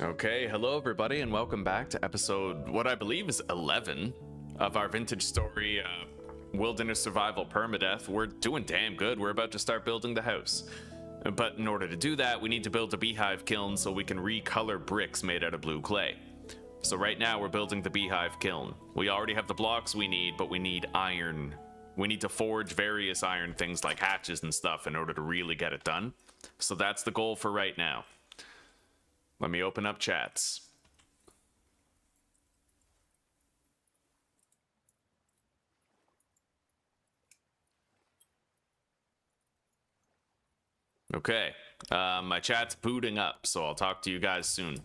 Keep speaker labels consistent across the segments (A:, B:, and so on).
A: Okay, hello everybody, and welcome back to episode, what I believe is 11 of our vintage story, Wilderness Survival Permadeath. We're doing damn good. We're about to start building the house. But in order to do that, we need to build a beehive kiln so we can recolor bricks made out of blue clay. So right now we're building the beehive kiln. We already have the blocks we need, but we need iron. We need to forge various iron things like hatches and stuff in order to really get it done. So that's the goal for right now. Let me open up chats. Okay, my chat's booting up, so I'll talk to you guys soon.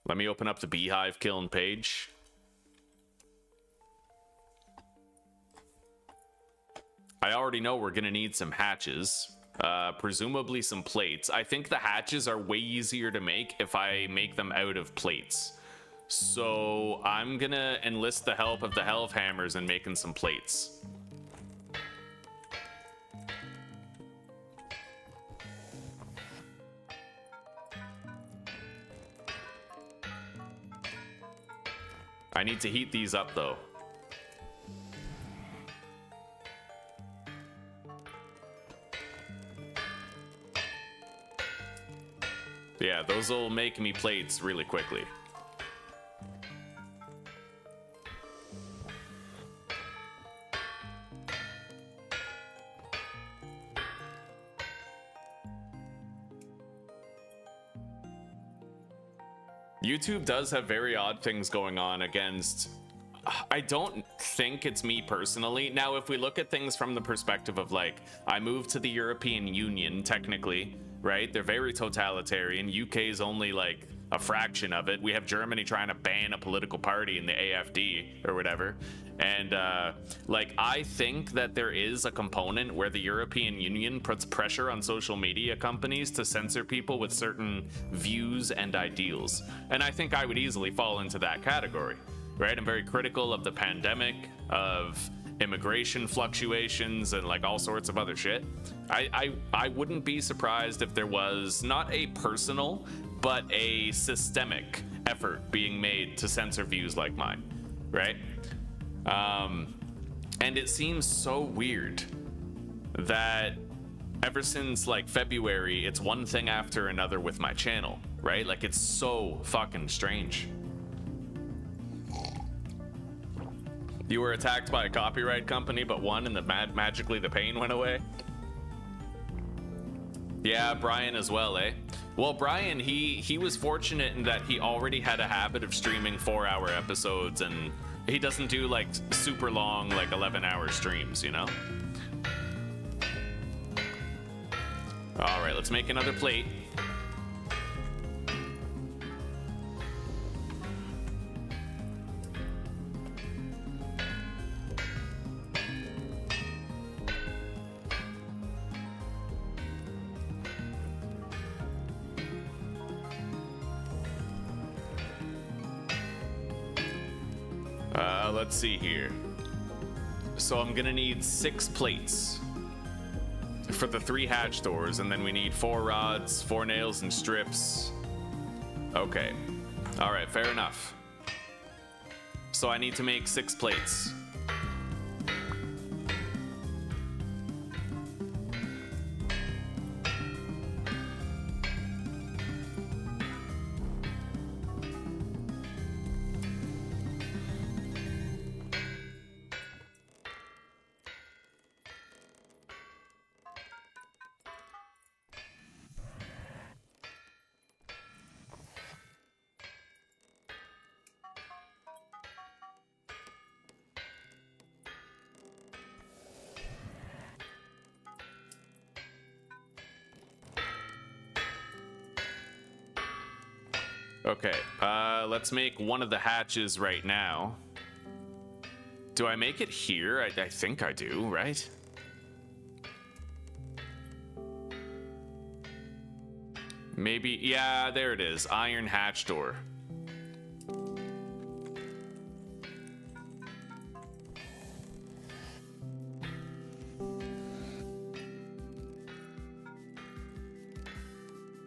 A: Let me open up the beehive kiln page. I already know we're gonna need some hatches. Presumably some plates. I think the hatches are way easier to make if I make them out of plates. So I'm gonna enlist the help of the Hellhammers in making some plates. I need to heat these up though. Yeah, those will make me plates really quickly. YouTube does have very odd things going on against... I don't think it's me personally. Now, if we look at things from the perspective of, like, I moved to the European Union, technically, right? They're very totalitarian. UK is only, like, a fraction of it. We have Germany trying to ban a political party in the AFD or whatever. And, like, I think that there is a component where the European Union puts pressure on social media companies to censor people with certain views and ideals. And I think I would easily fall into that category. Right, I'm very critical of the pandemic, of immigration fluctuations, and like all sorts of other shit. I wouldn't be surprised if there was not a personal, but a systemic effort being made to censor views like mine, right? And it seems so weird that ever since like February, it's one thing after another with my channel, right? Like it's so fucking strange. You were attacked by a copyright company, but won, and magically the pain went away. Yeah, Brian as well, eh? Well, Brian, he was fortunate in that he already had a habit of streaming 4-hour episodes, and he doesn't do like super long, like 11-hour streams, you know? All right, let's make another plate. Let's see here. So I'm gonna need 6 plates for the 3 hatch doors, and then we need 4 rods, 4 nails, and strips. Okay. All right, fair enough. So I need to make 6 plates. Okay, let's make one of the hatches right now. Do I make it here? I think I do, right? Maybe, yeah, there it is. Iron hatch door.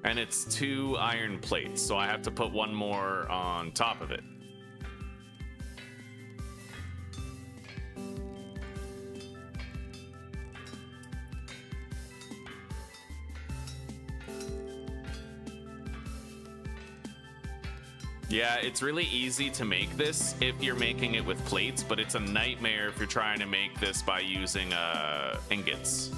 A: And it's 2 iron plates, so I have to put 1 more on top of it. Yeah, it's really easy to make this if you're making it with plates, but it's a nightmare if you're trying to make this by using ingots.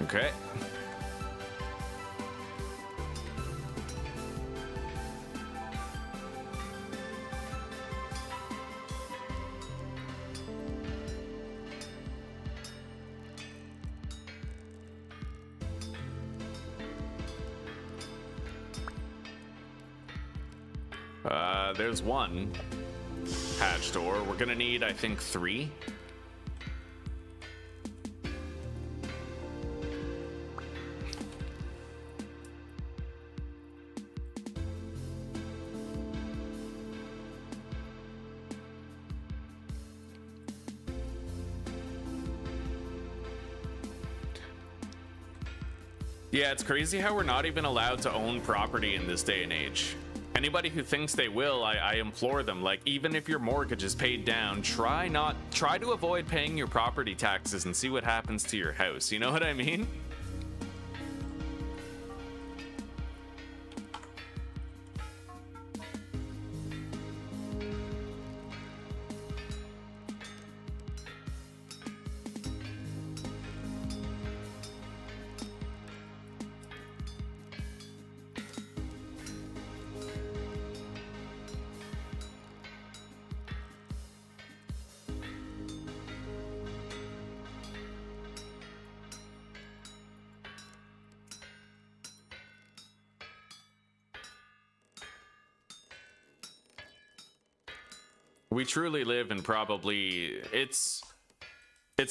A: Okay. There's 1 hatch door. We're gonna need, I think, 3. Yeah, it's crazy how we're not even allowed to own property in this day and age. Anybody who thinks they will, I implore them, like, even if your mortgage is paid down, try to avoid paying your property taxes and see what happens to your house. You know what I mean? We truly live in probably, it's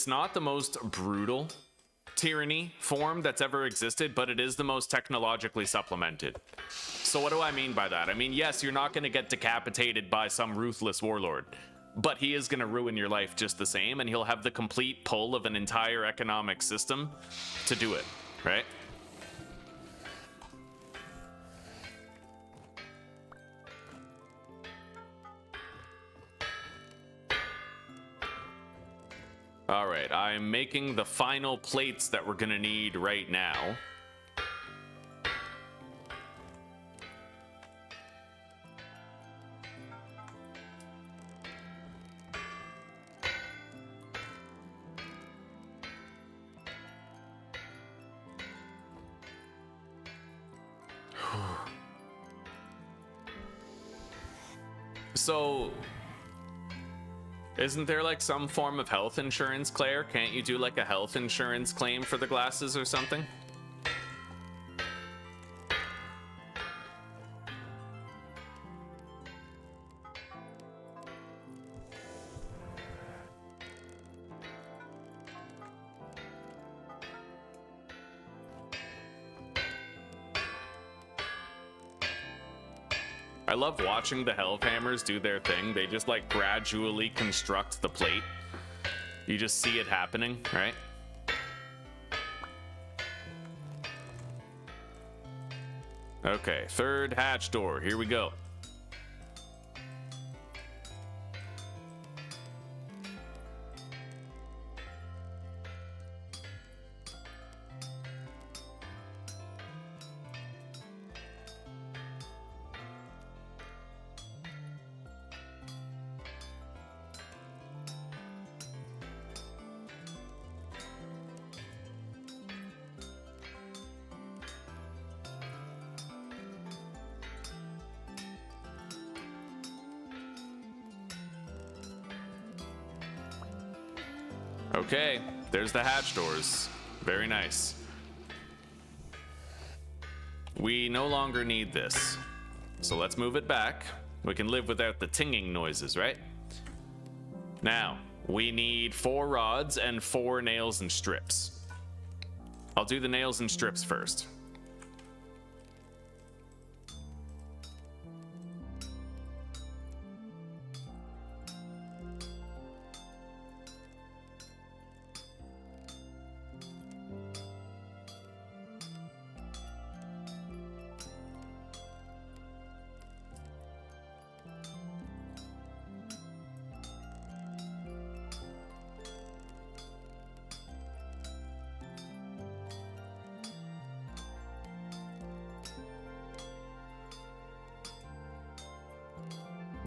A: not the most brutal tyranny form that's ever existed, but it is the most technologically supplemented. So what do I mean by that? I mean, yes, you're not going to get decapitated by some ruthless warlord, but he is going to ruin your life just the same, and he'll have the complete pull of an entire economic system to do it, right? All right, I'm making the final plates that we're gonna need right now. So, isn't there like some form of health insurance, Claire? Can't you do like a health insurance claim for the glasses or something? I love watching the Hellhammers do their thing. They just like gradually construct the plate. You just see it happening, right? Okay, 3rd hatch door. Here we go. Okay, there's the hatch doors. Very nice. We no longer need this. So let's move it back. We can live without the tinging noises, right? Now, we need 4 rods and 4 nails and strips. I'll do the nails and strips first.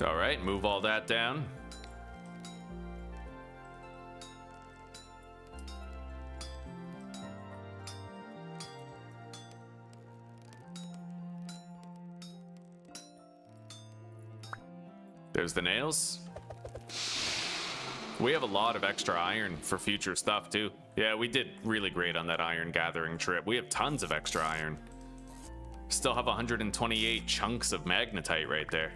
A: All right, move all that down. There's the nails. We have a lot of extra iron for future stuff too. Yeah, we did really great on that iron gathering trip. We have tons of extra iron. Still have 128 chunks of magnetite right there.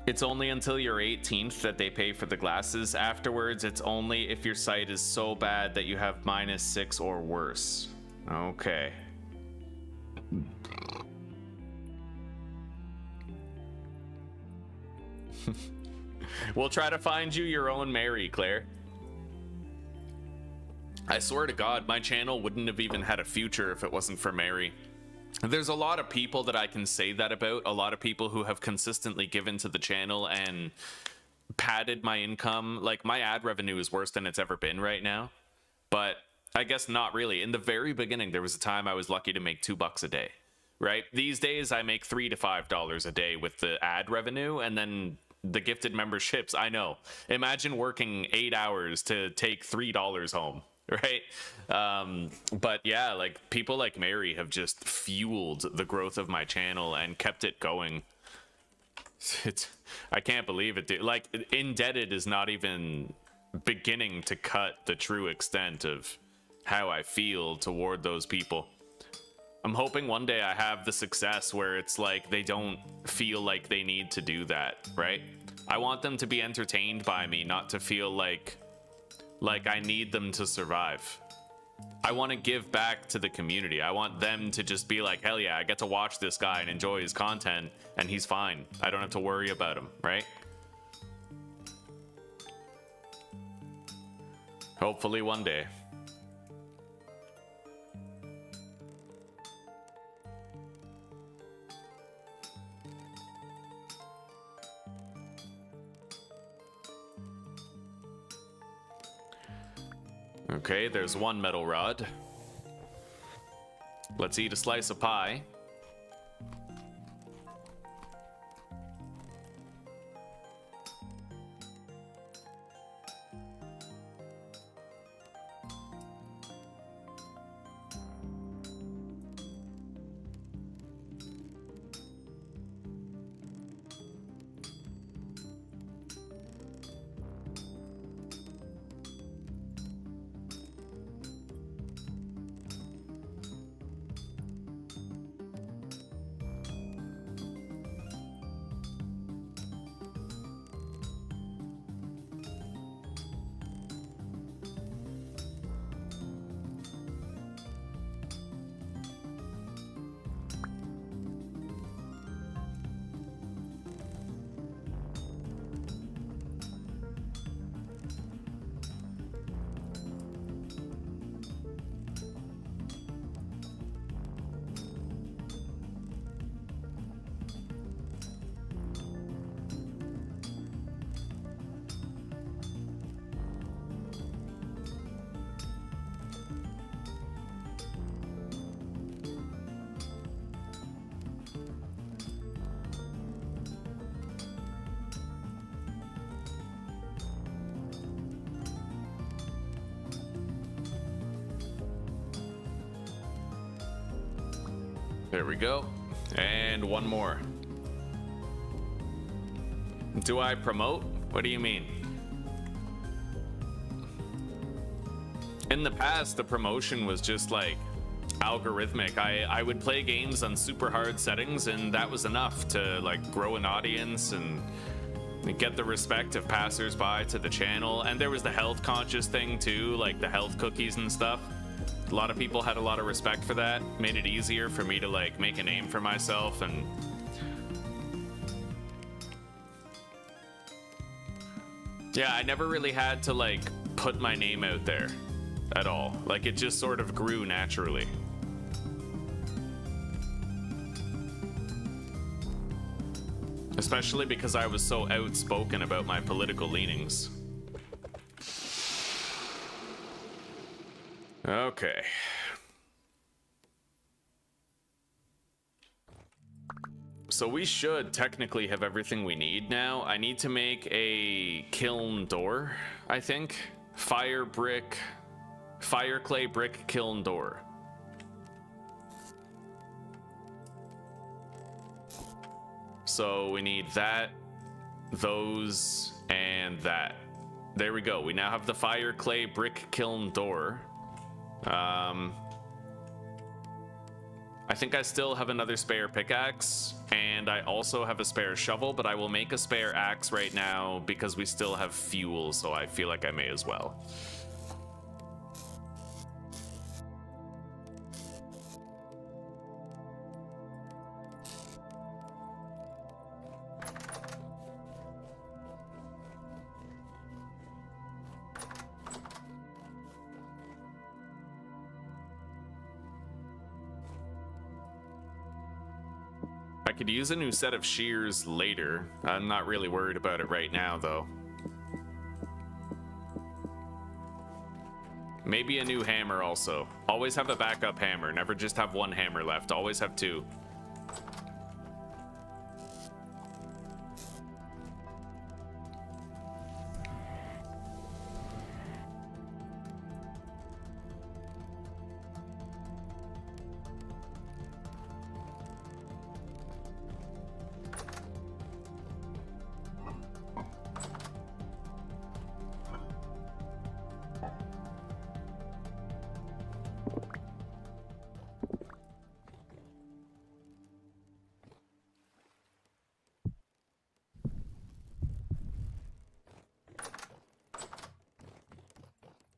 A: It's only until your 18th that they pay for the glasses. Afterwards, it's only if your sight is so bad that you have -6 or worse. Okay. We'll try to find you your own Mary, Claire. I swear to God, my channel wouldn't have even had a future if it wasn't for Mary. There's a lot of people that I can say that about, a lot of people who have consistently given to the channel and padded my income. Like, my ad revenue is worse than it's ever been right now, but I guess not really. In the very beginning, there was a time I was lucky to make $2 a day, right? These days, I make $3 to $5 a day with the ad revenue, and then the gifted memberships. I know. Imagine working 8 hours to take $3 home. Right? But yeah, like, people like Mary have just fueled the growth of my channel and kept it going. I can't believe it, dude. Like, indebted is not even beginning to cut the true extent of how I feel toward those people. I'm hoping one day I have the success where it's like they don't feel like they need to do that, right? I want them to be entertained by me, not to feel like I need them to survive. I want to give back to the community. I want them to just be like, hell yeah, I get to watch this guy and enjoy his content, and he's fine. I don't have to worry about him, right? Hopefully one day. Okay, there's one metal rod. Let's eat a slice of pie. There we go. And one more. Do I promote? What do you mean? In the past, the promotion was just like algorithmic. I would play games on super hard settings, and that was enough to like grow an audience and get the respect of passersby to the channel. And there was the health conscious thing too, like the health cookies and stuff. A lot of people had a lot of respect for that. Made it easier for me to like make a name for myself. And yeah, I never really had to like put my name out there at all. Like it just sort of grew naturally. Especially because I was so outspoken about my political leanings. Okay. So we should technically have everything we need now. I need to make a kiln door, I think. Fire clay brick kiln door. So we need that, those, and that. There we go. We now have the fire clay brick kiln door. I think I still have another spare pickaxe, and I also have a spare shovel, but I will make a spare axe right now because we still have fuel, so I feel like I may as well. I could use a new set of shears later. I'm not really worried about it right now, though. Maybe a new hammer also. Always have a backup hammer. Never just have one hammer left. Always have two.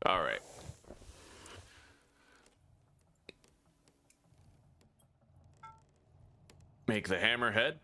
A: All right. Make the hammerhead.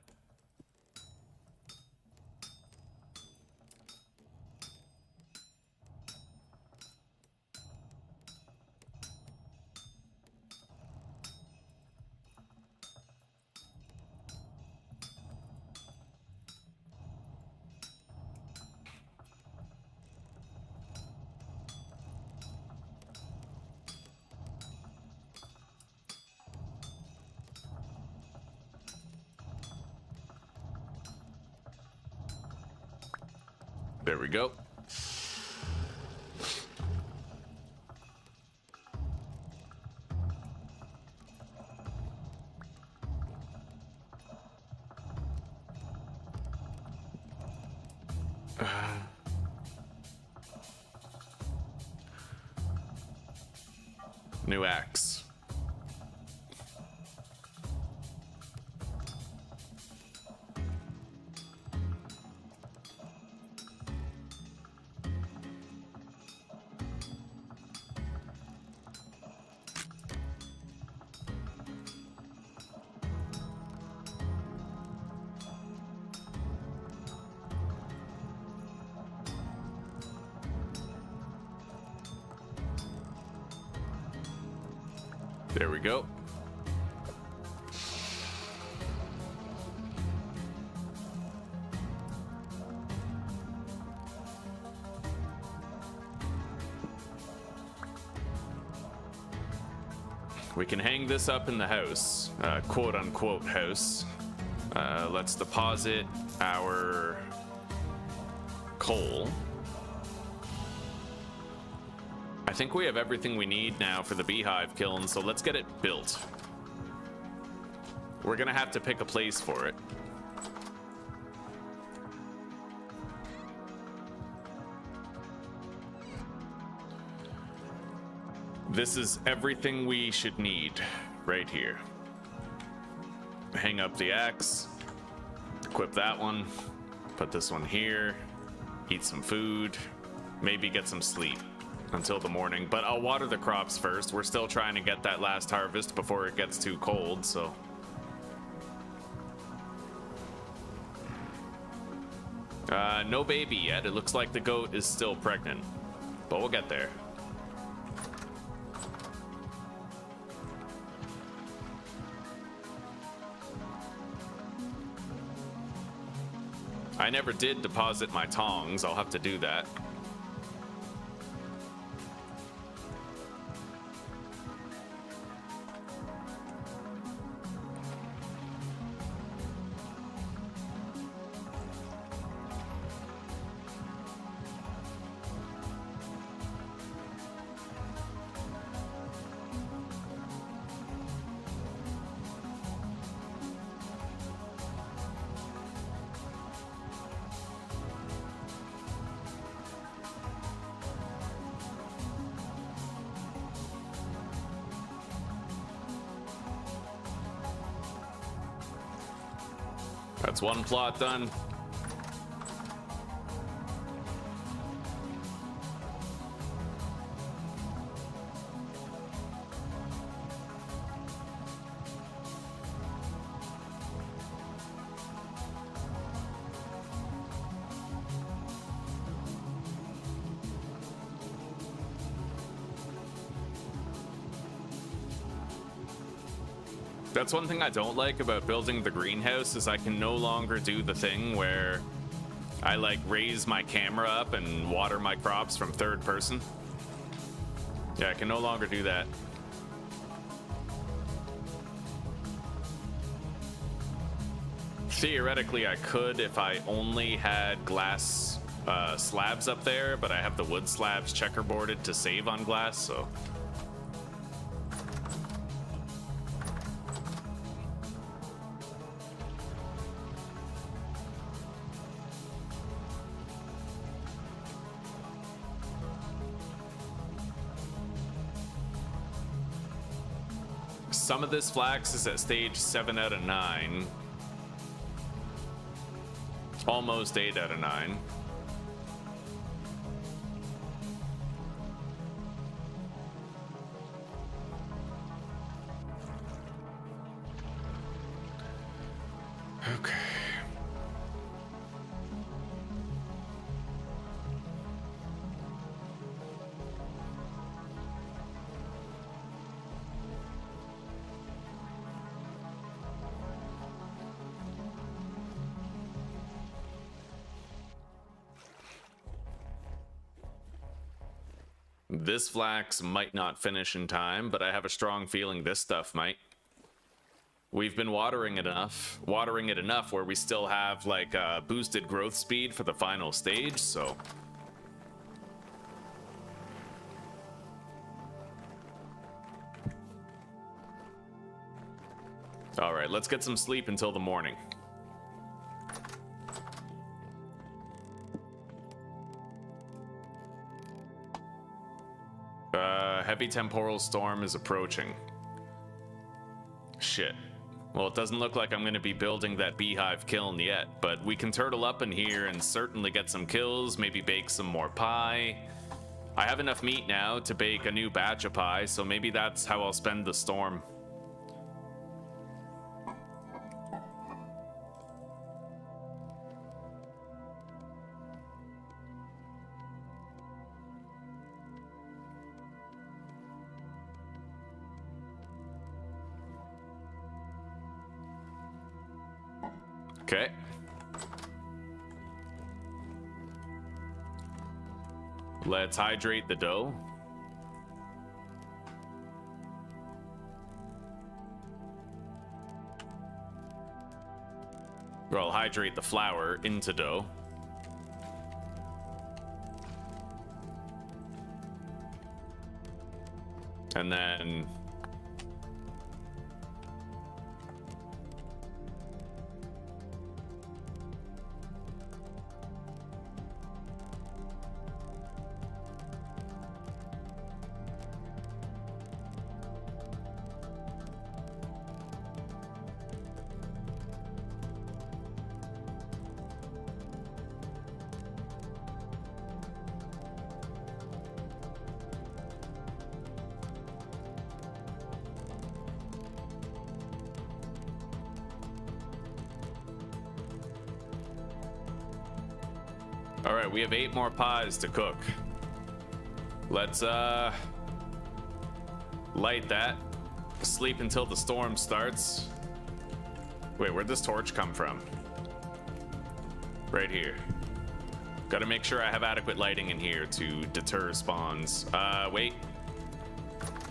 A: There we go. New axe. There we go. We can hang this up in the house, quote unquote house. Let's deposit our coal. I think we have everything we need now for the beehive kiln, so let's get it built. We're gonna have to pick a place for it. This is everything we should need right here. Hang up the axe, equip that one, put this one here, eat some food, maybe get some sleep until the morning. But I'll water the crops first. We're still trying to get that last harvest before it gets too cold, so. No baby yet. It looks like the goat is still pregnant, but we'll get there. I never did deposit my tongs. I'll have to do that. That's one plot done. That's one thing I don't like about building the greenhouse is I can no longer do the thing where I like raise my camera up and water my crops from third person. Yeah, I can no longer do that. Theoretically, I could if I only had glass slabs up there, but I have the wood slabs checkerboarded to save on glass, so. Some of this flax is at stage 7 out of 9. Almost 8 out of 9. Okay. This flax might not finish in time, but I have a strong feeling this stuff might. We've been watering it enough where we still have like boosted growth speed for the final stage, so. All right, let's get some sleep until the morning. Heavy temporal storm is approaching. Shit. Well, it doesn't look like I'm going to be building that beehive kiln yet, but we can turtle up in here and certainly get some kills, maybe bake some more pie. I have enough meat now to bake a new batch of pie, so maybe that's how I'll spend the storm. Okay. Let's hydrate the dough. Or I'll hydrate the flour into dough. And then All right, we have 8 more pies to cook. Let's light that. Sleep until the storm starts. Wait, where'd this torch come from? Right here. Gotta make sure I have adequate lighting in here to deter spawns. Wait.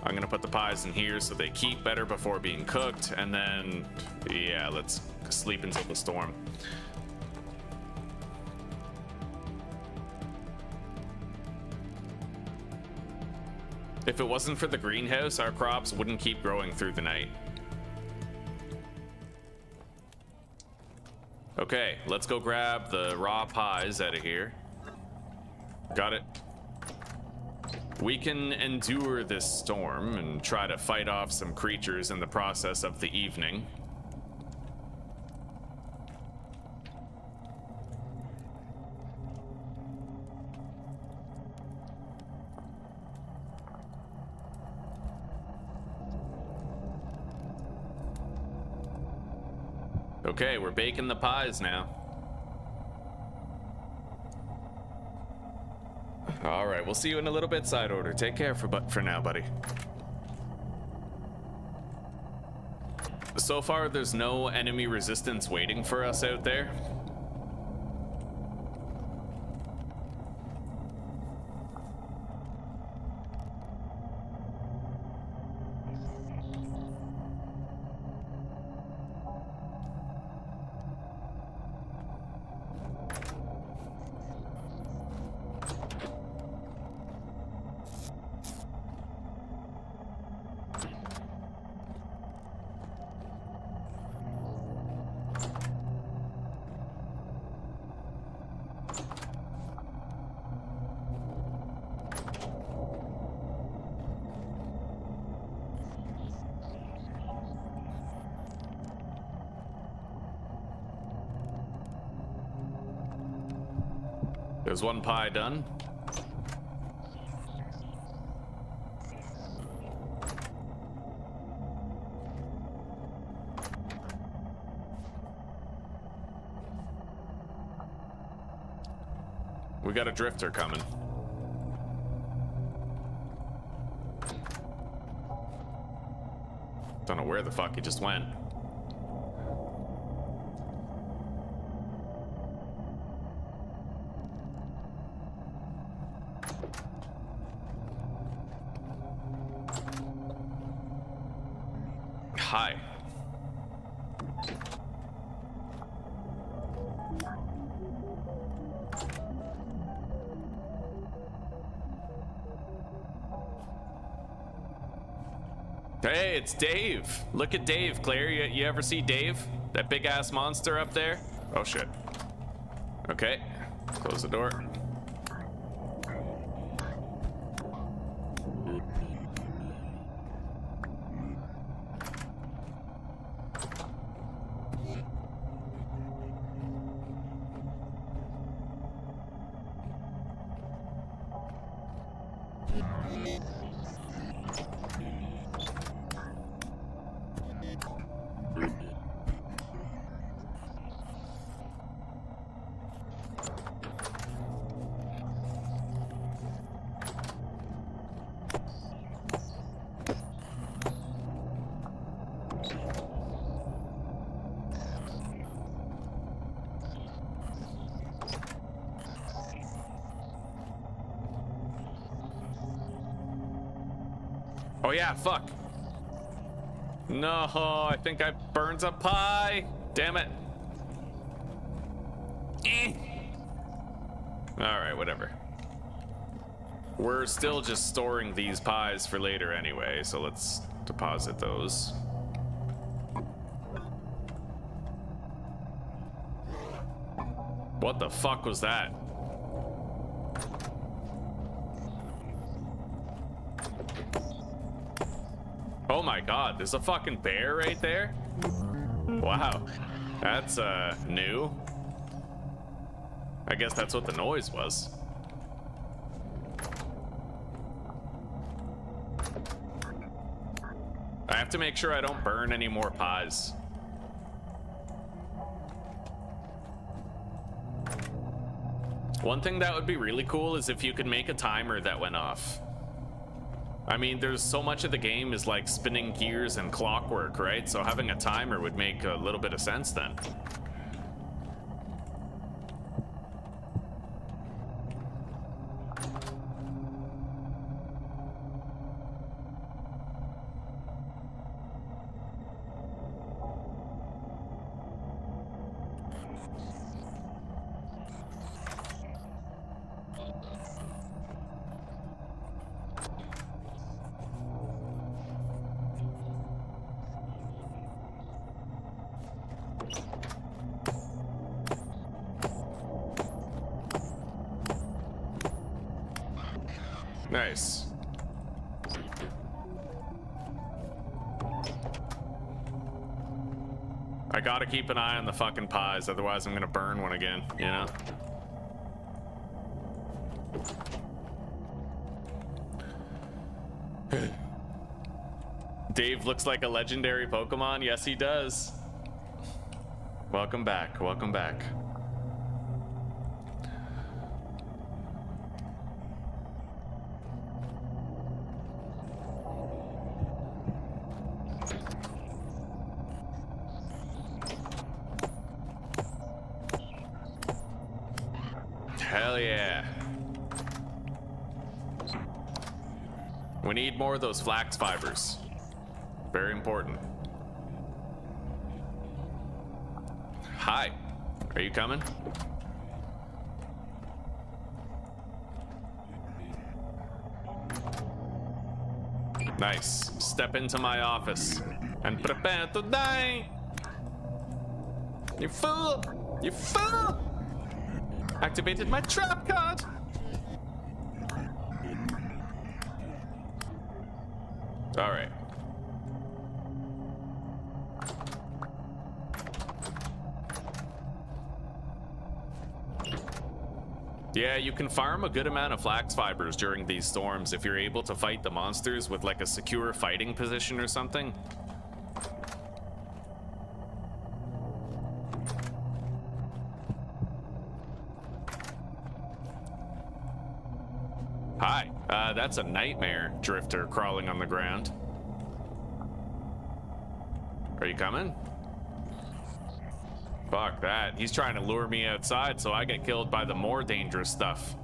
A: I'm gonna put the pies in here so they keep better before being cooked, and then, yeah, let's sleep until the storm. If it wasn't for the greenhouse, our crops wouldn't keep growing through the night. Okay, let's go grab the raw pies out of here. Got it. We can endure this storm and try to fight off some creatures in the process of the evening. Okay, we're baking the pies now. All right, we'll see you in a little bit, side order. Take care for now, buddy. So far, there's no enemy resistance waiting for us out there. There's one pie done. We got a drifter coming. Don't know where the fuck he just went. Hi. Hey, it's Dave. Look at Dave, Claire. You ever see Dave? That big ass monster up there? Oh shit. Okay. Close the door. Oh yeah, fuck. No, I think I burned a pie. Damn it. All right, whatever. We're still just storing these pies for later anyway, so let's deposit those. What the fuck was that? Oh my god, there's a fucking bear right there? Wow, that's new. I guess that's what the noise was. I have to make sure I don't burn any more pies. One thing that would be really cool is if you could make a timer that went off. I mean, there's so much of the game is like spinning gears and clockwork, right? So having a timer would make a little bit of sense then. Nice. I gotta keep an eye on the fucking pies, otherwise I'm gonna burn one again, you know? Dave looks like a legendary Pokemon. Yes, he does. Welcome back, welcome back. Hell yeah. We need more of those flax fibers. Very important. Hi. Are you coming? Nice. Step into my office and prepare to die. You fool! You fool! Activated my trap card. All right. Yeah, you can farm a good amount of flax fibers during these storms if you're able to fight the monsters with like a secure fighting position or something. Hi, that's a nightmare drifter crawling on the ground. Are you coming? Fuck that. He's trying to lure me outside so I get killed by the more dangerous stuff.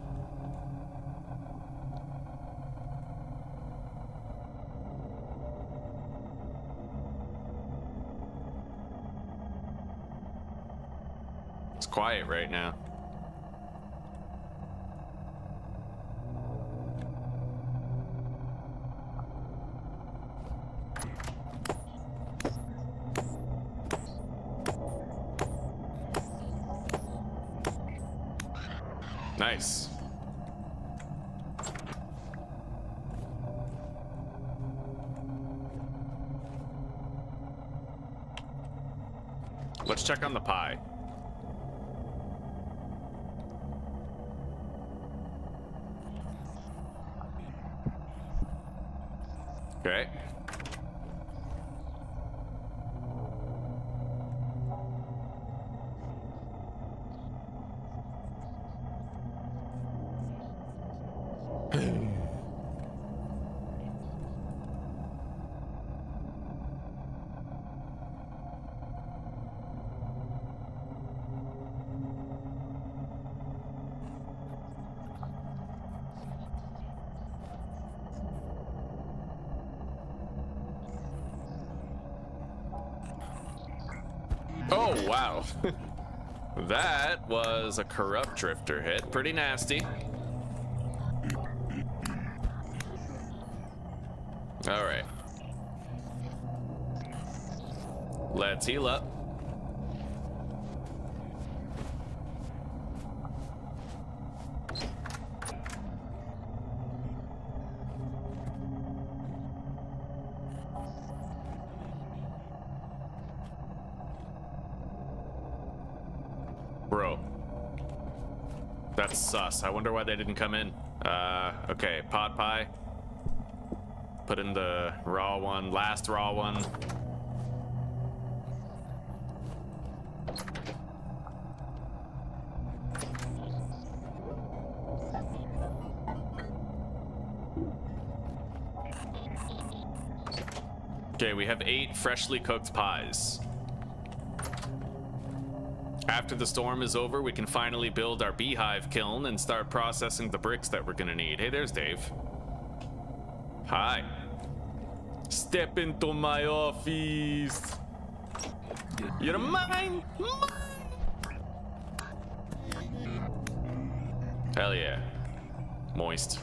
A: It's quiet right now. Nice. Let's check on the pie. Okay. Oh, wow. That was a corrupt drifter hit. Pretty nasty. All right. Let's heal up. Bro. That's sus. I wonder why they didn't come in. Okay, pot pie. Put in the raw one, last raw one. Okay, we have 8 freshly cooked pies. After the storm is over, we can finally build our beehive kiln and start processing the bricks that we're gonna need. Hey, there's Dave. Hi. Step into my office. You're mine. Hell yeah. Moist.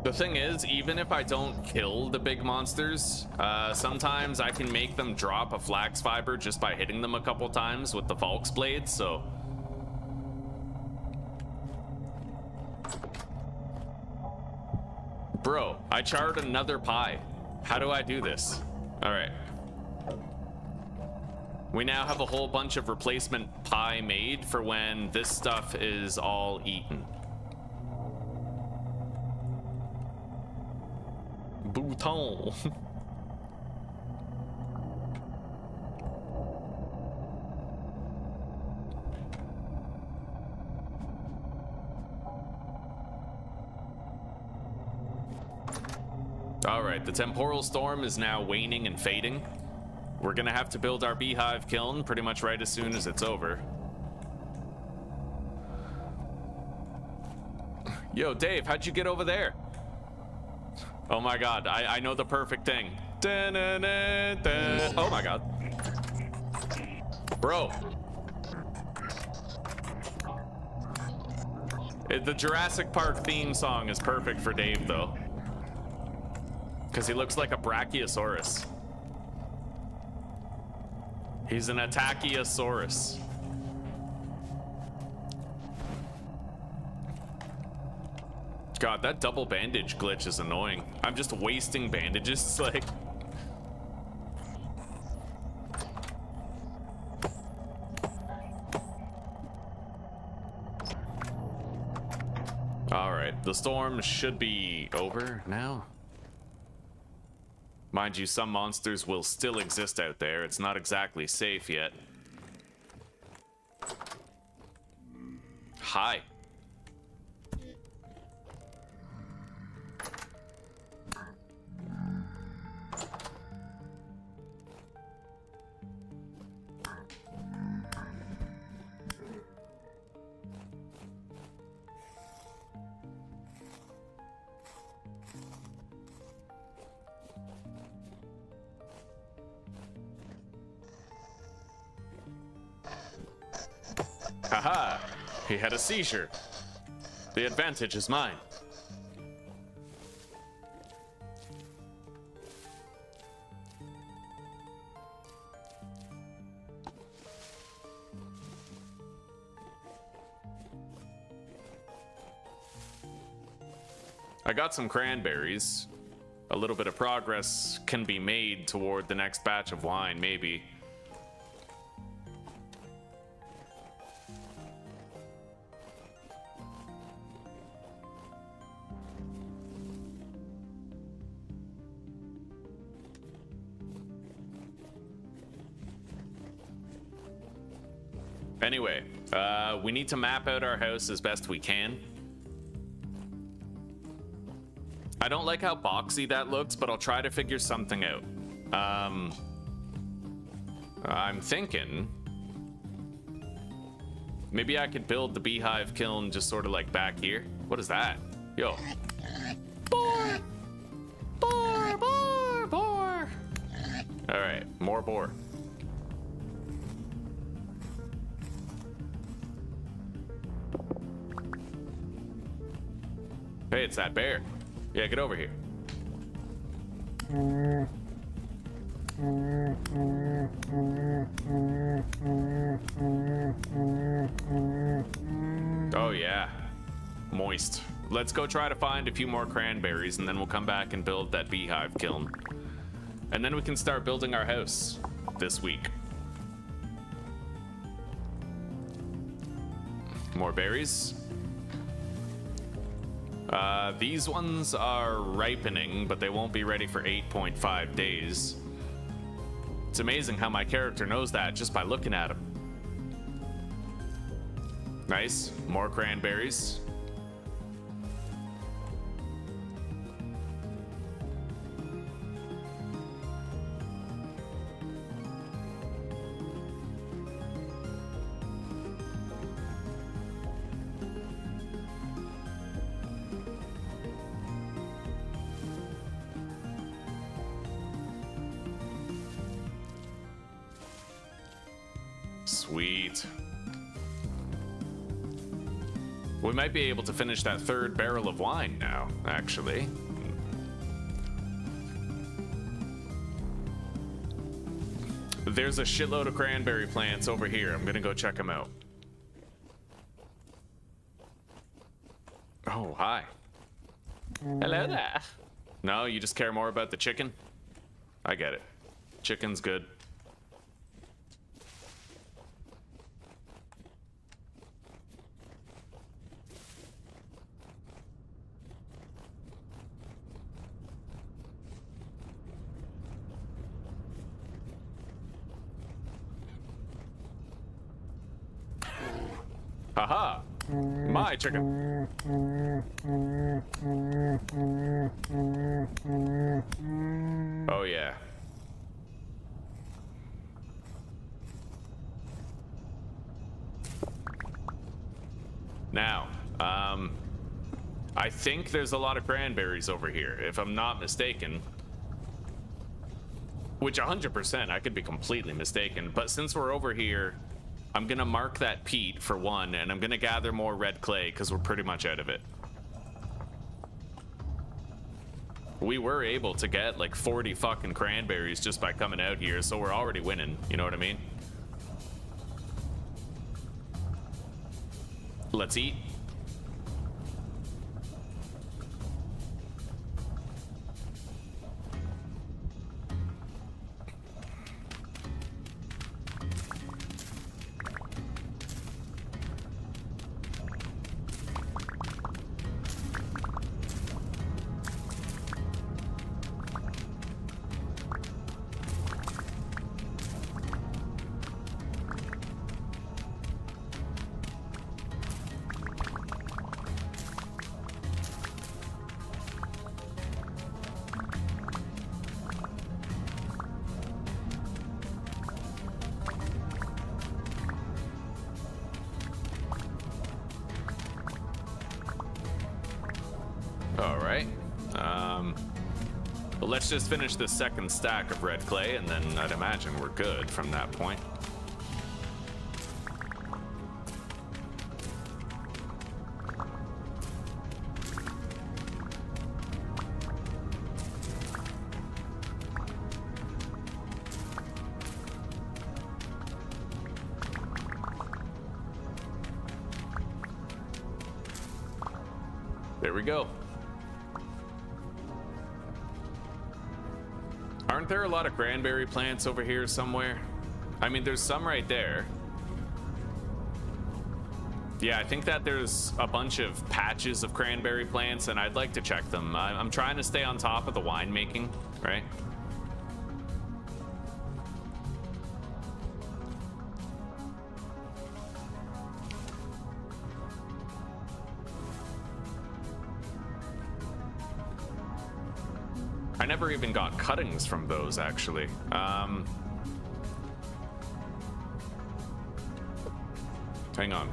A: The thing is, even if I don't kill the big monsters, sometimes I can make them drop a flax fiber just by hitting them a couple times with the Falx blades, so... Bro, I charred another pie. How do I do this? Alright. We now have a whole bunch of replacement pie made for when this stuff is all eaten. Bouton. All right, the temporal storm is now waning and fading. We're gonna have to build our beehive kiln pretty much right as soon as it's over. Yo, Dave, how'd you get over there? Oh my god, I know the perfect thing. Oh my god. Bro. The Jurassic Park theme song is perfect for Dave, though. Because he looks like a Brachiosaurus. He's an Attachiosaurus. God, that double bandage glitch is annoying. I'm just wasting bandages, like... Alright, the storm should be over now. Mind you, some monsters will still exist out there. It's not exactly safe yet. Hi. Haha! He had a seizure. The advantage is mine. I got some cranberries. A little bit of progress can be made toward the next batch of wine, maybe. Anyway, we need to map out our house as best we can. I don't like how boxy that looks, but I'll try to figure something out. I'm thinking maybe I could build the beehive kiln just sort of like back here. What is that? Yo. Boar! Boar! Boar! Boar! All right, more boar. Hey, it's that bear. Yeah, get over here. Oh yeah, moist. Let's go try to find a few more cranberries, and then we'll come back and build that beehive kiln. And then we can start building our house this week. More berries. These ones are ripening, but they won't be ready for 8.5 days. It's amazing how my character knows that just by looking at him. Nice, more cranberries. Sweet. We might be able to finish that third barrel of wine now, actually. There's a shitload of cranberry plants over here. I'm gonna go check them out. Oh, hi. Hello there. No, you just care more about the chicken? I get it. Chicken's good. Haha! My chicken. Oh yeah. Now, I think there's a lot of cranberries over here, if I'm not mistaken. Which 100%, I could be completely mistaken, but since we're over here, I'm gonna mark that peat for one, and I'm gonna gather more red clay because we're pretty much out of it. We were able to get like 40 fucking cranberries just by coming out here, so we're already winning, you know what I mean? Let's eat. All right. Well, let's just finish the second stack of red clay, and then I'd imagine we're good from that point. There we go. Aren't there a lot of cranberry plants over here somewhere? I mean, there's some right there. Yeah, I think that there's a bunch of patches of cranberry plants, and I'd like to check them. I'm trying to stay on top of the winemaking, right? I never even got cuttings from those, actually. Hang on.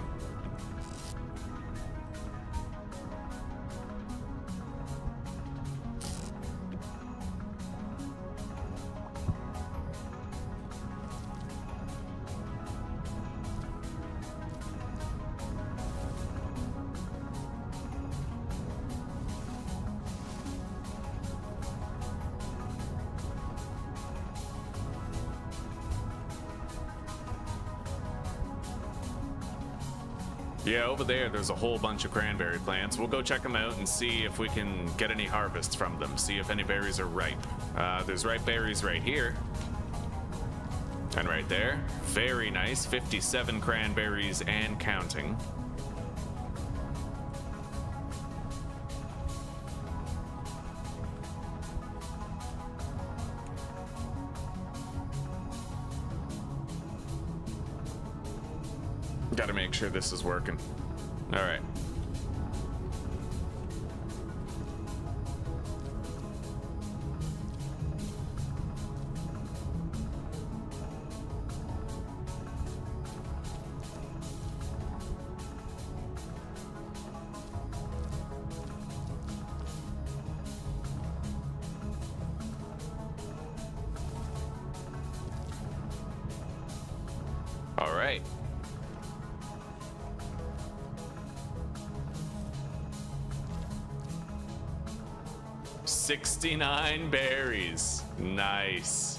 A: Yeah, over there's a whole bunch of cranberry plants. We'll go check them out and see if we can get any harvests from them. See if any berries are ripe. There's ripe berries right here. And right there. Very nice. 57 cranberries and counting. Gotta make sure this is working. All right. All right. $69 berries. Nice.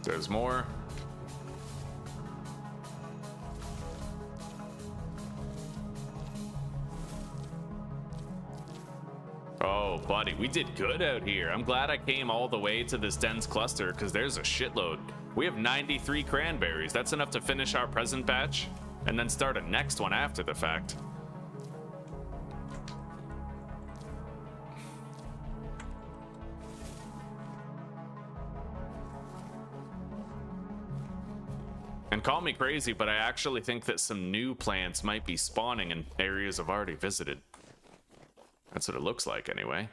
A: There's more. Oh, buddy, we did good out here. I'm glad I came all the way to this dense cluster because there's a shitload. We have 93 cranberries. That's enough to finish our present batch and then start a next one after the fact. And call me crazy, but I actually think that some new plants might be spawning in areas I've already visited. That's what it looks like, anyway.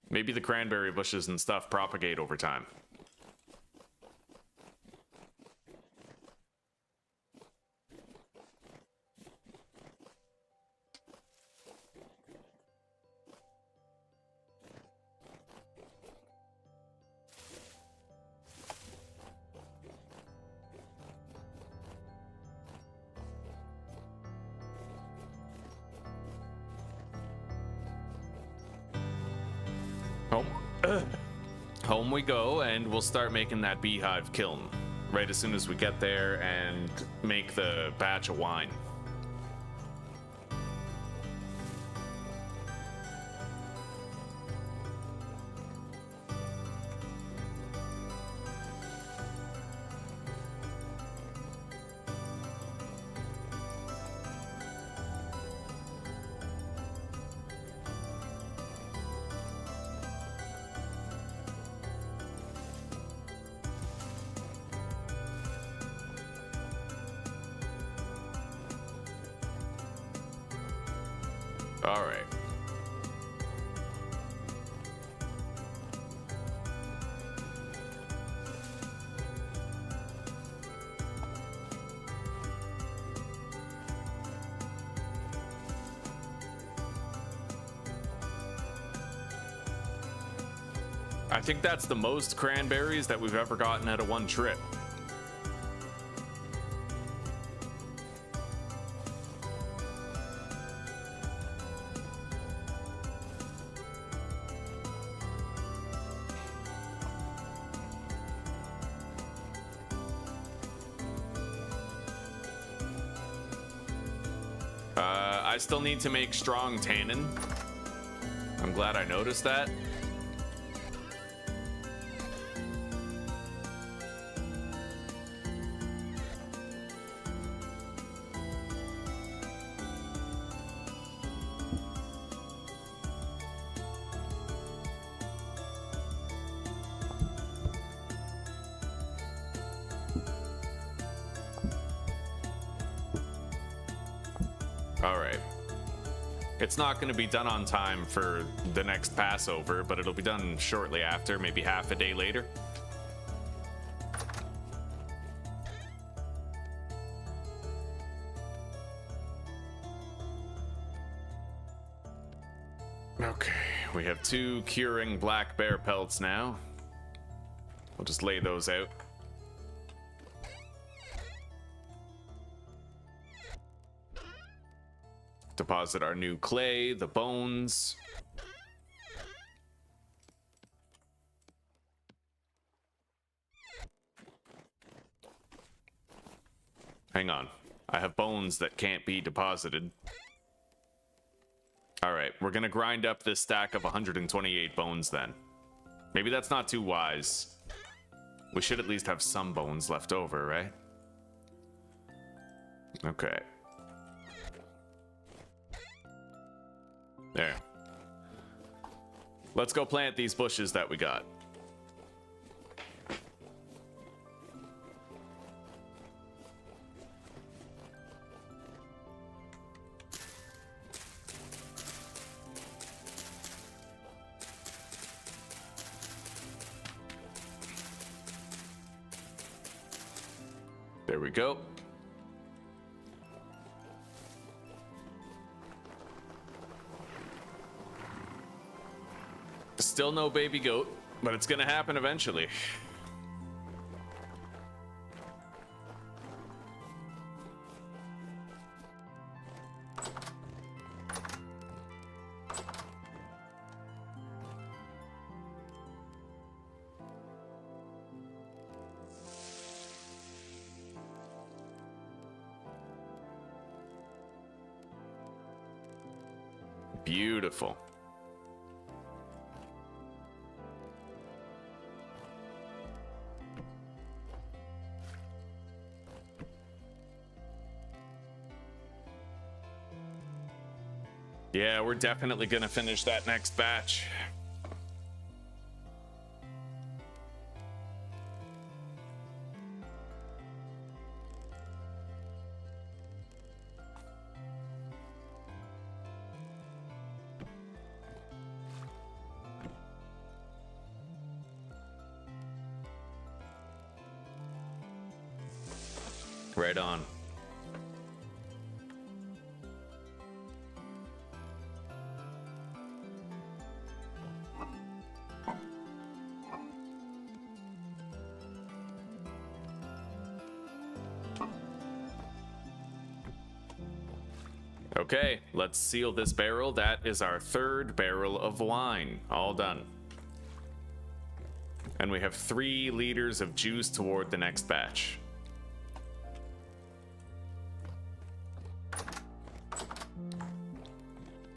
A: Maybe the cranberry bushes and stuff propagate over time. Home we go, and we'll start making that beehive kiln right as soon as we get there and make the batch of wine. All right. I think that's the most cranberries that we've ever gotten out of one trip. I still need to make strong tannin. I'm glad I noticed that. All right. It's not going to be done on time for the next Passover, but it'll be done shortly after, maybe half a day later. Okay, we have 2 curing black bear pelts now. We'll just lay those out. Deposit our new clay, the bones. Hang on. I have bones that can't be deposited. Alright, we're gonna grind up this stack of 128 bones then. Maybe that's not too wise. We should at least have some bones left over, right? Okay. There. Let's go plant these bushes that we got. There we go. Still no baby goat, but it's gonna happen eventually. Beautiful. Yeah, we're definitely gonna finish that next batch. Right on. Okay, let's seal this barrel. That is our third barrel of wine. All done. And we have 3 liters of juice toward the next batch.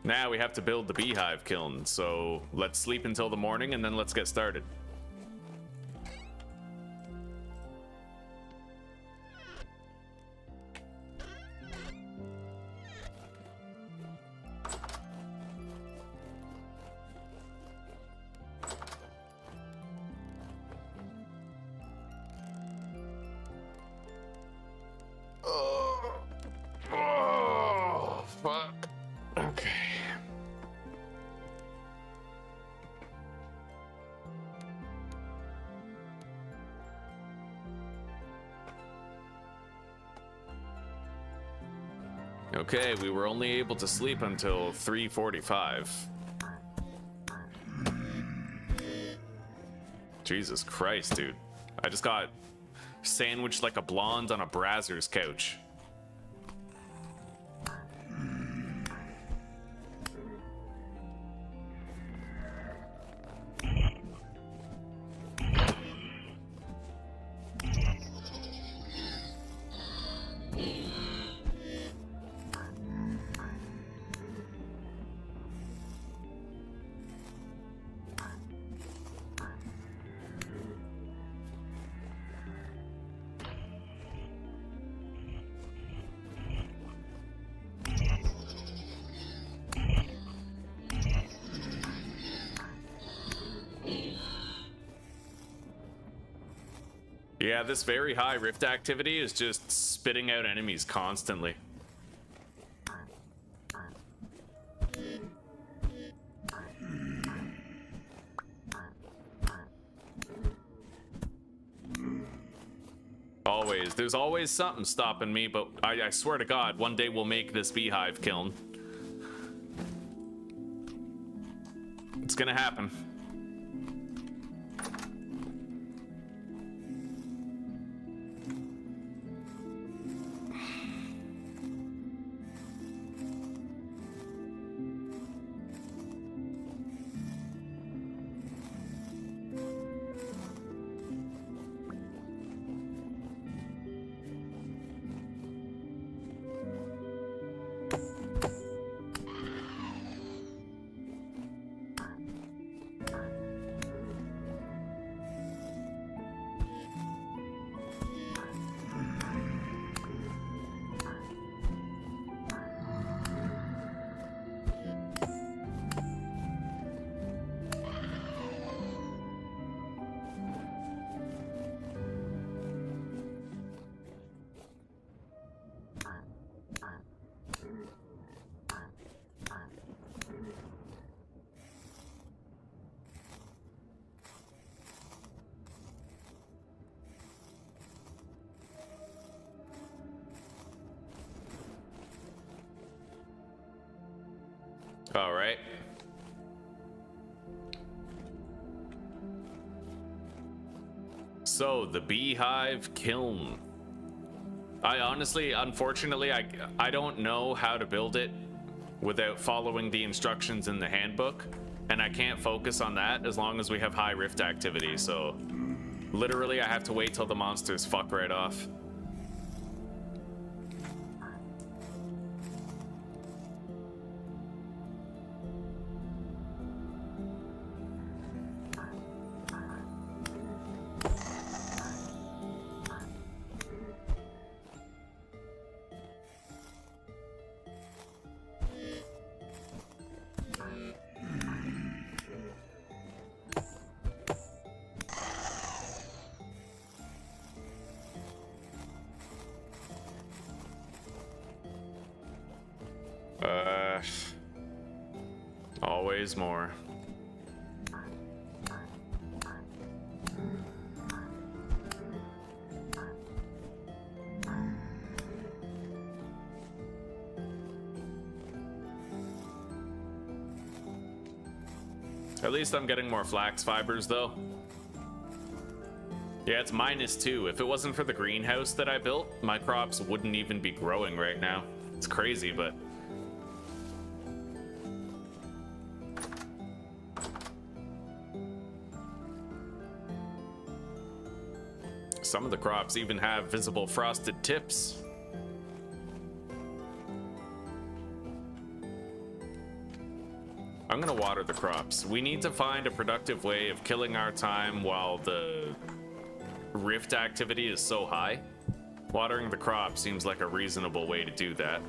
A: Now we have to build the beehive kiln, so let's sleep until the morning and then let's get started. Oh, fuck. Okay. Okay, we were only able to sleep until 3:45. Jesus Christ, dude. I just got sandwiched like a blonde on a Brazzers couch. Yeah, this very high rift activity is just spitting out enemies constantly. Always. There's always something stopping me, but I swear to God, one day we'll make this beehive kiln. It's gonna happen. All right. So the beehive kiln. I honestly, unfortunately, I don't know how to build it without following the instructions in the handbook, and I can't focus on that as long as we have high rift activity. So literally I have to wait till the monsters fuck right off. Always more. At least I'm getting more flax fibers though. Yeah, it's -2. If it wasn't for the greenhouse that I built, my crops wouldn't even be growing right now. It's crazy, but some of the crops even have visible frosted tips. I'm gonna water the crops. We need to find a productive way of killing our time while the rift activity is so high. Watering the crop seems like a reasonable way to do that.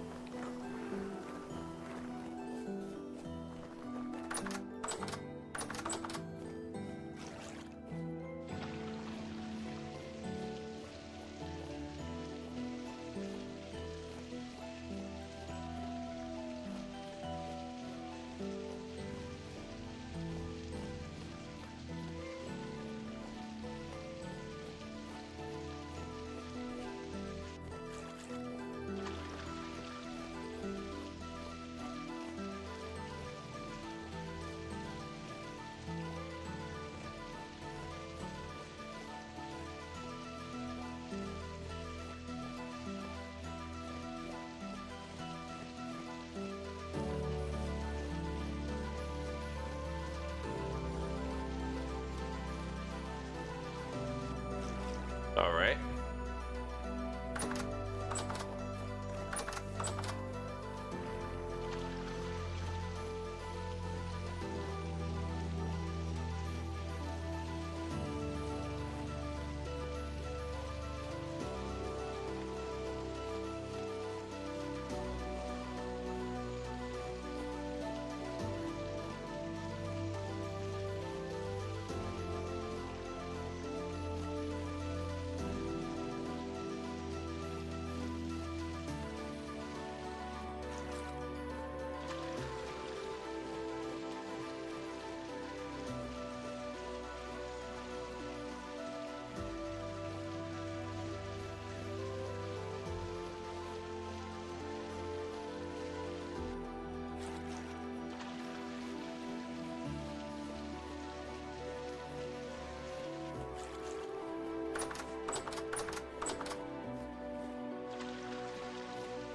A: All right.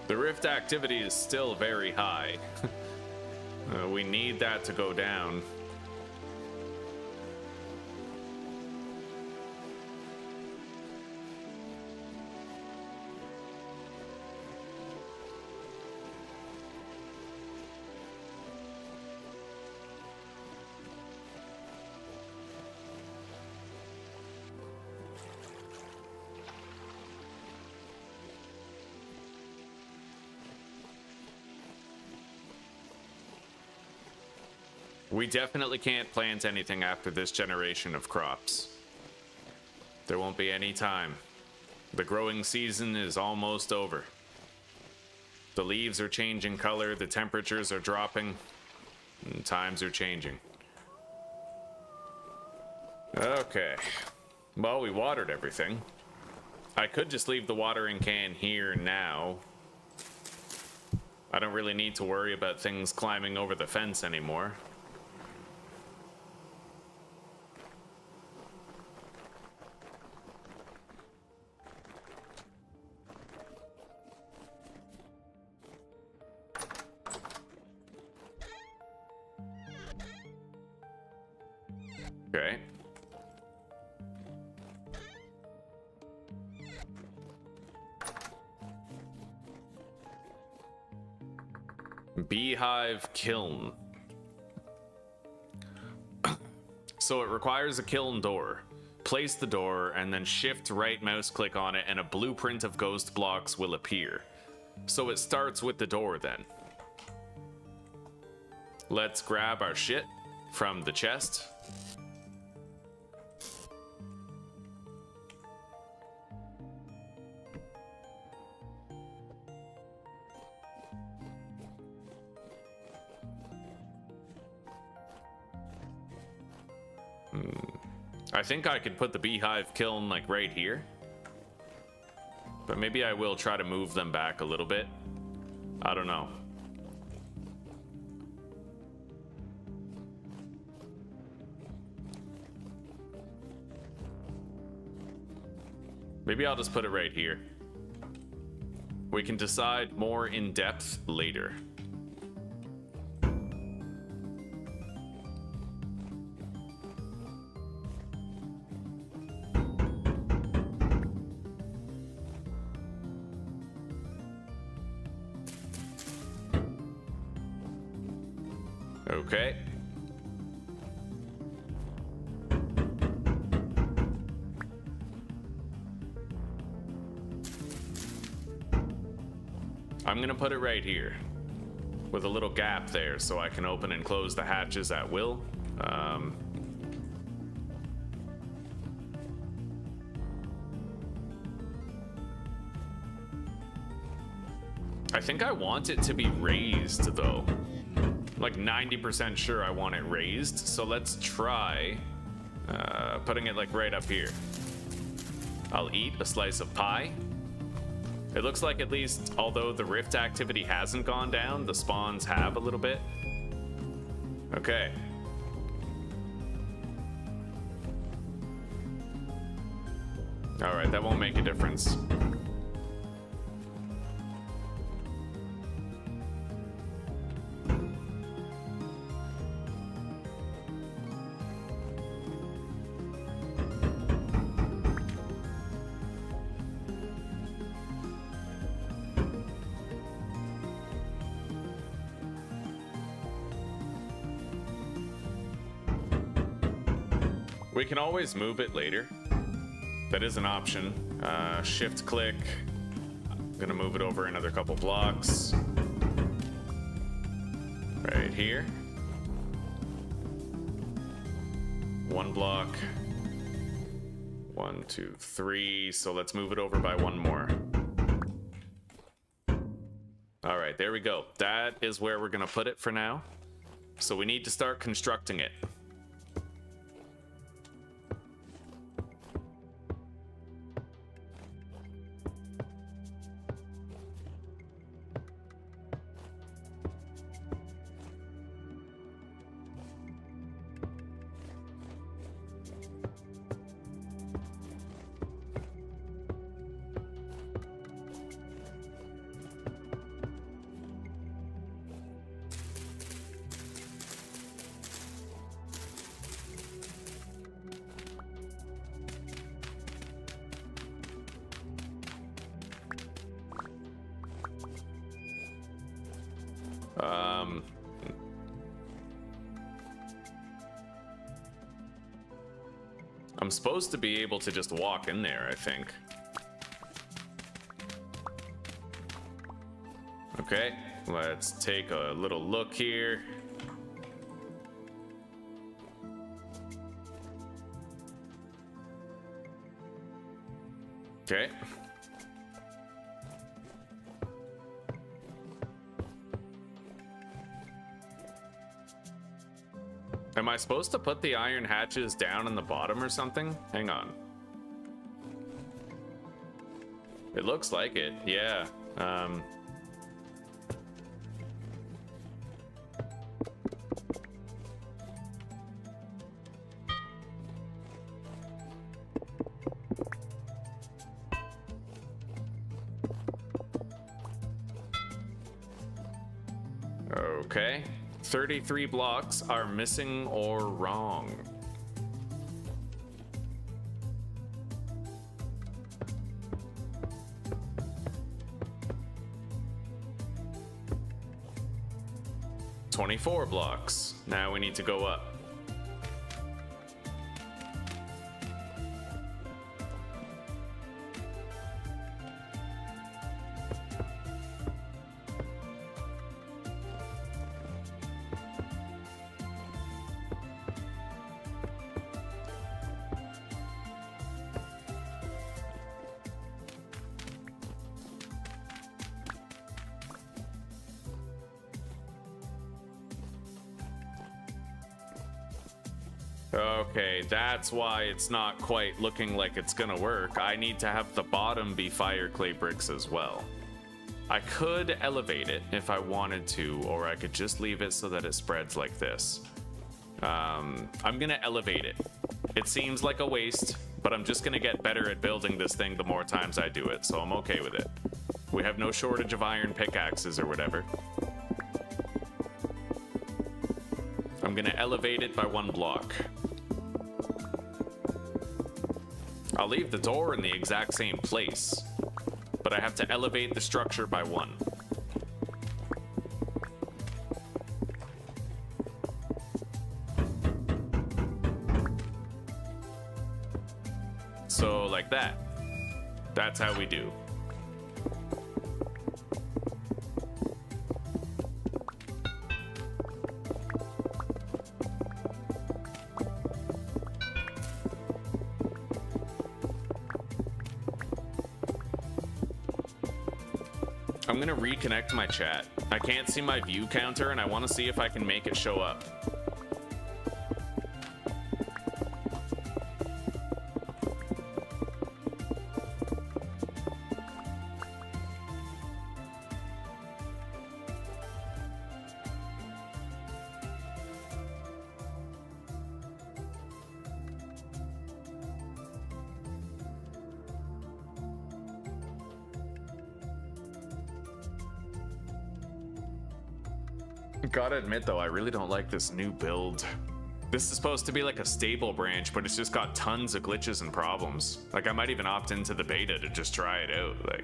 A: The rift activity is still very high. We need that to go down. We definitely can't plant anything after this generation of crops. There won't be any time. The growing season is almost over. The leaves are changing color, the temperatures are dropping, and times are changing. Okay. Well, we watered everything. I could just leave the watering can here now. I don't really need to worry about things climbing over the fence anymore. Okay. Beehive kiln. So it requires a kiln door. Place the door and then shift right mouse click on it and a blueprint of ghost blocks will appear. So it starts with the door then. Let's grab our shit from the chest. I think I could put the beehive kiln like right here. But maybe I will try to move them back a little bit. I don't know. Maybe I'll just put it right here. We can decide more in depth later. Okay. I'm gonna put it right here with a little gap there so I can open and close the hatches at will. I think I want it to be raised though. Like 90% sure I want it raised, so let's try putting it like right up here. I'll eat a slice of pie. It looks like at least, although the rift activity hasn't gone down, the spawns have a little bit. Okay. All right, that won't make a difference. We can always move it later. That is an option. Shift click. I'm gonna move it over another couple blocks. Right here. One block. 1, 2, 3. So let's move it over by one more. All right, there we go. That is where we're gonna put it for now. So we need to start constructing it. I'm supposed to be able to just walk in there, I think. Okay, let's take a little look here. Okay. Am I supposed to put the iron hatches down in the bottom or something? Hang on. It looks like it, yeah. Okay. 33 blocks are missing or wrong. "24 blocks. Now we need to go up. Okay, that's why it's not quite looking like it's gonna work. I need to have the bottom be fire clay bricks as well. I could elevate it if I wanted to, or I could just leave it so that it spreads like this. I'm gonna elevate it. It seems like a waste, but I'm just gonna get better at building this thing the more times I do it, so I'm okay with it. We have no shortage of iron pickaxes or whatever. I'm gonna elevate it by 1 block. I'll leave the door in the exact same place, but I have to elevate the structure by 1. So like that. That's how we do. I'm gonna reconnect my chat. I can't see my view counter and I want to see if I can make it show up. Gotta admit though, I really don't like this new build. This is supposed to be like a stable branch, but it's just got tons of glitches and problems. Like, I might even opt into the beta to just try it out. Like,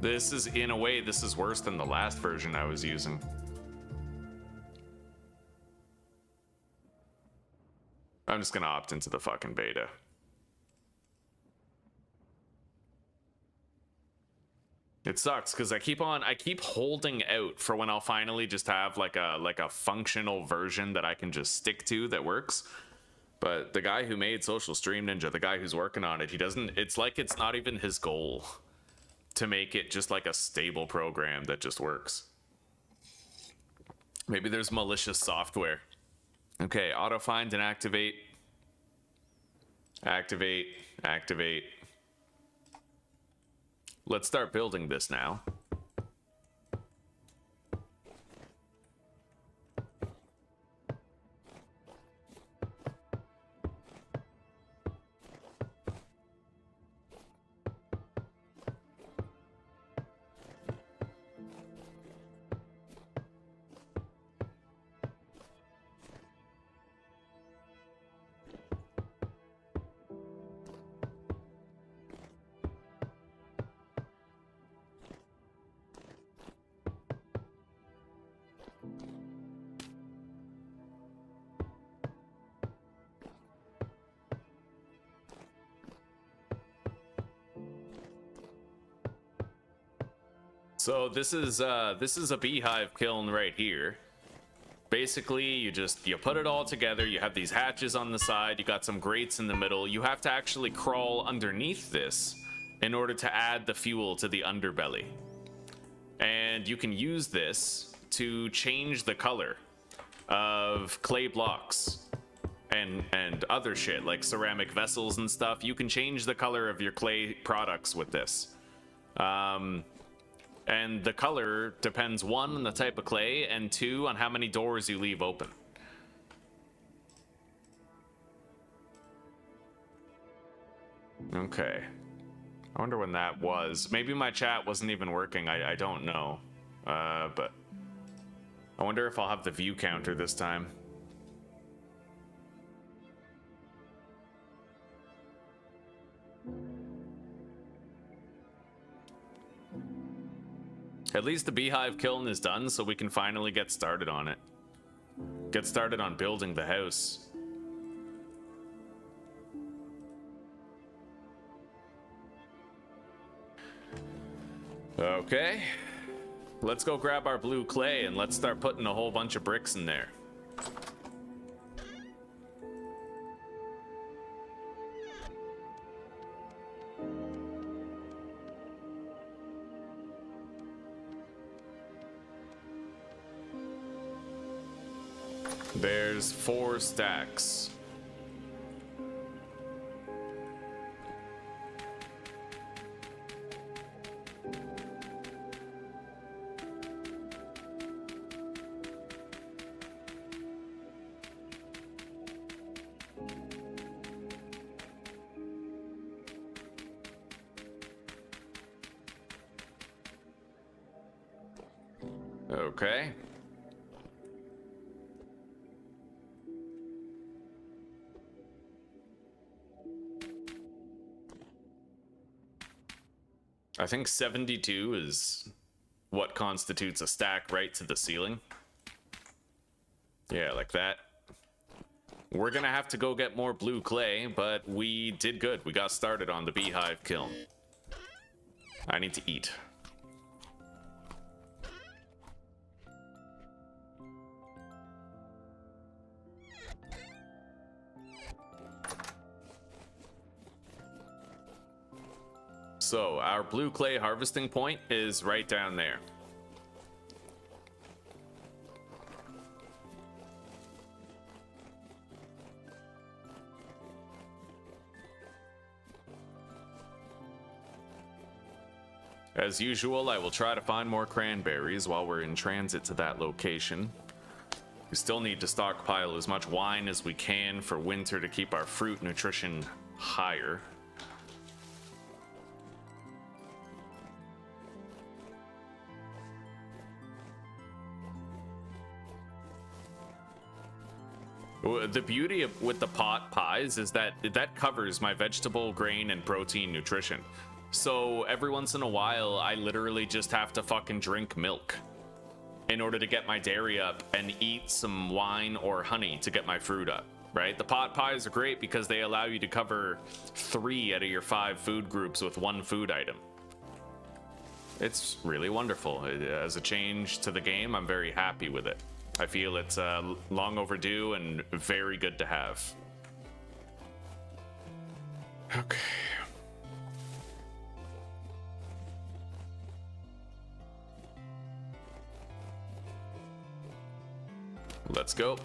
A: this is, in a way, this is worse than the last version I was using. I'm just gonna opt into the fucking beta. It sucks because I keep holding out for when I'll finally just have like a functional version that I can just stick to that works. But the guy who made Social Stream Ninja, the guy who's working on it, he doesn't, it's like it's not even his goal to make it just like a stable program that just works. Maybe there's malicious software. Okay, auto find and activate. Activate, activate. Let's start building this now. So this is a beehive kiln right here. Basically, you put it all together. You have these hatches on the side. You got some grates in the middle. You have to actually crawl underneath this in order to add the fuel to the underbelly. And you can use this to change the color of clay blocks and other shit like ceramic vessels and stuff. You can change the color of your clay products with this. And the color depends, 1, on the type of clay, and 2, on how many doors you leave open. Okay. I wonder when that was. Maybe my chat wasn't even working. I don't know. But I wonder if I'll have the view counter this time. At least the beehive kiln is done, so we can finally get started on it. Get started on building the house. Okay. Let's go grab our blue clay and let's start putting a whole bunch of bricks in there. There's 4 stacks. Okay. I think 72 is what constitutes a stack right to the ceiling. Yeah, like that. We're gonna have to go get more blue clay, but we did good. We got started on the beehive kiln. I need to eat. So our blue clay harvesting point is right down there. As usual, I will try to find more cranberries while we're in transit to that location. We still need to stockpile as much wine as we can for winter to keep our fruit nutrition higher. The beauty with the pot pies is that covers my vegetable, grain, and protein nutrition. So every once in a while, I literally just have to fucking drink milk in order to get my dairy up and eat some wine or honey to get my fruit up, right? The pot pies are great because they allow you to cover 3 out of your 5 food groups with 1 food item. It's really wonderful. As a change to the game, I'm very happy with it. I feel it's long overdue and very good to have. Okay. Let's go.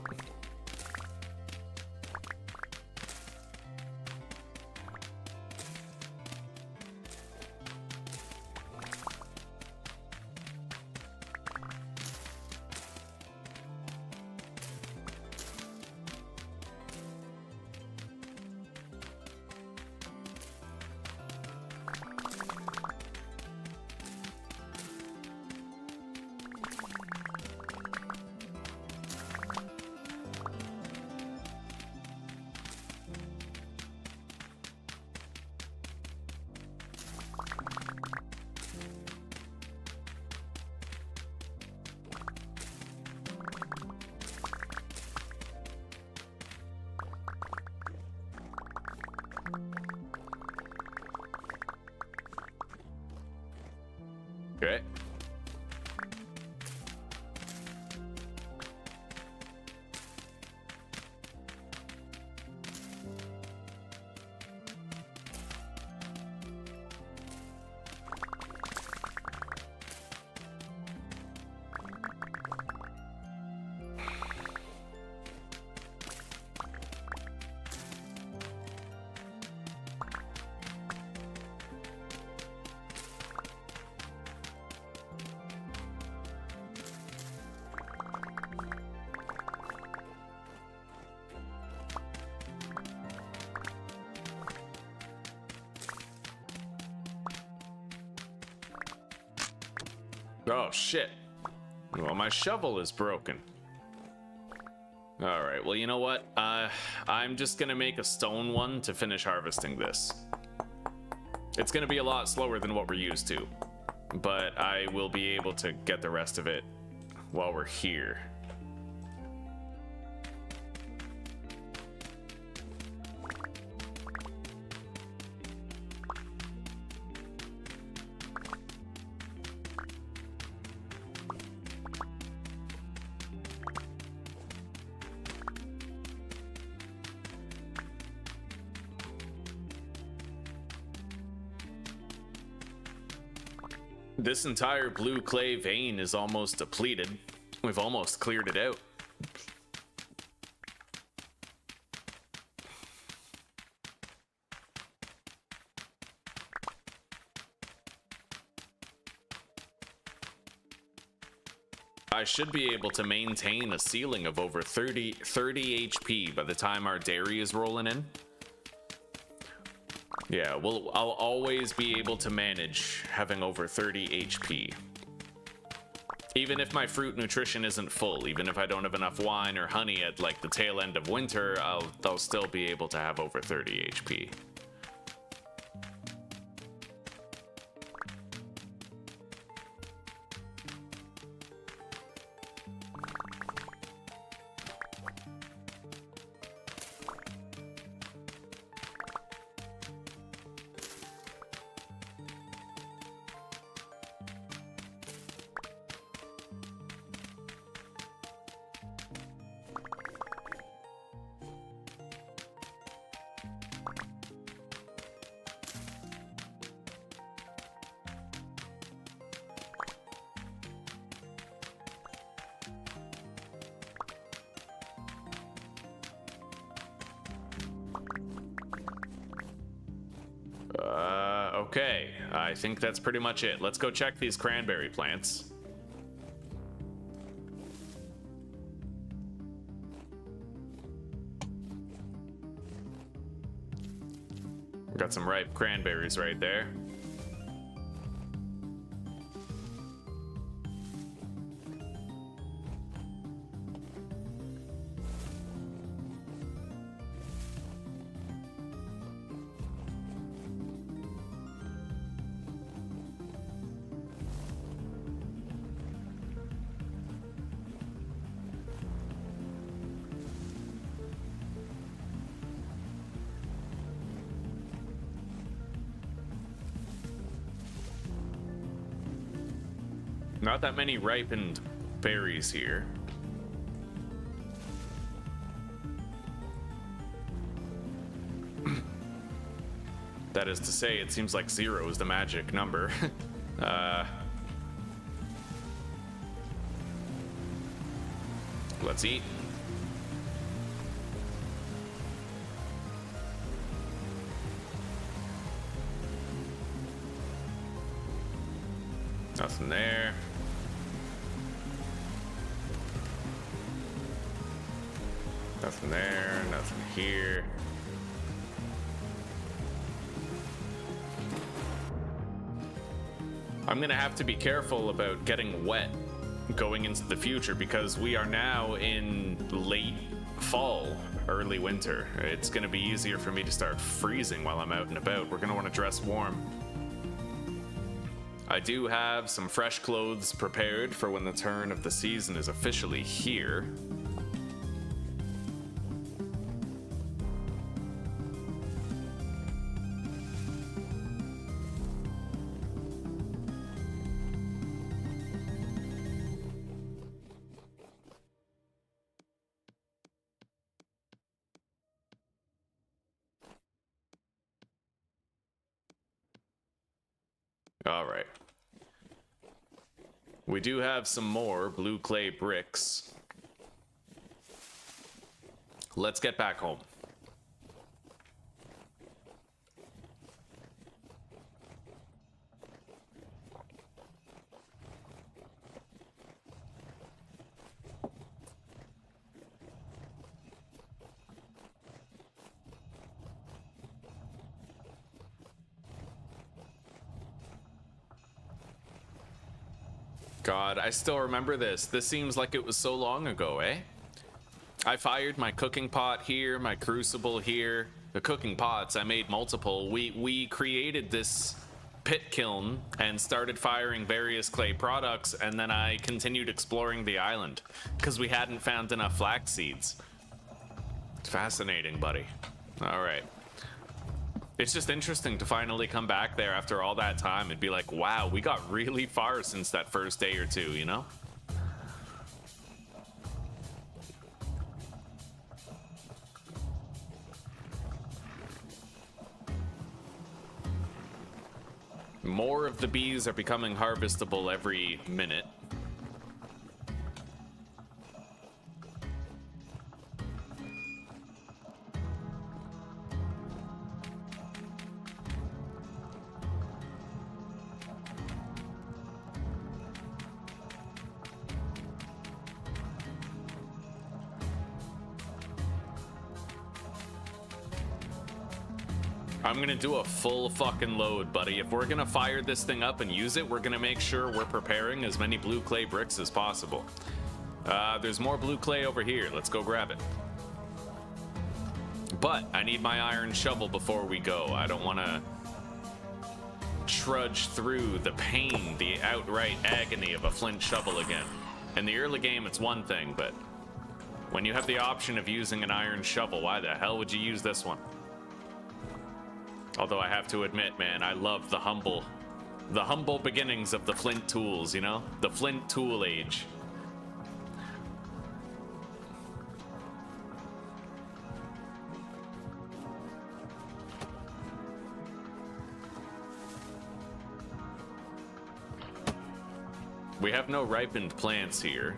A: Okay. Oh, shit. Well, my shovel is broken. Alright, well, you know what? I'm just gonna make a stone one to finish harvesting this. It's gonna be a lot slower than what we're used to, but I will be able to get the rest of it while we're here. This entire blue clay vein is almost depleted. We've almost cleared it out. I should be able to maintain a ceiling of over 30 HP by the time our dairy is rolling in. Yeah, well, I'll always be able to manage having over 30 HP. Even if my fruit nutrition isn't full, even if I don't have enough wine or honey at like the tail end of winter, I'll still be able to have over 30 HP. Okay, I think that's pretty much it. Let's go check these cranberry plants. Got some ripe cranberries right there. Not that many ripened berries here. That is to say, it seems like 0 is the magic number. Let's eat. Nothing there. Nothing there, nothing here. I'm gonna have to be careful about getting wet going into the future because we are now in late fall, early winter. It's gonna be easier for me to start freezing while I'm out and about. We're gonna want to dress warm. I do have some fresh clothes prepared for when the turn of the season is officially here. All right. We do have some more blue clay bricks. Let's get back home. God, I still remember this. This seems like it was so long ago, eh? I fired my cooking pot here, my crucible here. The cooking pots, I made multiple. We created this pit kiln and started firing various clay products, and then I continued exploring the island because we hadn't found enough flax seeds. It's fascinating, buddy. All right. It's just interesting to finally come back there after all that time and be like, wow, we got really far since that first day or two, you know? More of the bees are becoming harvestable every minute. I'm gonna do a full fucking load, buddy. If we're gonna fire this thing up and use it, we're gonna make sure we're preparing as many blue clay bricks as possible. There's more blue clay over here. Let's go grab it. But I need my iron shovel before we go. I don't want to trudge through the pain, the outright agony of a flint shovel again. In the early game, it's one thing, but when you have the option of using an iron shovel, why the hell would you use this one? Although I have to admit, man, I love the humble beginnings of the flint tools, you know? The flint tool age. We have no ripened plants here.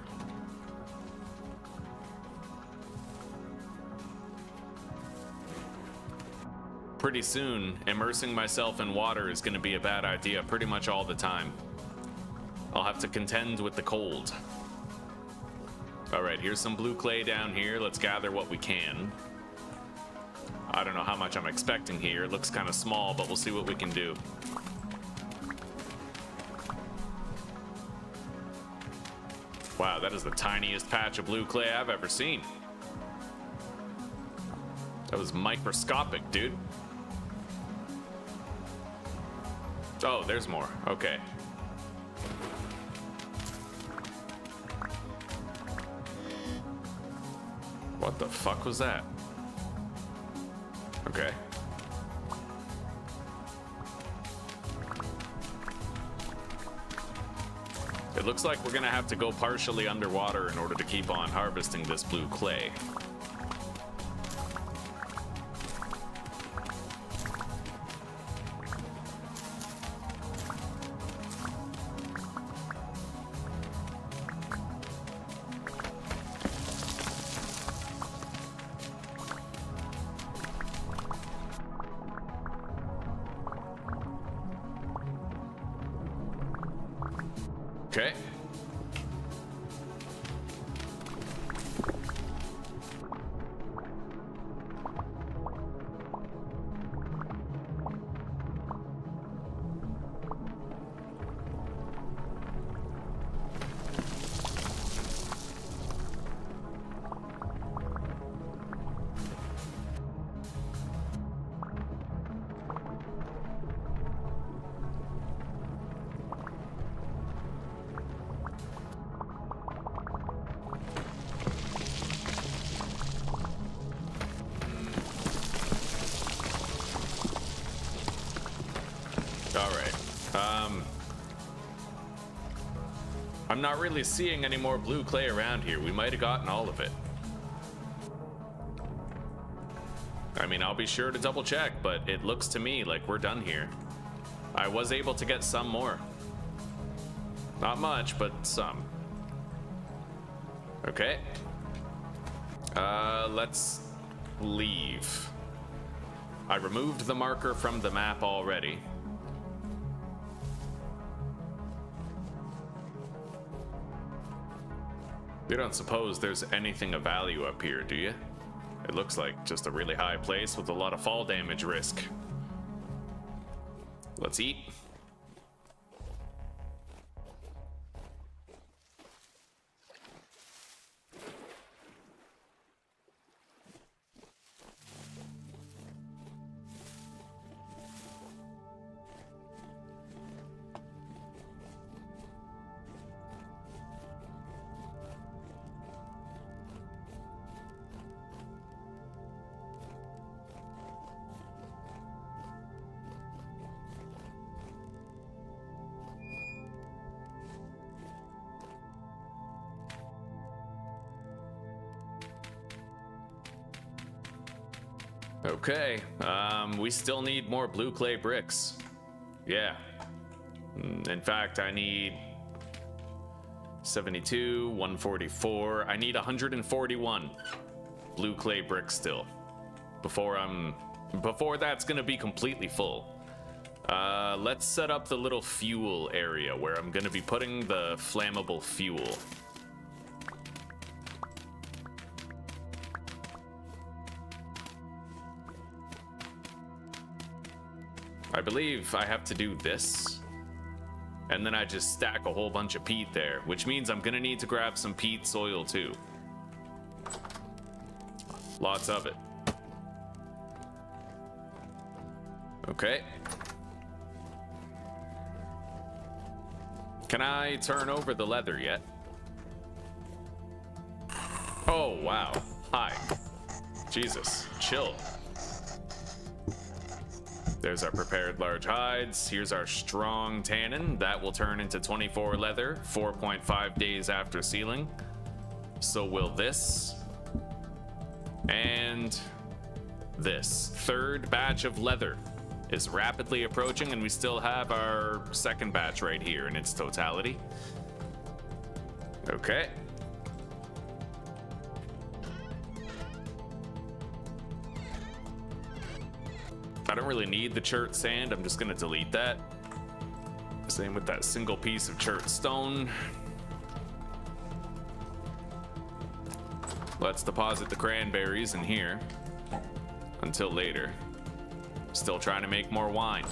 A: Pretty soon, immersing myself in water is going to be a bad idea pretty much all the time. I'll have to contend with the cold. All right, here's some blue clay down here. Let's gather what we can. I don't know how much I'm expecting here. It looks kind of small, but we'll see what we can do. Wow, that is the tiniest patch of blue clay I've ever seen. That was microscopic, dude. Oh, there's more. Okay. What the fuck was that? Okay. It looks like we're gonna have to go partially underwater in order to keep on harvesting this blue clay. Okay. I'm not really seeing any more blue clay around here. We might have gotten all of it. I mean, I'll be sure to double check, but it looks to me like we're done here. I was able to get some more. Not much, but some. Okay. Let's leave. I removed the marker from the map already. You don't suppose there's anything of value up here, do you? It looks like just a really high place with a lot of fall damage risk. Let's eat. Okay, we still need more blue clay bricks. Yeah. In fact, I need 72, 144. I need 141 blue clay bricks still before that's gonna be completely full. Let's set up the little fuel area where I'm gonna be putting the flammable fuel. I believe I have to do this, and then I just stack a whole bunch of peat there, which means I'm gonna need to grab some peat soil too. Lots of it. Okay. Can I turn over the leather yet? Oh, wow. Hi. Jesus, chill. There's our prepared large hides. Here's our strong tannin. That will turn into 24 leather, 4.5 days after sealing. So will this. And this. Third batch of leather is rapidly approaching, and we still have our second batch right here in its totality. Okay. I don't really need the chert sand. I'm just gonna delete that. Same with that single piece of chert stone. Let's deposit the cranberries in here until later. Still trying to make more wine.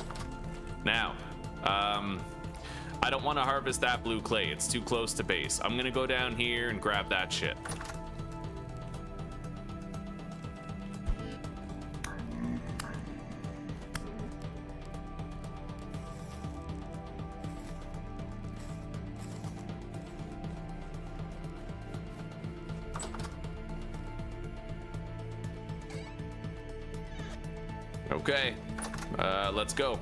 A: Now, I don't want to harvest that blue clay. It's too close to base. I'm gonna go down here and grab that shit. Okay, let's go.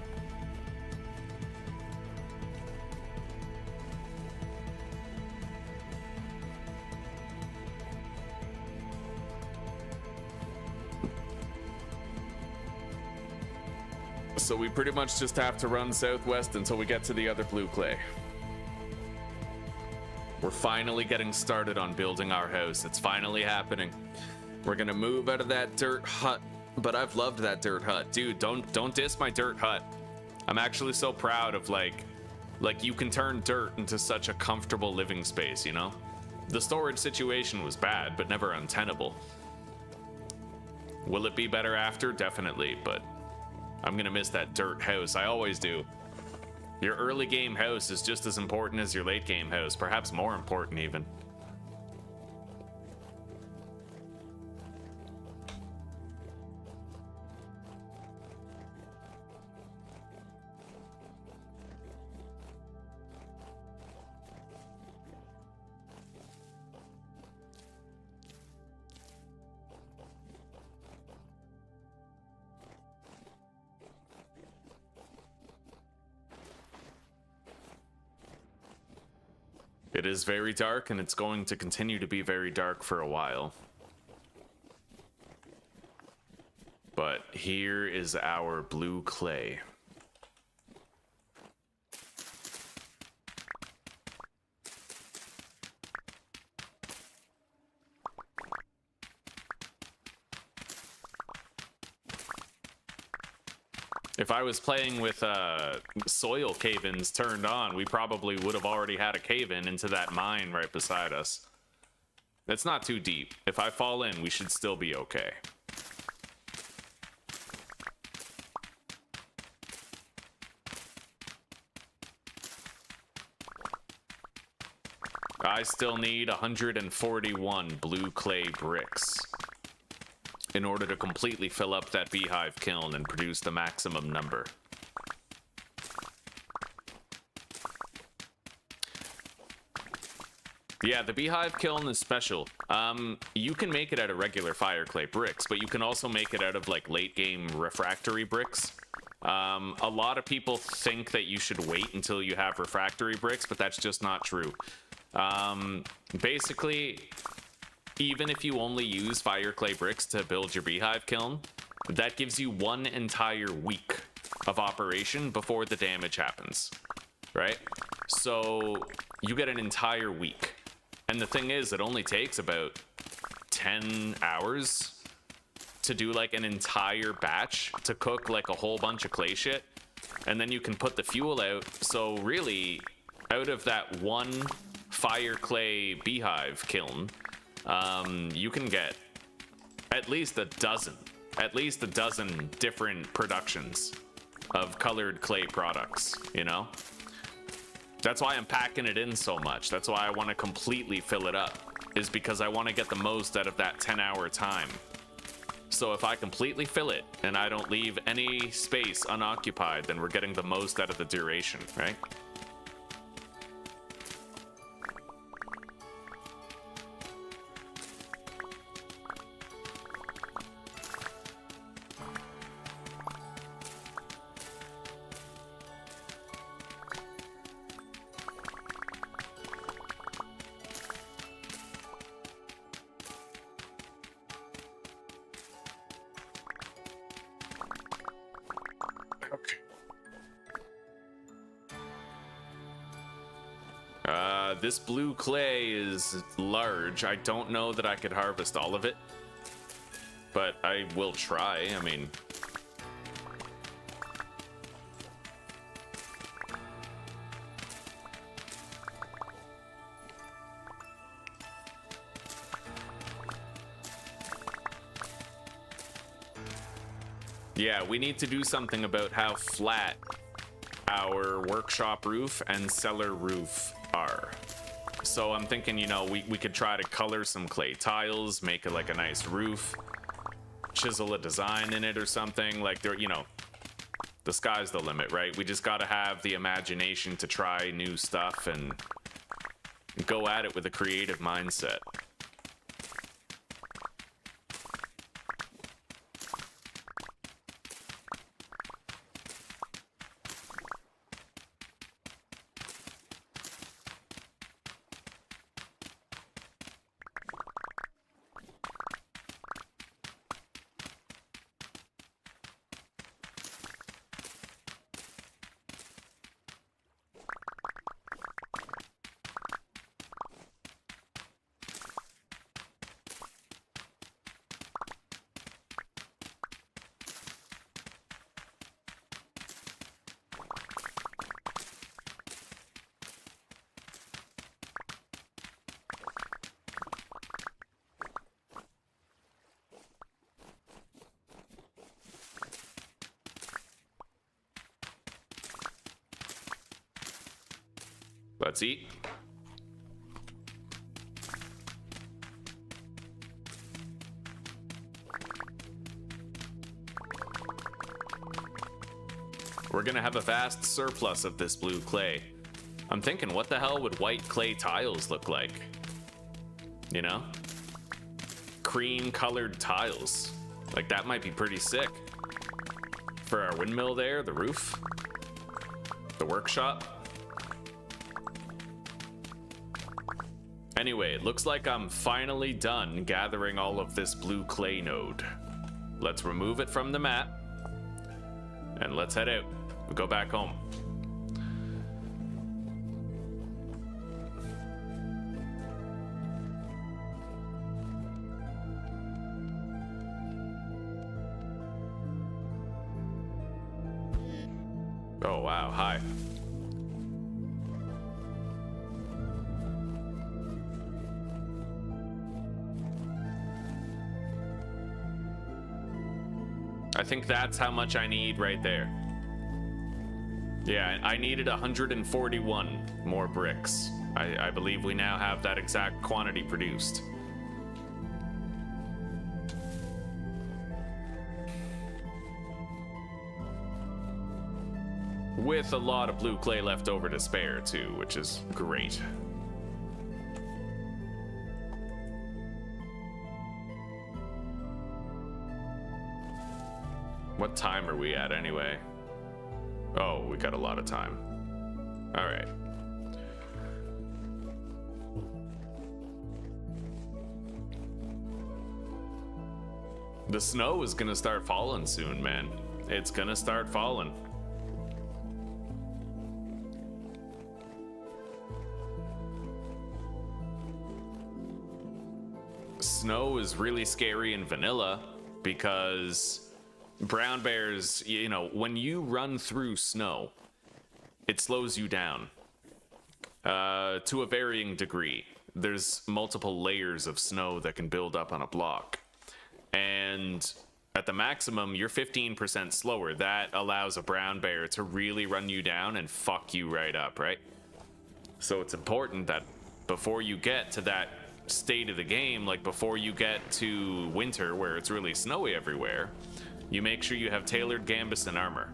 A: So we pretty much just have to run southwest until we get to the other blue clay. We're finally getting started on building our house. It's finally happening. We're gonna move out of that dirt hut. But I've loved that dirt hut. Dude, don't diss my dirt hut. I'm actually so proud of like you can turn dirt into such a comfortable living space, you know? The storage situation was bad, but never untenable. Will it be better after? Definitely, but I'm gonna miss that dirt house. I always do. Your early game house is just as important as your late game house, perhaps more important even. It is very dark, and it's going to continue to be very dark for a while. But here is our blue clay. If I was playing with soil cave-ins turned on, we probably would have already had a cave-in into that mine right beside us. It's not too deep. If I fall in, we should still be okay. I still need 141 blue clay bricks in order to completely fill up that beehive kiln and produce the maximum number. Yeah, the beehive kiln is special. You can make it out of regular fire clay bricks, but you can also make it out of like late game refractory bricks. A lot of people think that you should wait until you have refractory bricks, but that's just not true. Basically, even if you only use fire clay bricks to build your beehive kiln, that gives you 1 entire week of operation before the damage happens, right? So you get an entire week. And the thing is, it only takes about 10 hours to do like an entire batch to cook like a whole bunch of clay shit. And then you can put the fuel out. So really, out of that 1 fire clay beehive kiln, you can get at least a dozen different productions of colored clay products, you know? That's why I'm packing it in so much. That's why I want to completely fill it up, is because I want to get the most out of that 10-hour time. So if I completely fill it and I don't leave any space unoccupied, then we're getting the most out of the duration, right? This blue clay is large. I don't know that I could harvest all of it, but I will try. I mean, yeah, we need to do something about how flat our workshop roof and cellar roof are. So I'm thinking, you know, we could try to color some clay tiles, make it like a nice roof, chisel a design in it or something. Like, there, you know, the sky's the limit, right? We just gotta have the imagination to try new stuff and go at it with a creative mindset. Let's eat. We're gonna have a vast surplus of this blue clay. I'm thinking, what the hell would white clay tiles look like? You know? Cream colored tiles. Like, that might be pretty sick. For our windmill there, the roof, the workshop. Anyway, it looks like I'm finally done gathering all of this blue clay node. Let's remove it from the map, and let's head out. We'll go back home. Oh, wow, hi. I think that's how much I need right there. Yeah, I needed 141 more bricks. I believe we now have that exact quantity produced. With a lot of blue clay left over to spare too, which is great. What time are we at anyway? Oh, we got a lot of time. All right. The snow is gonna start falling soon, man. It's gonna start falling. Snow is really scary in vanilla because brown bears, you know, when you run through snow, it slows you down to a varying degree. There's multiple layers of snow that can build up on a block. And at the maximum, you're 15% slower. That allows a brown bear to really run you down and fuck you right up, right? So it's important that before you get to that state of the game, like before you get to winter where it's really snowy everywhere, you make sure you have tailored gambeson armor.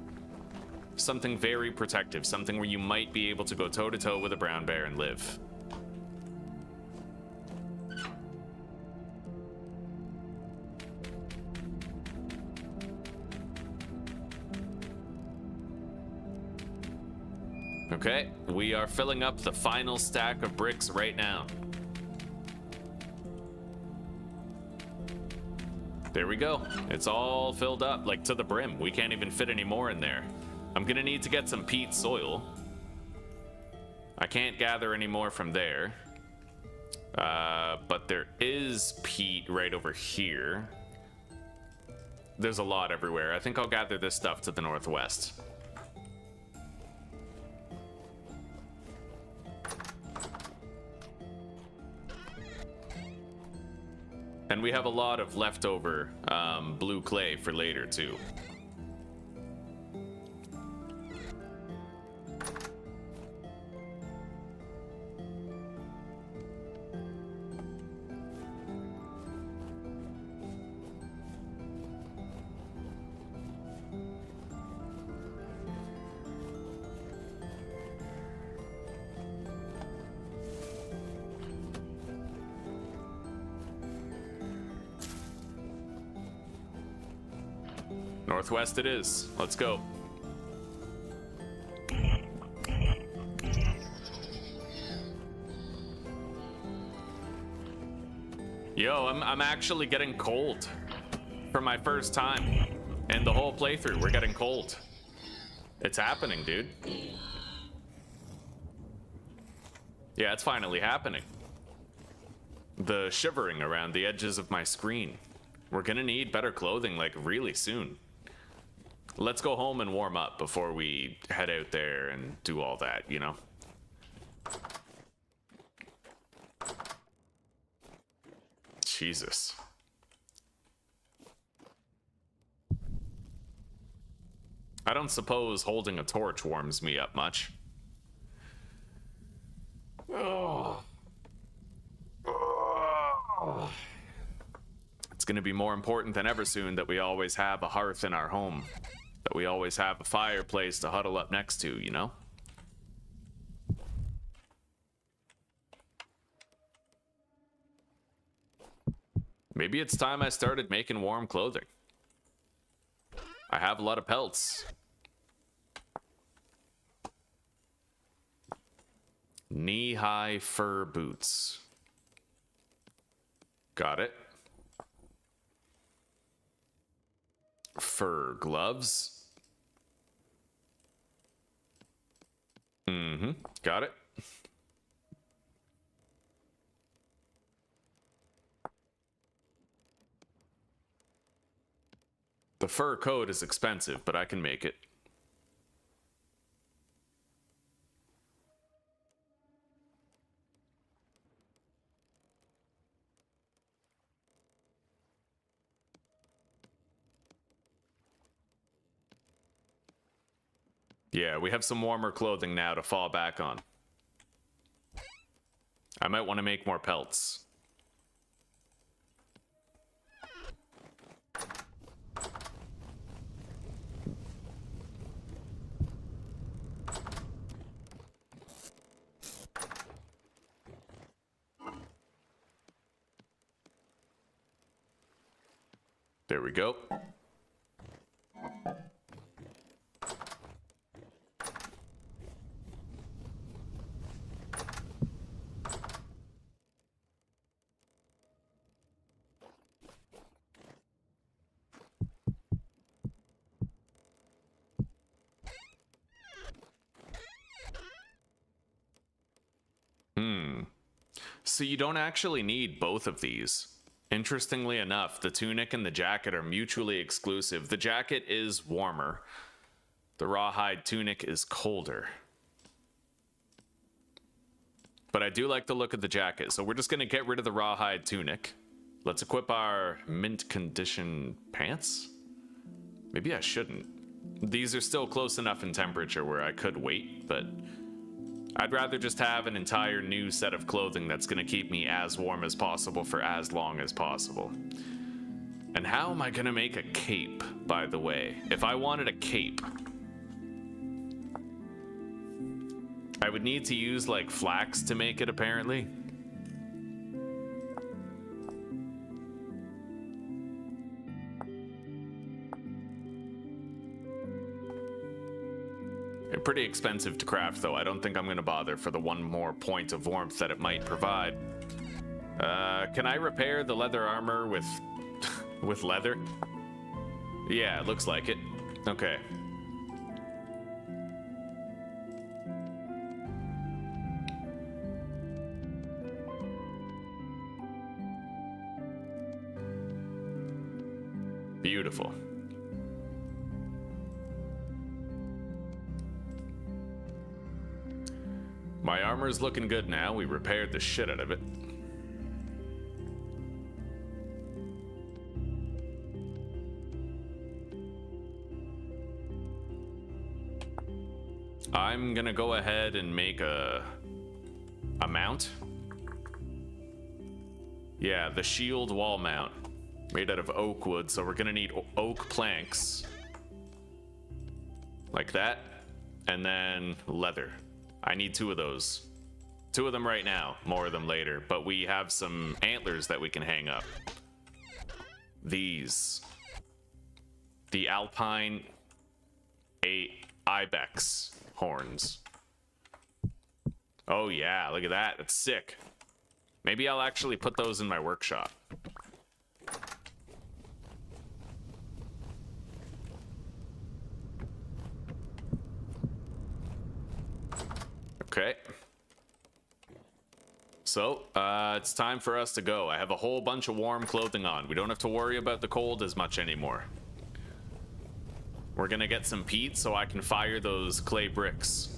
A: Something very protective, something where you might be able to go toe-to-toe with a brown bear and live. Okay, we are filling up the final stack of bricks right now. There we go. It's all filled up, like to the brim. We can't even fit any more in there. I'm gonna need to get some peat soil. I can't gather any more from there. But there is peat right over here. There's a lot everywhere. I think I'll gather this stuff to the northwest. And we have a lot of leftover blue clay for later, too. Northwest it is. Let's go. Yo, I'm actually getting cold for my first time. And the whole playthrough, we're getting cold. It's happening, dude. Yeah, it's finally happening. The shivering around the edges of my screen. We're gonna need better clothing, like, really soon. Let's go home and warm up before we head out there and do all that, you know? Jesus. I don't suppose holding a torch warms me up much. Oh. Oh. It's gonna be more important than ever soon that we always have a hearth in our home. That we always have a fireplace to huddle up next to, you know? Maybe it's time I started making warm clothing. I have a lot of pelts. Knee-high fur boots. Got it. Fur gloves. Got it. The fur coat is expensive, but I can make it. Yeah, we have some warmer clothing now to fall back on. I might want to make more pelts. There we go. So you don't actually need both of these. Interestingly enough, the tunic and the jacket are mutually exclusive. The jacket is warmer. The rawhide tunic is colder. But I do like the look of the jacket, so we're just going to get rid of the rawhide tunic. Let's equip our mint condition pants. Maybe I shouldn't. These are still close enough in temperature where I could wait, but I'd rather just have an entire new set of clothing that's going to keep me as warm as possible for as long as possible. And how am I going to make a cape, by the way? If I wanted a cape, I would need to use like flax to make it, apparently. They're pretty expensive to craft, though. I don't think I'm going to bother for the one more point of warmth that it might provide. Can I repair the leather armor with with leather? Yeah, it looks like it. Okay. Beautiful. My armor's looking good now. We repaired the shit out of it. I'm gonna go ahead and make a mount. Yeah, the shield wall mount. Made out of oak wood, so we're gonna need oak planks. Like that. And then leather. I need 2 of those. 2 of them right now, more of them later. But we have some antlers that we can hang up. These. The Alpine Ibex horns. Oh yeah, look at that. That's sick. Maybe I'll actually put those in my workshop. Okay. So, it's time for us to go. I have a whole bunch of warm clothing on. We don't have to worry about the cold as much anymore. We're gonna get some peat so I can fire those clay bricks.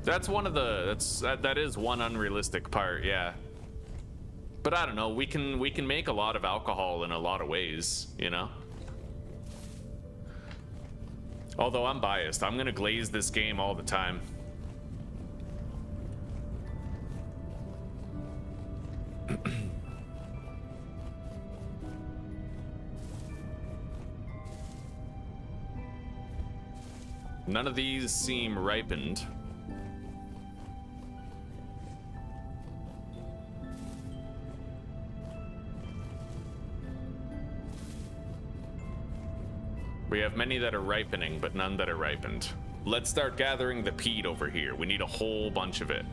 A: That's one of the, that is one unrealistic part, yeah. But I don't know, we can make a lot of alcohol in a lot of ways, you know? Although I'm biased, I'm gonna glaze this game all the time. None of these seem ripened. We have many that are ripening, but none that are ripened. Let's start gathering the peat over here. We need a whole bunch of it.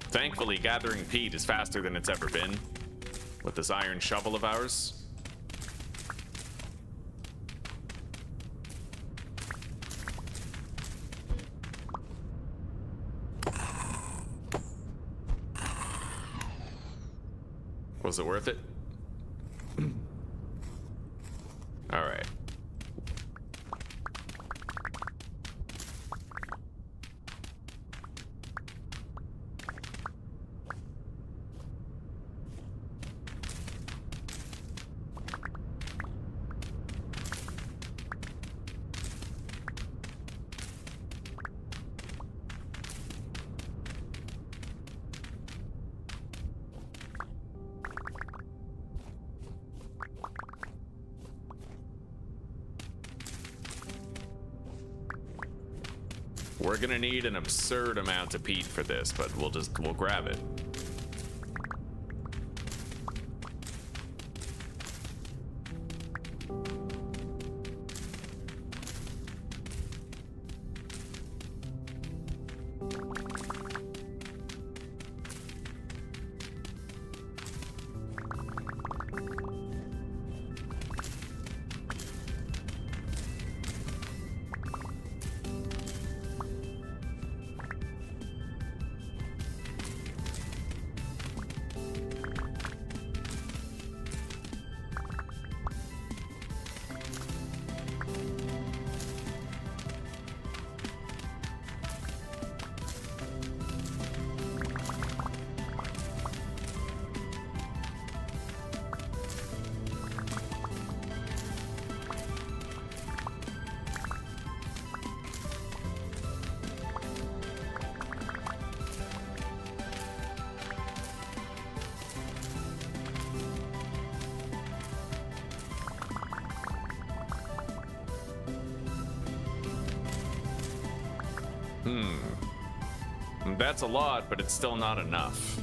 A: Thankfully, gathering peat is faster than it's ever been with this iron shovel of ours. Was it worth it? All right. We're gonna need an absurd amount of peat for this, but we'll grab it. That's a lot, but it's still not enough.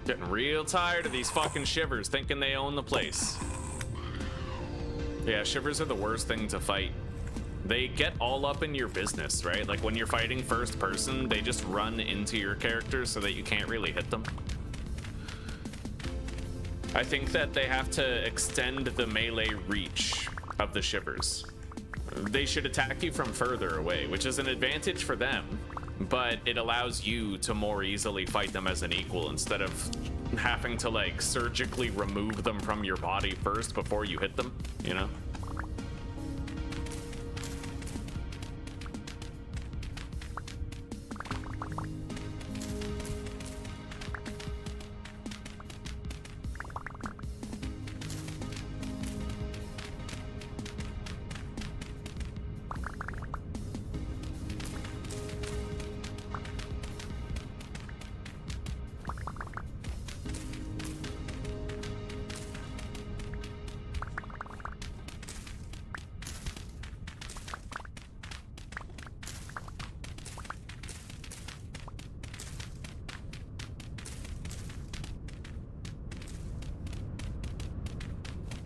A: Getting real tired of these fucking shivers thinking they own the place. Yeah, shivers are the worst thing to fight. They get all up in your business, right? Like when you're fighting first person, they just run into your character so that you can't really hit them. I think that they have to extend the melee reach of the shivers. They should attack you from further away, which is an advantage for them, but it allows you to more easily fight them as an equal instead of having to like surgically remove them from your body first before you hit them, you know?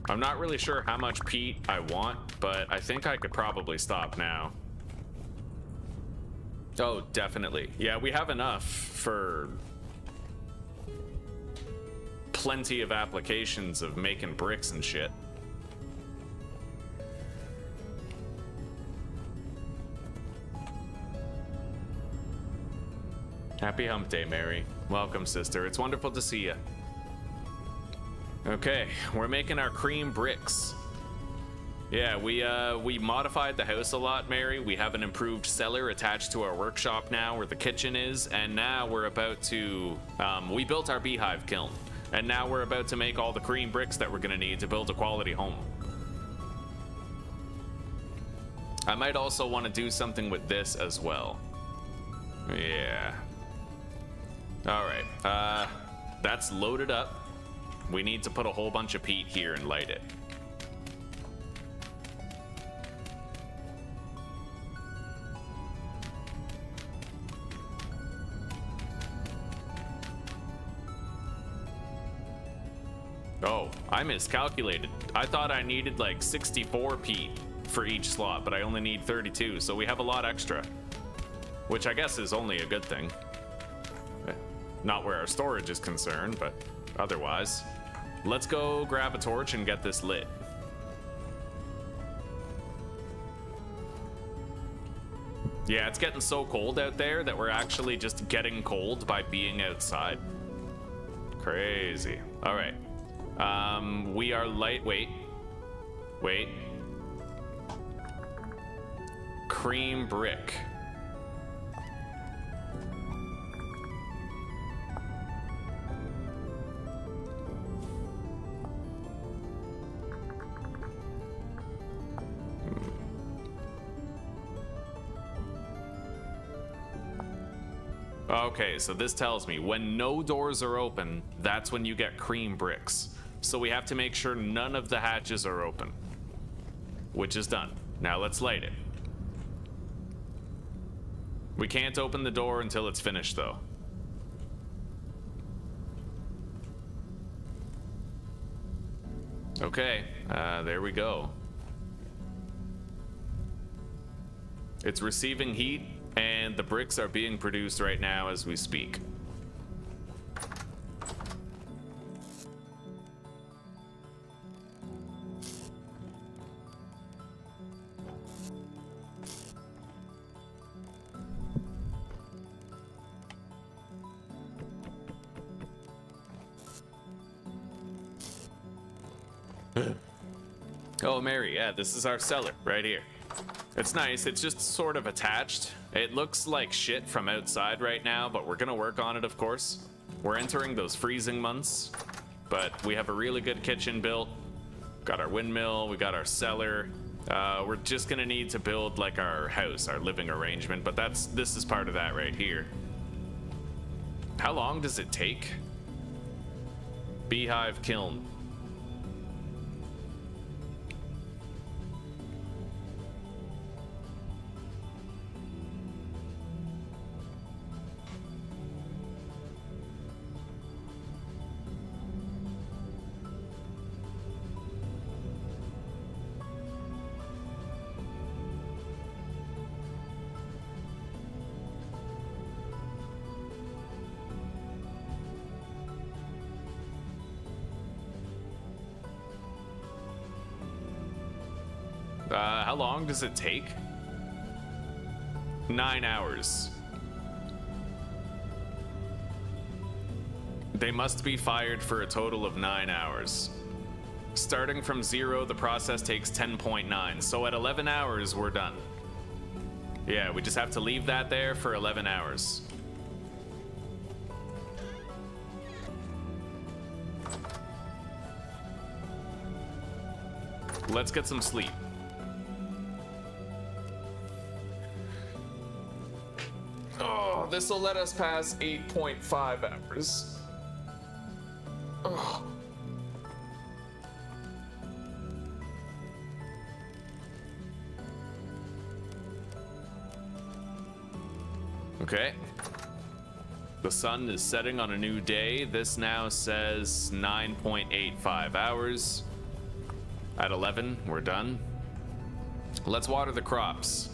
A: I'm not really sure how much peat I want, but I think I could probably stop now. Oh, definitely. Yeah, we have enough for plenty of applications of making bricks and shit. Happy hump day, Mary. Welcome, sister. It's wonderful to see you. Okay, we're making our cream bricks. Yeah, we modified the house a lot, Mary. We have an improved cellar attached to our workshop now where the kitchen is, and now we're about to, we built our beehive kiln, and now we're about to make all the cream bricks that we're gonna need to build a quality home. I might also want to do something with this as well. Yeah. All right, that's loaded up. We need to put a whole bunch of peat here and light it. Oh, I miscalculated. I thought I needed like 64 peat for each slot, but I only need 32, so we have a lot extra. Which I guess is only a good thing. Not where our storage is concerned, but otherwise. Let's go grab a torch and get this lit. Yeah, it's getting so cold out there that we're actually just getting cold by being outside. Crazy. All right. We are lightweight. Wait. Cream brick. Okay, so this tells me when no doors are open, that's when you get cream bricks. So we have to make sure none of the hatches are open, which is done. Now let's light it. We can't open the door until it's finished, though. Okay, there we go. It's receiving heat, and the bricks are being produced right now as we speak. Oh, Mary, yeah, this is our cellar right here. It's nice. It's just sort of attached. It looks like shit from outside right now, but we're gonna work on it, of course. We're entering those freezing months, but we have a really good kitchen built. Got our windmill, we got our cellar. We're just gonna need to build like our house, our living arrangement, but this is part of that right here. How long does it take? Beehive kiln. How long does it take? 9 hours. They must be fired for a total of 9 hours. Starting from 0, the process takes 10.9. So at 11 hours, we're done. Yeah, we just have to leave that there for 11 hours. Let's get some sleep. Oh, this will let us pass 8.5 hours. Oh. Okay. The sun is setting on a new day. This now says 9.85 hours. At 11, we're done. Let's water the crops.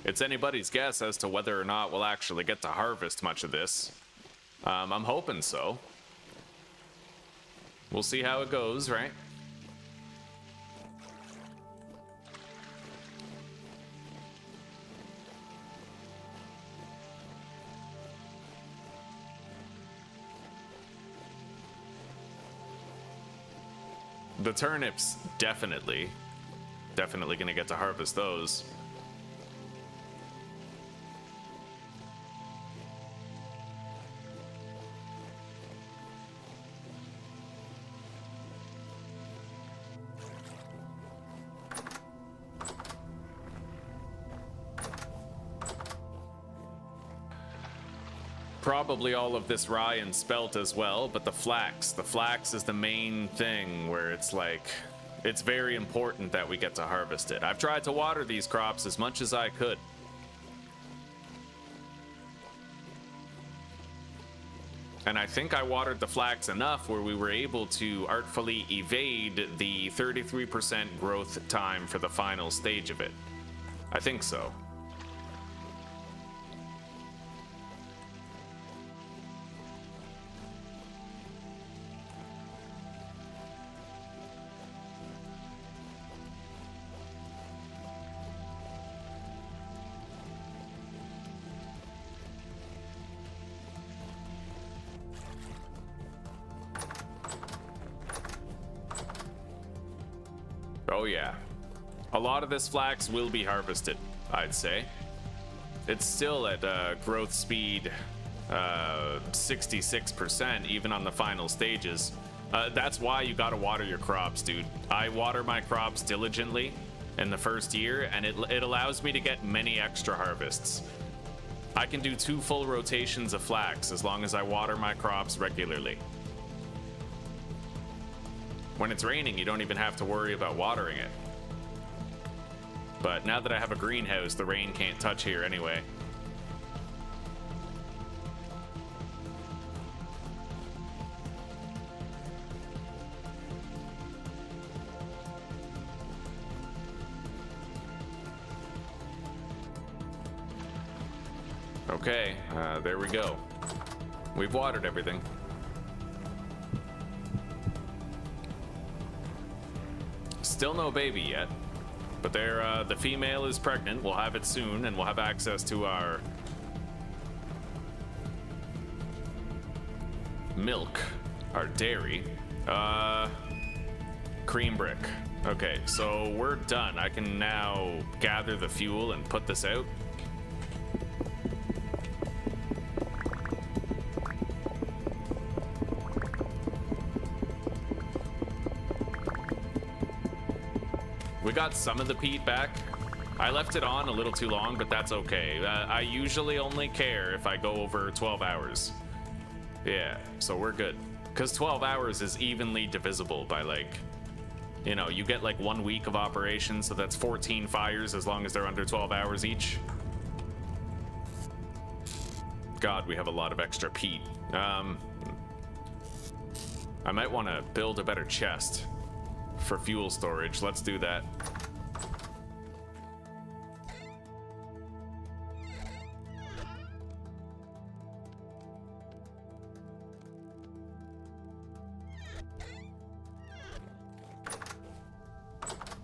A: It's anybody's guess as to whether or not we'll actually get to harvest much of this. I'm hoping so. We'll see how it goes, right? The turnips, definitely gonna get to harvest those. Probably all of this rye and spelt as well, but the flax is the main thing where it's like, it's very important that we get to harvest it. I've tried to water these crops as much as I could. And I think I watered the flax enough where we were able to artfully evade the 33% growth time for the final stage of it. I think so. Oh yeah, a lot of this flax will be harvested, I'd say. It's still at growth speed 66% even on the final stages. That's why you gotta water your crops, dude. I water my crops diligently in the first year, and it allows me to get many extra harvests. I can do 2 full rotations of flax as long as I water my crops regularly. When it's raining, you don't even have to worry about watering it. But now that I have a greenhouse, the rain can't touch here anyway. Okay, there we go. We've watered everything. Still no baby yet, but the female is pregnant. We'll have it soon, and we'll have access to our milk, our dairy. Cream brick. Okay, so we're done. I can now gather the fuel and put this out. We got some of the peat back. I left it on a little too long, but that's okay. I usually only care if I go over 12 hours. Yeah, so we're good. Because 12 hours is evenly divisible by, like, you know, you get like 1 week of operation, so that's 14 fires as long as they're under 12 hours each. God, we have a lot of extra peat. I might want to build a better chest for fuel storage. Let's do that.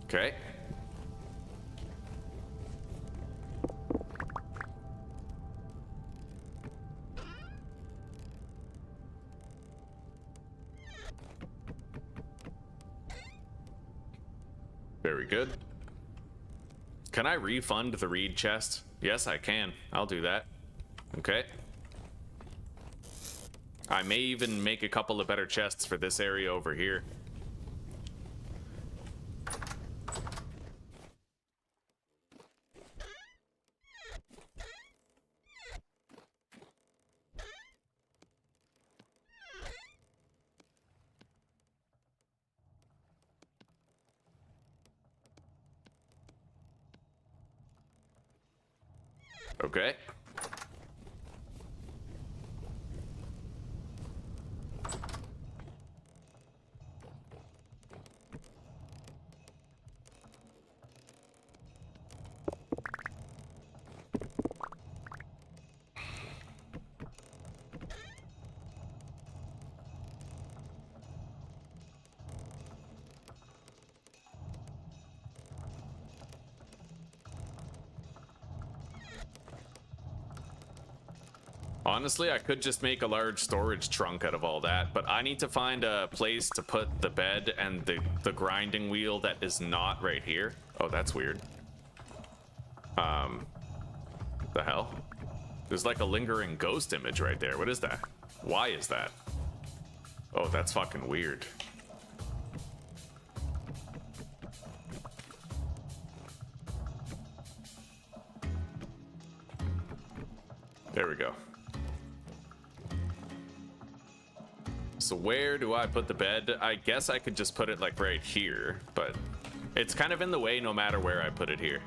A: Okay. Very good. Can I refund the reed chest? Yes, I can. I'll do that. Okay. I may even make a couple of better chests for this area over here. Okay. Honestly, I could just make a large storage trunk out of all that, but I need to find a place to put the bed and the grinding wheel that is not right here. Oh, that's weird. The hell? There's like a lingering ghost image right there. What is that? Why is that? Oh, that's fucking weird. There we go. So where do I put the bed? I guess I could just put it like right here, but it's kind of in the way no matter where I put it here.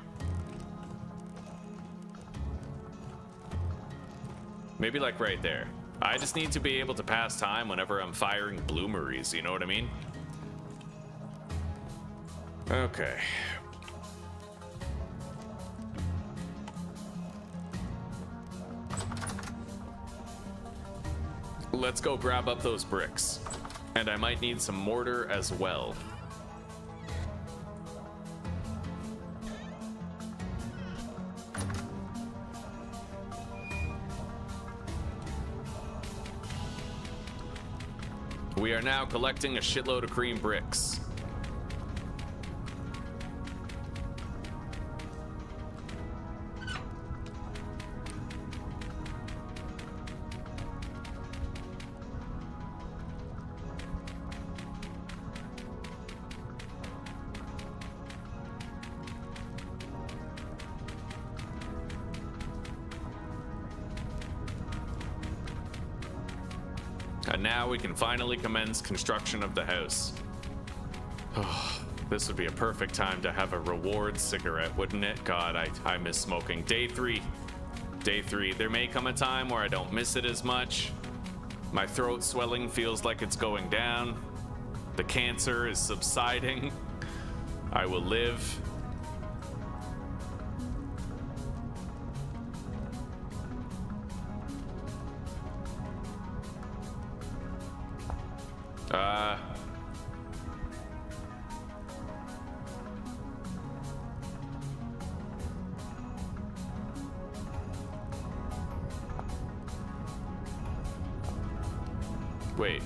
A: Maybe like right there. I just need to be able to pass time whenever I'm firing bloomeries, you know what I mean? Okay. Let's go grab up those bricks. And I might need some mortar as well. We are now collecting a shitload of cream bricks. And now we can finally commence construction of the house. Oh, this would be a perfect time to have a reward cigarette, wouldn't it? God, I miss smoking. Day 3. Day 3. There may come a time where I don't miss it as much. My throat swelling feels like it's going down. The cancer is subsiding. I will live. Wait.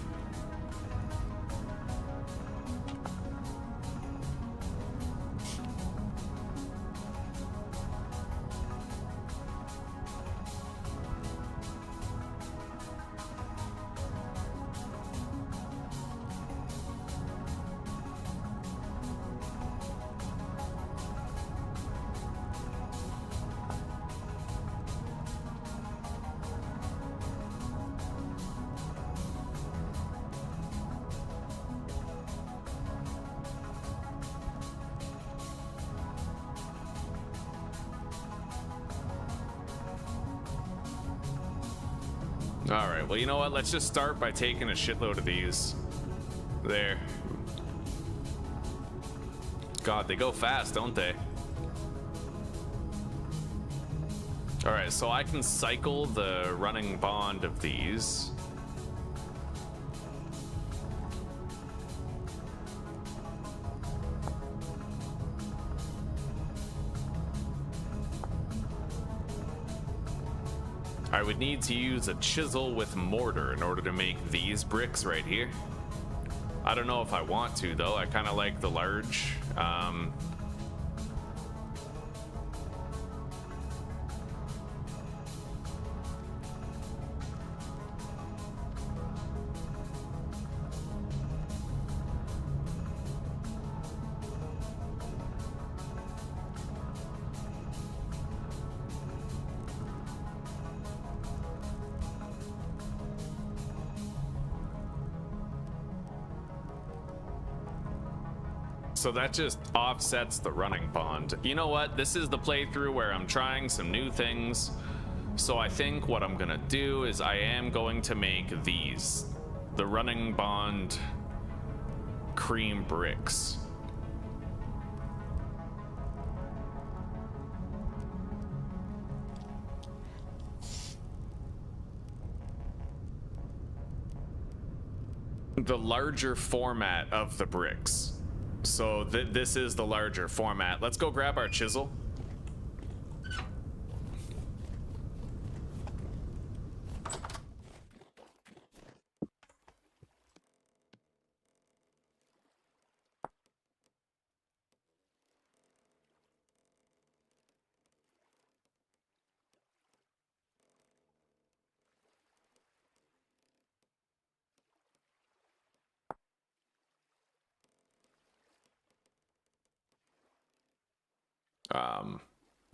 A: All right, well, you know what? Let's just start by taking a shitload of these. There. God, they go fast, don't they? All right, so I can cycle the running bond of these. I would need to use a chisel with mortar in order to make these bricks right here. I don't know if I want to, though. I kind of like the large. So that just offsets the running bond. You know what? This is the playthrough where I'm trying some new things. So I think what I'm gonna do is I am going to make these. The running bond cream bricks. The larger format of the bricks. So this is the larger format. Let's go grab our chisel.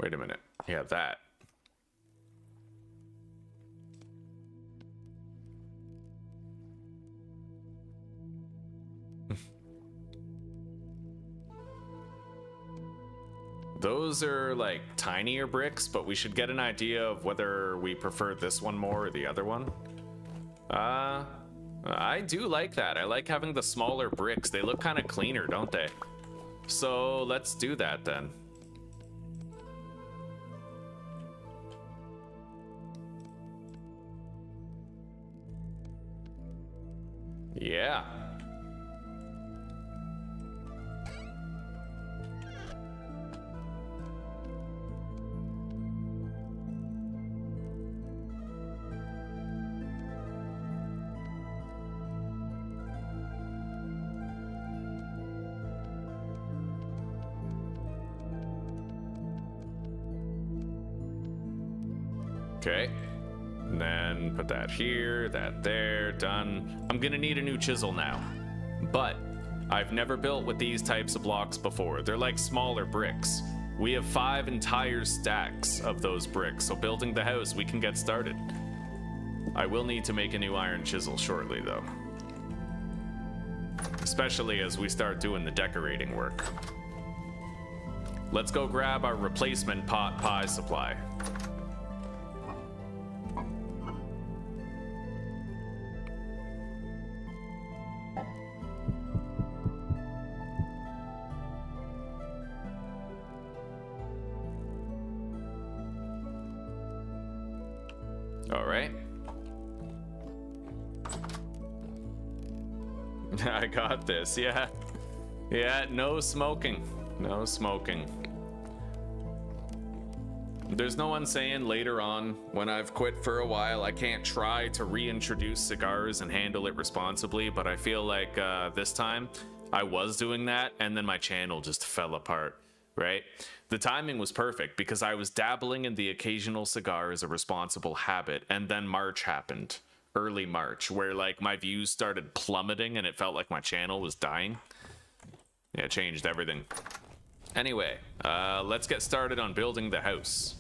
A: Wait a minute. Yeah, that. Those are like tinier bricks, but we should get an idea of whether we prefer this one more or the other one. I do like that. I like having the smaller bricks. They look kind of cleaner, don't they? So let's do that then. Yeah. Okay. And then put that here, that there, done. I'm gonna need a new chisel now. But I've never built with these types of blocks before. They're like smaller bricks. We have 5 entire stacks of those bricks, so building the house, we can get started. I will need to make a new iron chisel shortly, though. Especially as we start doing the decorating work. Let's go grab our replacement pot pie supply. All right. I got this. Yeah. Yeah, no smoking. No smoking. There's no one saying later on, when I've quit for a while, I can't try to reintroduce cigars and handle it responsibly, but I feel like this time I was doing that, and then my channel just fell apart, right? The timing was perfect because I was dabbling in the occasional cigar as a responsible habit, and then March happened, early March, where like my views started plummeting and it felt like my channel was dying. Yeah, it changed everything. Anyway, let's get started on building the house.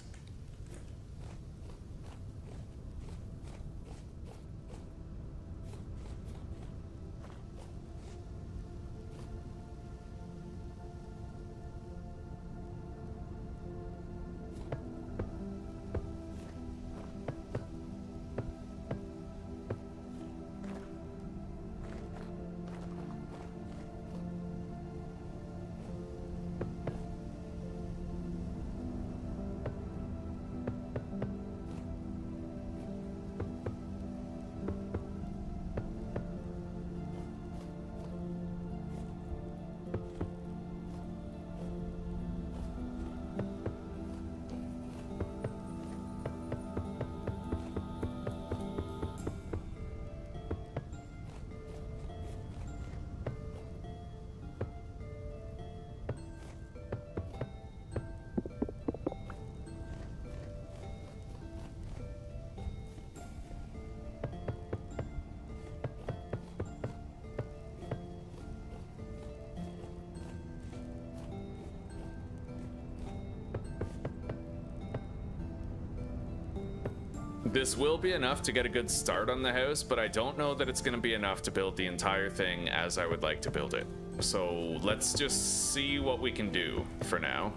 A: This will be enough to get a good start on the house, but I don't know that it's going to be enough to build the entire thing as I would like to build it. So let's just see what we can do for now.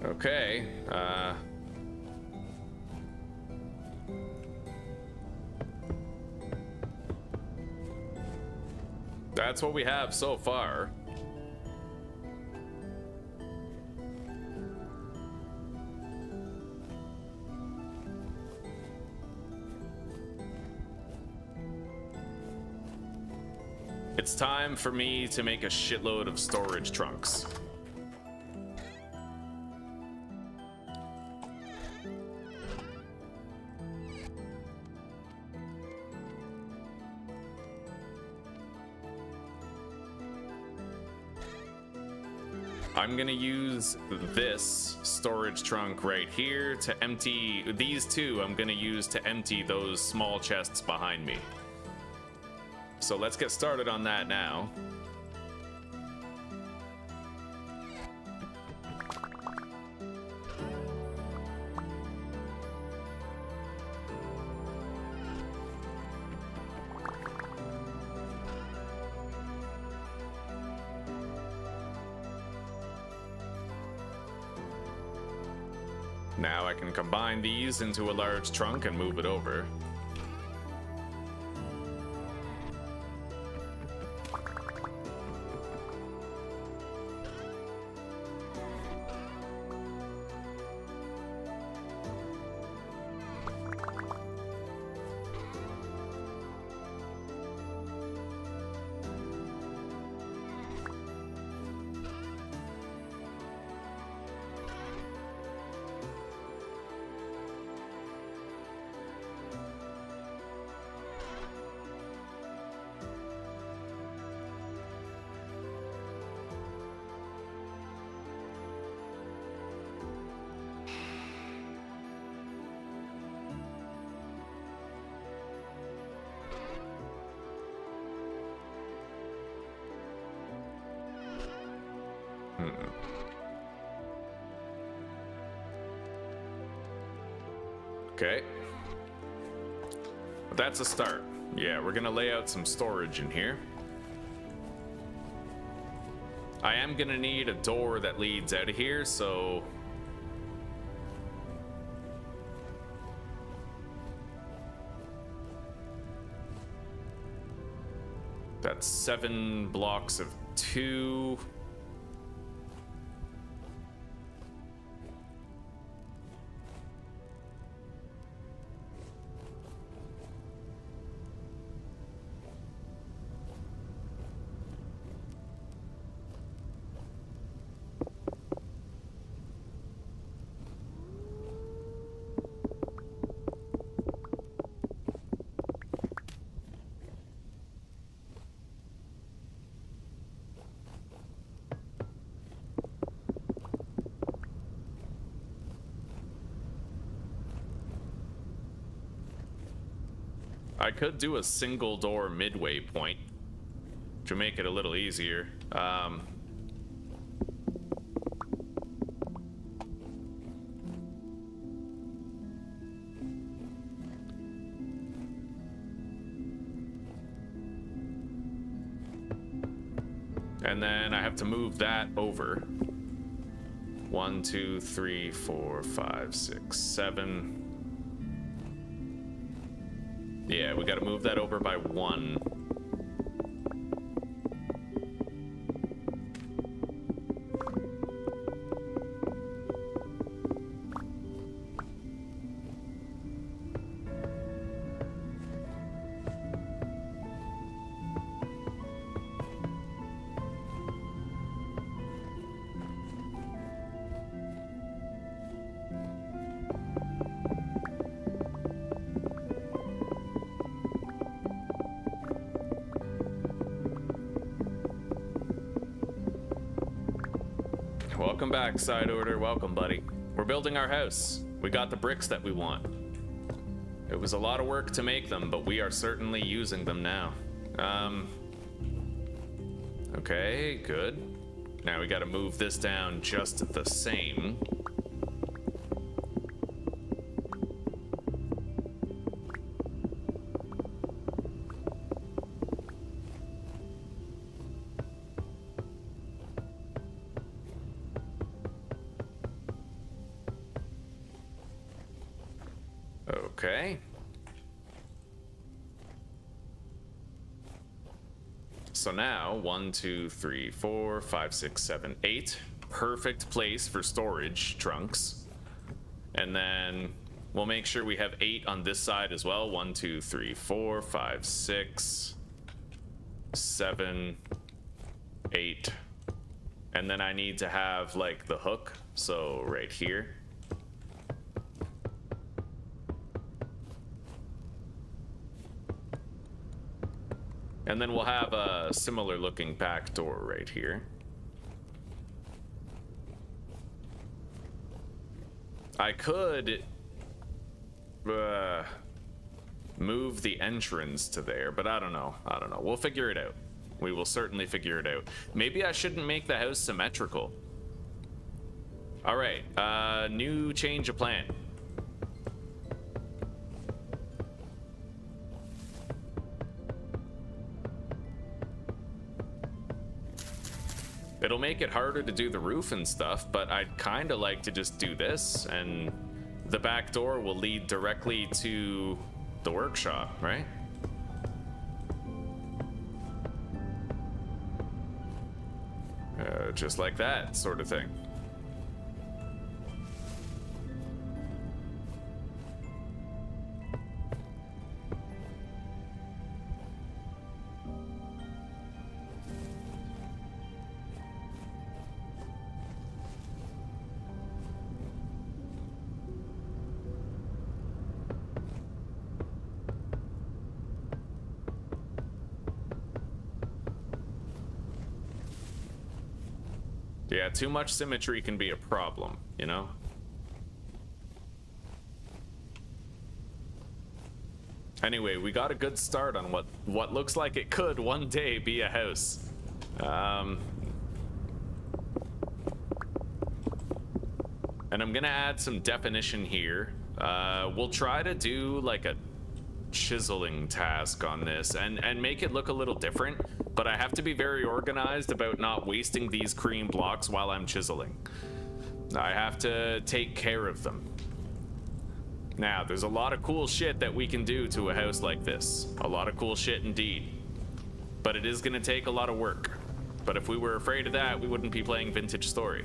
A: Okay, that's what we have so far. It's time for me to make a shitload of storage trunks. I'm gonna use this storage trunk right here to empty these two. I'm gonna use to empty those small chests behind me. So let's get started on that now. Now I can combine these into a large trunk and move it over. Okay. But that's a start. Yeah, we're gonna lay out some storage in here. I am gonna need a door that leads out of here, so That's 7 blocks of 2. I could do a single door midway point to make it a little easier. And then I have to move that over. 1, 2, 3, 4, 5, 6, 7. Yeah, we gotta move that over by 1. Welcome back, Side Order. Welcome, buddy. We're building our house. We got the bricks that we want. It was a lot of work to make them, but we are certainly using them now. Okay, good. Now we gotta move this down just the same. Okay. So now 1, 2, 3, 4, 5, 6, 7, 8. Perfect place for storage trunks. And then we'll make sure we have 8 on this side as well. 1, 2, 3, 4, 5, 6, 7, 8. And then I need to have like the hook. So right here. And then we'll have a similar looking back door right here. I could move the entrance to there, but I don't know. We'll figure it out. We will certainly figure it out. Maybe I shouldn't make the house symmetrical. All right, new change of plan. It'll make it harder to do the roof and stuff, but I'd kind of like to just do this, and the back door will lead directly to the workshop, right? Just like that sort of thing. Yeah, too much symmetry can be a problem, you know? Anyway, we got a good start on what looks like it could one day be a house. And I'm gonna add some definition here. We'll try to do like a chiseling task on this and make it look a little different, but I have to be very organized about not wasting these cream blocks while I'm chiseling. I have to take care of them. Now, there's a lot of cool shit that we can do to a house like this. A lot of cool shit indeed. but it is going to take a lot of work. But if we were afraid of that, we wouldn't be playing Vintage Story.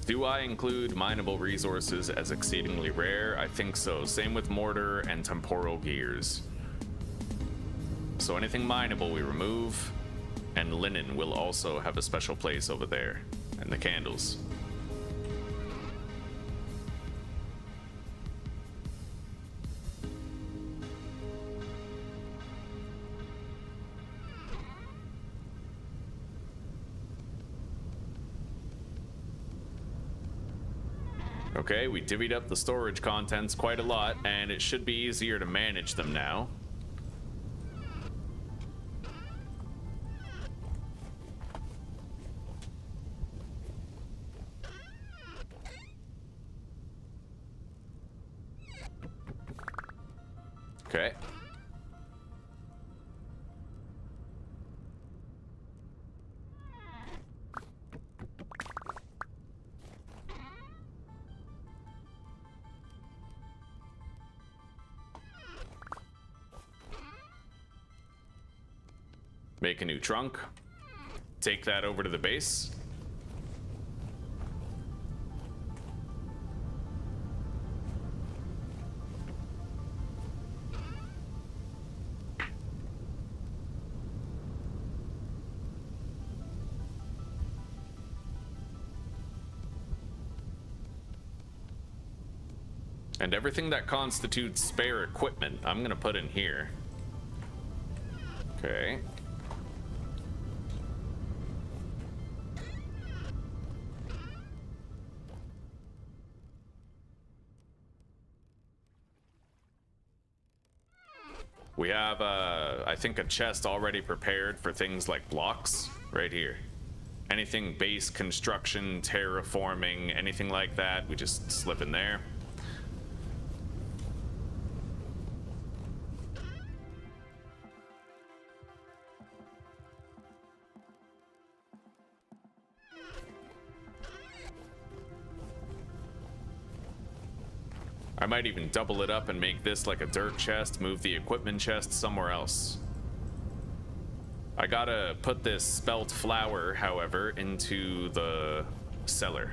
A: Do I include mineable resources as exceedingly rare? I think so. Same with mortar and temporal gears. So anything mineable we remove, and linen will also have a special place over there, and the candles. Okay, we divvied up the storage contents quite a lot, and it should be easier to manage them now. Okay. Make a new trunk. Take that over to the base. And everything that constitutes spare equipment, I'm gonna put in here. Okay. We have, I think, a chest already prepared for things like blocks right here. Anything base construction, terraforming, anything like that, we just slip in there. I might even double it up and make this like a dirt chest, move the equipment chest somewhere else. I gotta put this spelt flour, however, into the cellar.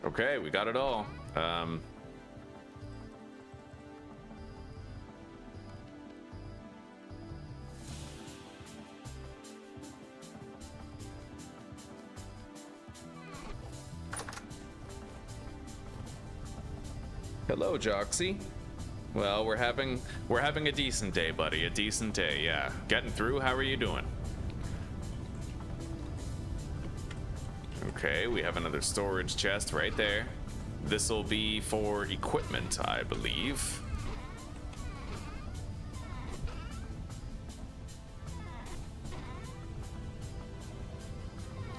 A: Okay, we got it all. Hello, Joxy. Well, we're having a decent day, buddy. A decent day, yeah. Getting through. How are you doing? Okay, we have another storage chest right there. This will be for equipment, I believe.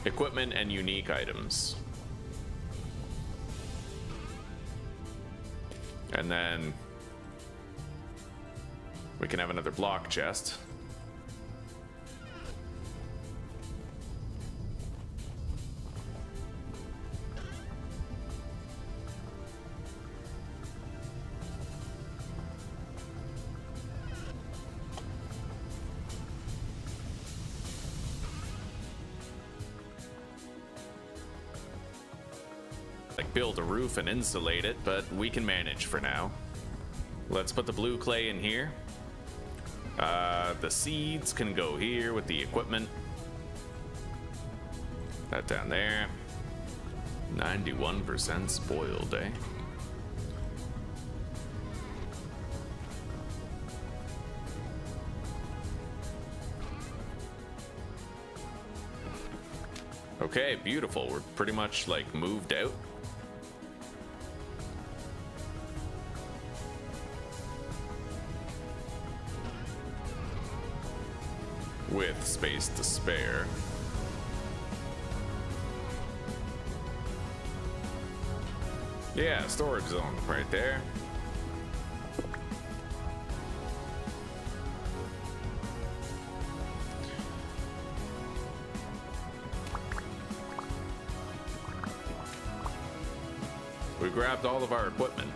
A: Equipment and unique items. And then we can have another block chest. Like build a roof and insulate it, but we can manage for now. Let's put the blue clay in here. The seeds can go here with the equipment. That down there. 91% spoiled, eh? Okay, beautiful. We're pretty much like moved out. With space to spare. Yeah, storage zone right there. We grabbed all of our equipment.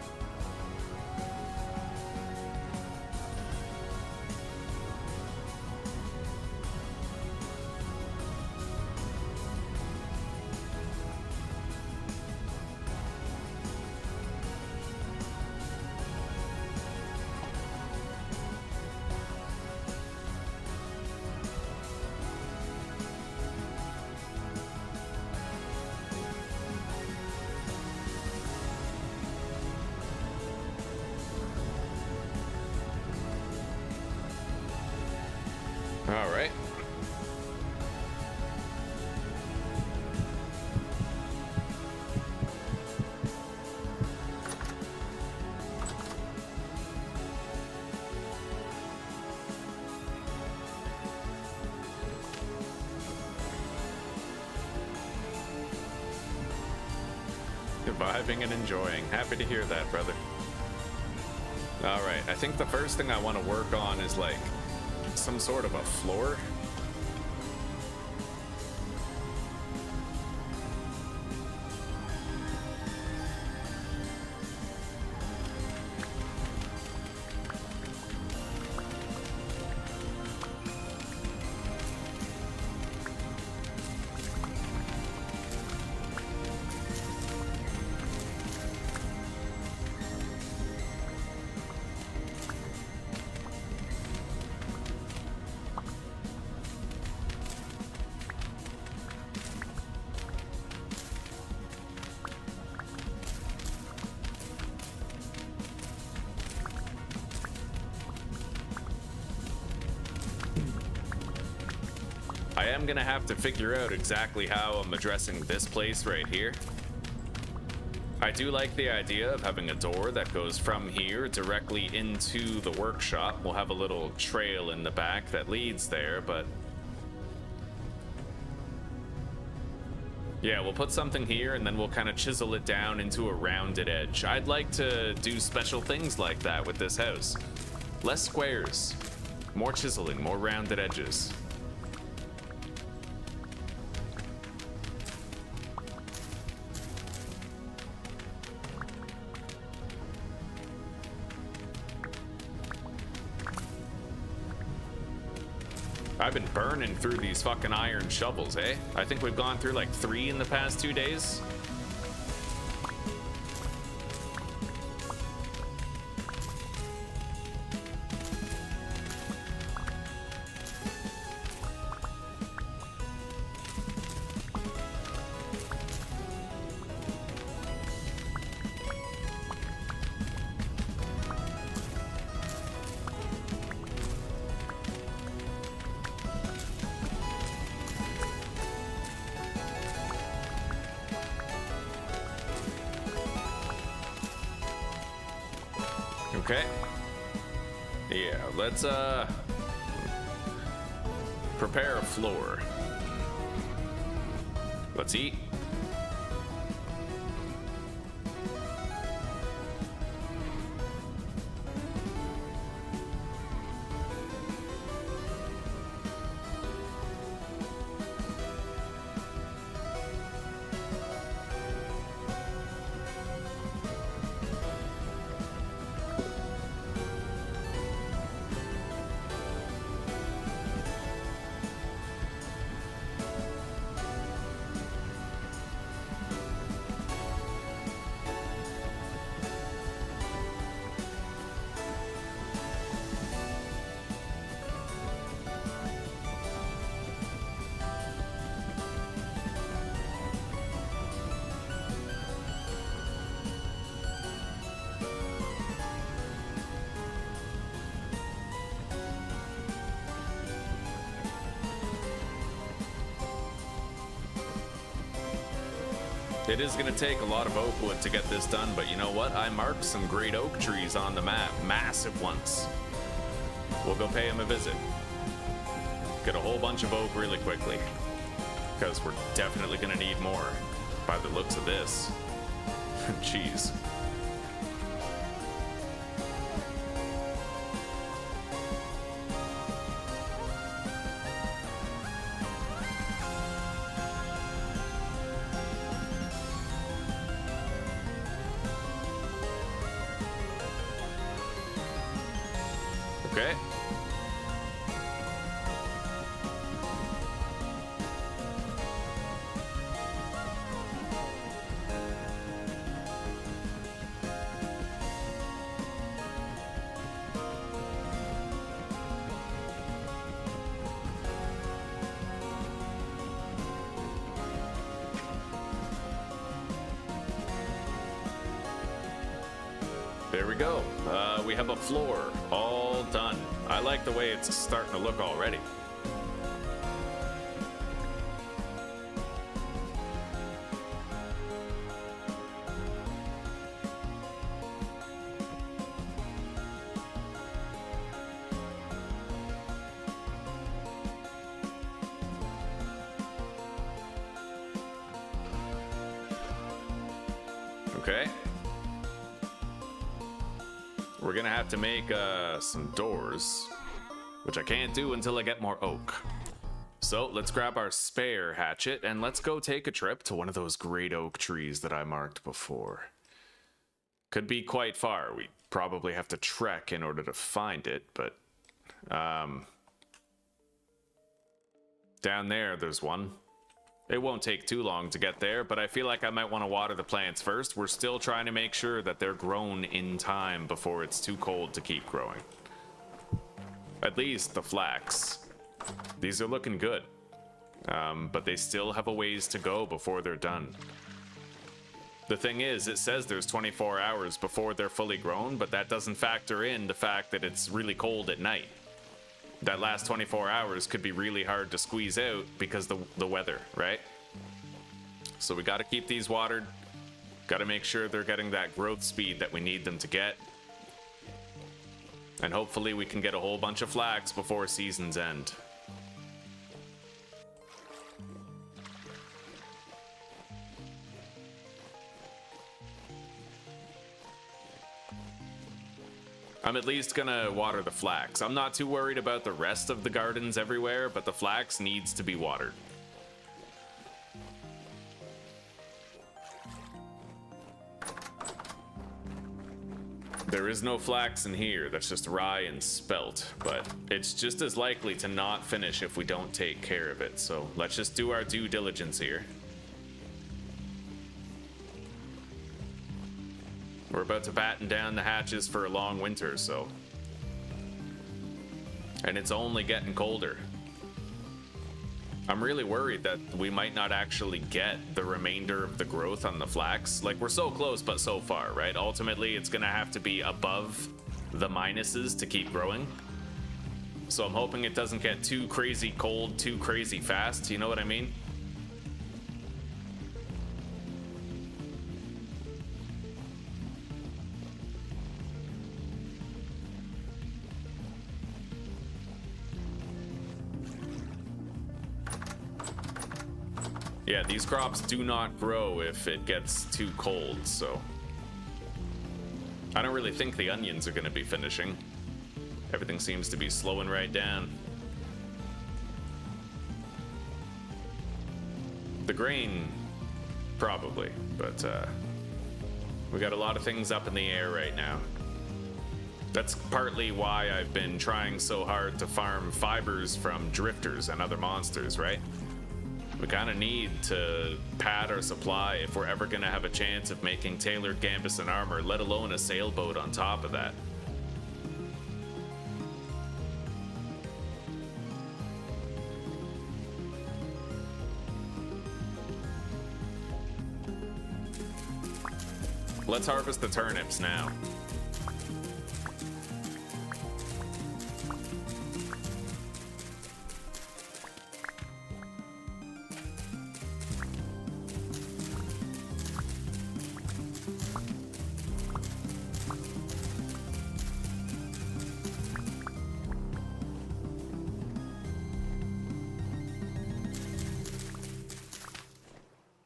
A: All right. Vibing and enjoying. Happy to hear that, brother. All right. I think the first thing I want to work on is like some sort of a floor. I am gonna have to figure out exactly how I'm addressing this place right here. I do like the idea of having a door that goes from here directly into the workshop. We'll have a little trail in the back that leads there, but yeah, we'll put something here and then we'll kind of chisel it down into a rounded edge. I'd like to do special things like that with this house. Less squares, more chiseling, more rounded edges. I've been burning through these fucking iron shovels, eh? I think we've gone through like 3 in the past 2 days. Okay. Yeah, let's prepare a floor. Let's eat. It is going to take a lot of oak wood to get this done, but you know what? I marked some great oak trees on the map, massive ones. We'll go pay them a visit. Get a whole bunch of oak really quickly, because we're definitely going to need more by the looks of this. Jeez. Okay. There we go. We have a floor all done. I like the way it's starting to look already. Okay. We're gonna have to make some doors, which I can't do until I get more oak. So let's grab our spare hatchet and let's go take a trip to one of those great oak trees that I marked before. Could be quite far. We probably have to trek in order to find it, but down there's one. It won't take too long to get there, but I feel like I might want to water the plants first. We're still trying to make sure that they're grown in time before it's too cold to keep growing. At least the flax. These are looking good, but they still have a ways to go before they're done. The thing is, it says there's 24 hours before they're fully grown, but that doesn't factor in the fact that it's really cold at night. That last 24 hours could be really hard to squeeze out because the weather, right? So we got to keep these watered. Got to make sure they're getting that growth speed that we need them to get. And hopefully we can get a whole bunch of flax before season's end. I'm at least gonna water the flax. I'm not too worried about the rest of the gardens everywhere, but the flax needs to be watered. There is no flax in here, that's just rye and spelt, but it's just as likely to not finish if we don't take care of it, so let's just do our due diligence here. We're about to batten down the hatches for a long winter, so... And it's only getting colder. I'm really worried that we might not actually get the remainder of the growth on the flax. Like, we're so close, but so far, right? Ultimately, it's gonna have to be above the minuses to keep growing. So I'm hoping it doesn't get too crazy cold, too crazy fast, you know what I mean? Yeah, these crops do not grow if it gets too cold, so I don't really think the onions are going to be finishing. Everything seems to be slowing right down. The grain, probably, but we got a lot of things up in the air right now. That's partly why I've been trying so hard to farm fibers from drifters and other monsters, right? We kind of need to pad our supply if we're ever going to have a chance of making tailored gambus and armor, let alone a sailboat on top of that. Let's harvest the turnips now.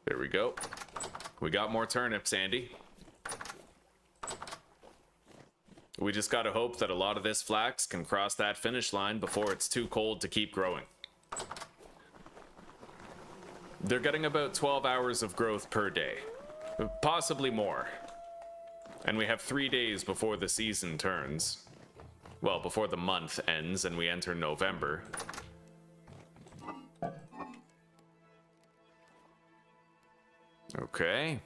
A: There we go. We got more turnips, Andy. We just gotta hope that a lot of this flax can cross that finish line before it's too cold to keep growing. They're getting about 12 hours of growth per day, possibly more. And we have 3 days before the season turns. Well, before the month ends and we enter November. Okay.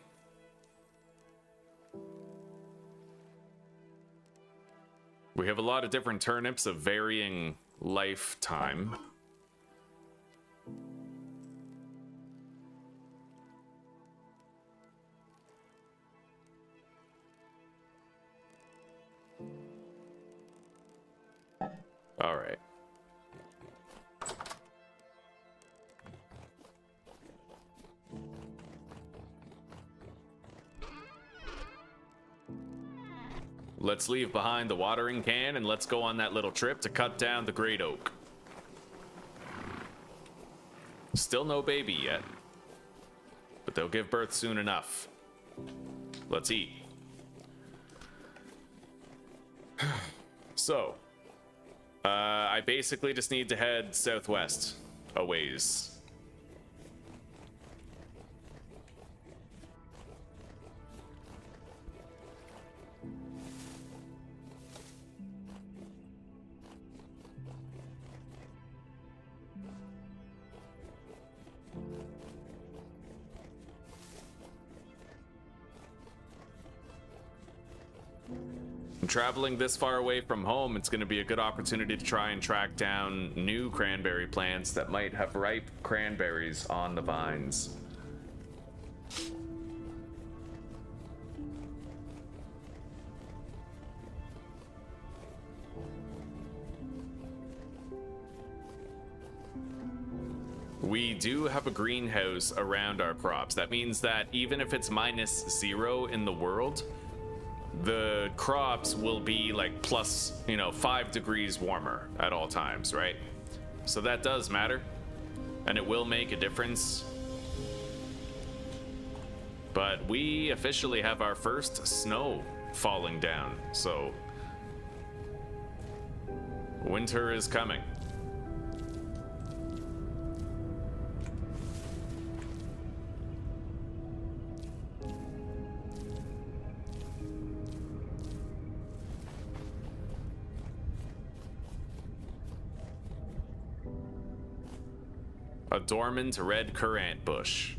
A: We have a lot of different turnips of varying lifetime. All right. Let's leave behind the watering can and let's go on that little trip to cut down the great oak. Still no baby yet, but they'll give birth soon enough. Let's eat. So, I basically just need to head southwest a ways. Traveling this far away from home, it's going to be a good opportunity to try and track down new cranberry plants that might have ripe cranberries on the vines. We do have a greenhouse around our crops. That means that even if it's -0 in the world, the crops will be like plus, 5 degrees warmer at all times, right? So that does matter, and it will make a difference. But we officially have our first snow falling down, so winter is coming. A dormant red currant bush.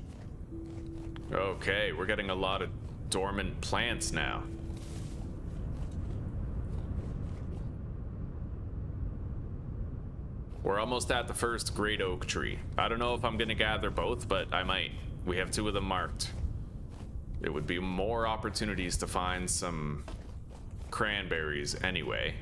A: Okay, we're getting a lot of dormant plants now. We're almost at the first great oak tree. I don't know if I'm gonna gather both, but I might. We have 2 of them marked. It would be more opportunities to find some cranberries anyway.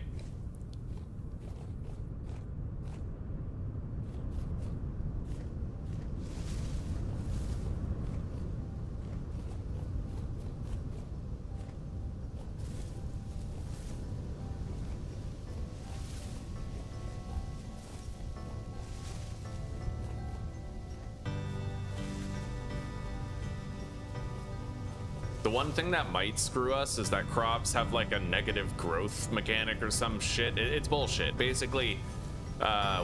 A: The one thing that might screw us is that crops have like a negative growth mechanic or some shit. It's bullshit. Basically,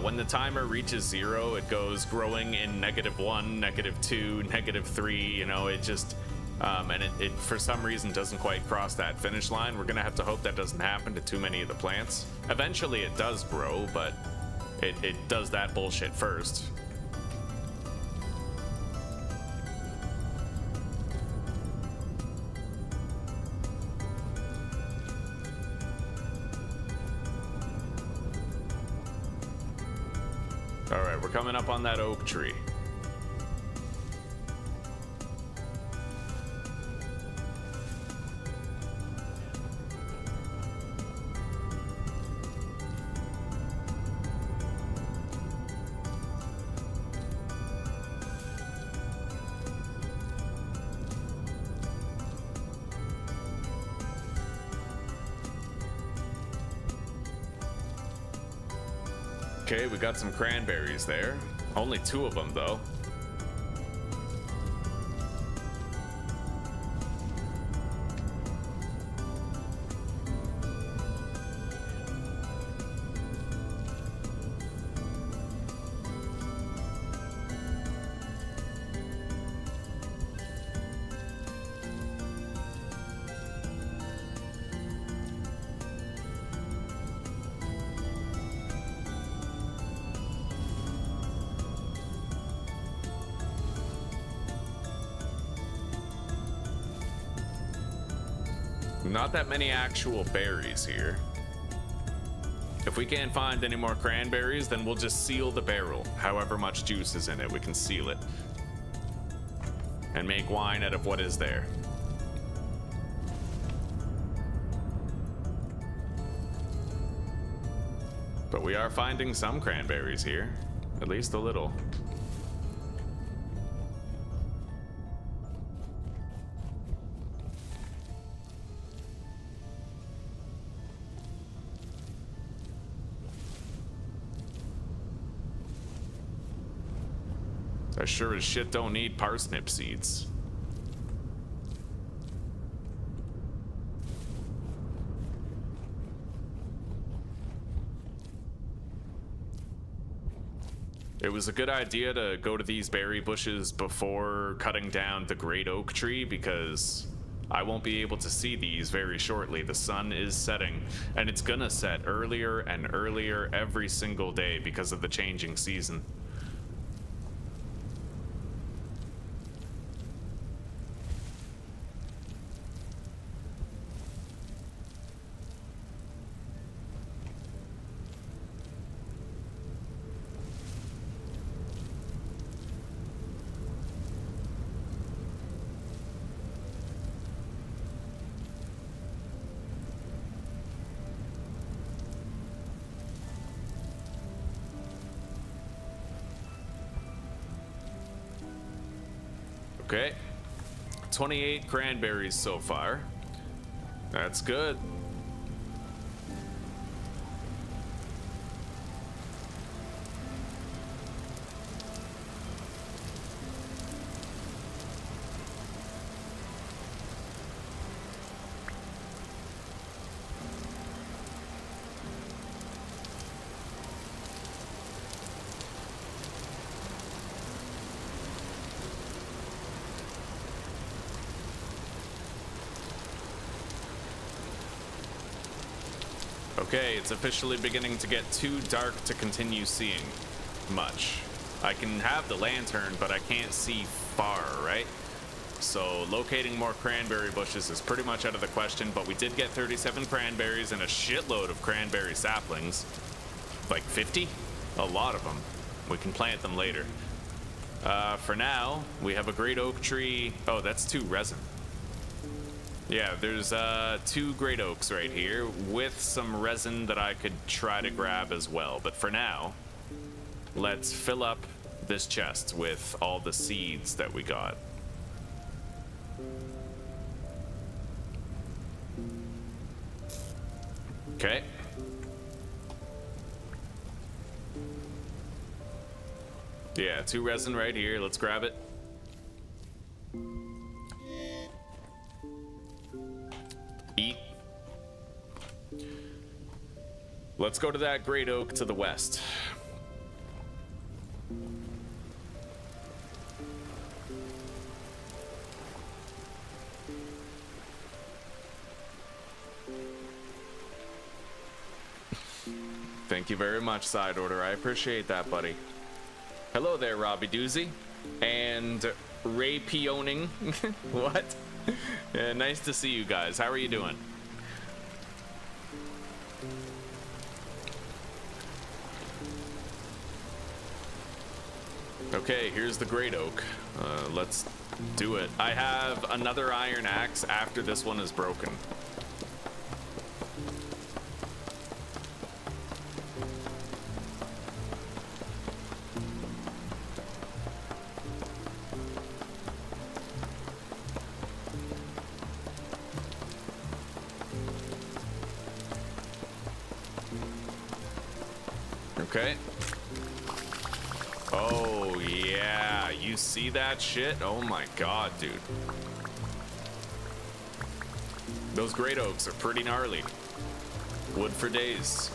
A: when the timer reaches 0, it goes growing in -1, -2, -3. You know, it just and it for some reason doesn't quite cross that finish line. We're gonna have to hope that doesn't happen to too many of the plants. Eventually, it does grow, but it does that bullshit first. All right, we're coming up on that oak tree. Okay, we got some cranberries there. Only 2 of them, though. Not that many actual berries here. If we can't find any more cranberries, then we'll just seal the barrel. However much juice is in it, we can seal it. And make wine out of what is there. But we are finding some cranberries here. At least a little. I sure as shit don't need parsnip seeds. It was a good idea to go to these berry bushes before cutting down the great oak tree because I won't be able to see these very shortly. The sun is setting, and it's gonna set earlier and earlier every single day because of the changing season. Okay, 28 cranberries so far. That's good. Okay, it's officially beginning to get too dark to continue seeing much. I can have the lantern, but I can't see far, right? So locating more cranberry bushes is pretty much out of the question, but we did get 37 cranberries and a shitload of cranberry saplings. Like 50? A lot of them. We can plant them later. For now, we have a great oak tree. Oh, that's 2 resin. Yeah, there's 2 great oaks right here with some resin that I could try to grab as well. But for now, let's fill up this chest with all the seeds that we got. Okay. Yeah, 2 resin right here. Let's grab it. Eat. Let's go to that great oak to the west. Thank you very much, Side Order. I appreciate that, buddy. Hello there, Robbie Doozy. And Ray Peoning. What? Yeah, nice to see you guys. How are you doing? Okay, here's the great oak. Let's do it. I have another iron axe after this one is broken. Okay. Oh, yeah. You see that shit? Oh my god, dude. Those great oaks are pretty gnarly. Wood for days.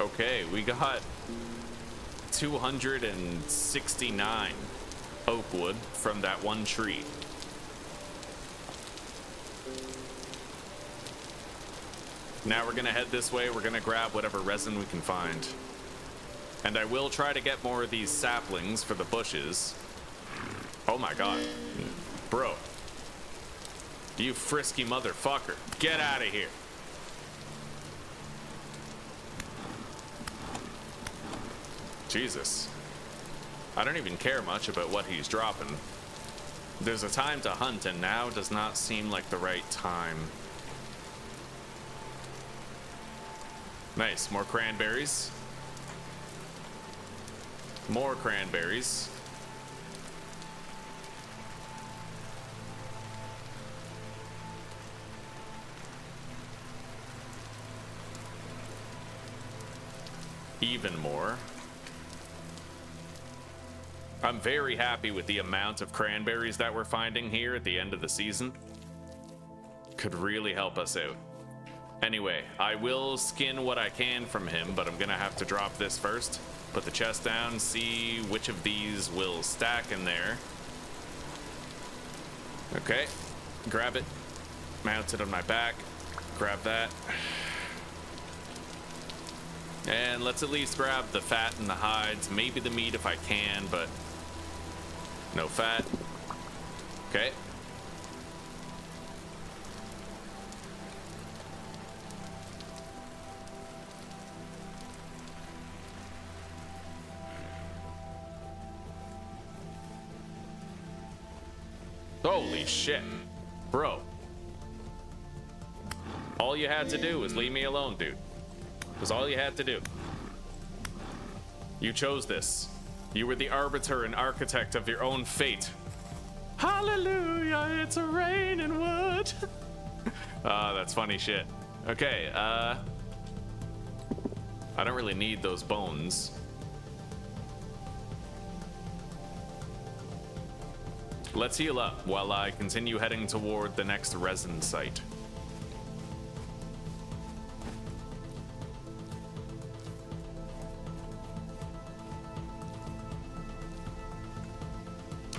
A: Okay, we got 269 oak wood from that one tree. Now we're gonna head this way. We're gonna grab whatever resin we can find. And I will try to get more of these saplings for the bushes. Oh my god. Bro. You frisky motherfucker. Get out of here. Jesus. I don't even care much about what he's dropping. There's a time to hunt, and now does not seem like the right time. Nice, more cranberries. More cranberries. Even more. I'm very happy with the amount of cranberries that we're finding here at the end of the season. Could really help us out. Anyway, I will skin what I can from him, but I'm gonna have to drop this first. Put the chest down, see which of these will stack in there. Okay, grab it. Mount it on my back. Grab that. And let's at least grab the fat and the hides, maybe the meat if I can, but no fat. Okay. Holy shit. Bro. All you had to do was leave me alone, dude. Was all you had to do. You chose this. You were the arbiter and architect of your own fate. Hallelujah, it's a raining wood. That's funny shit. Okay, I don't really need those bones. Let's heal up while I continue heading toward the next resin site.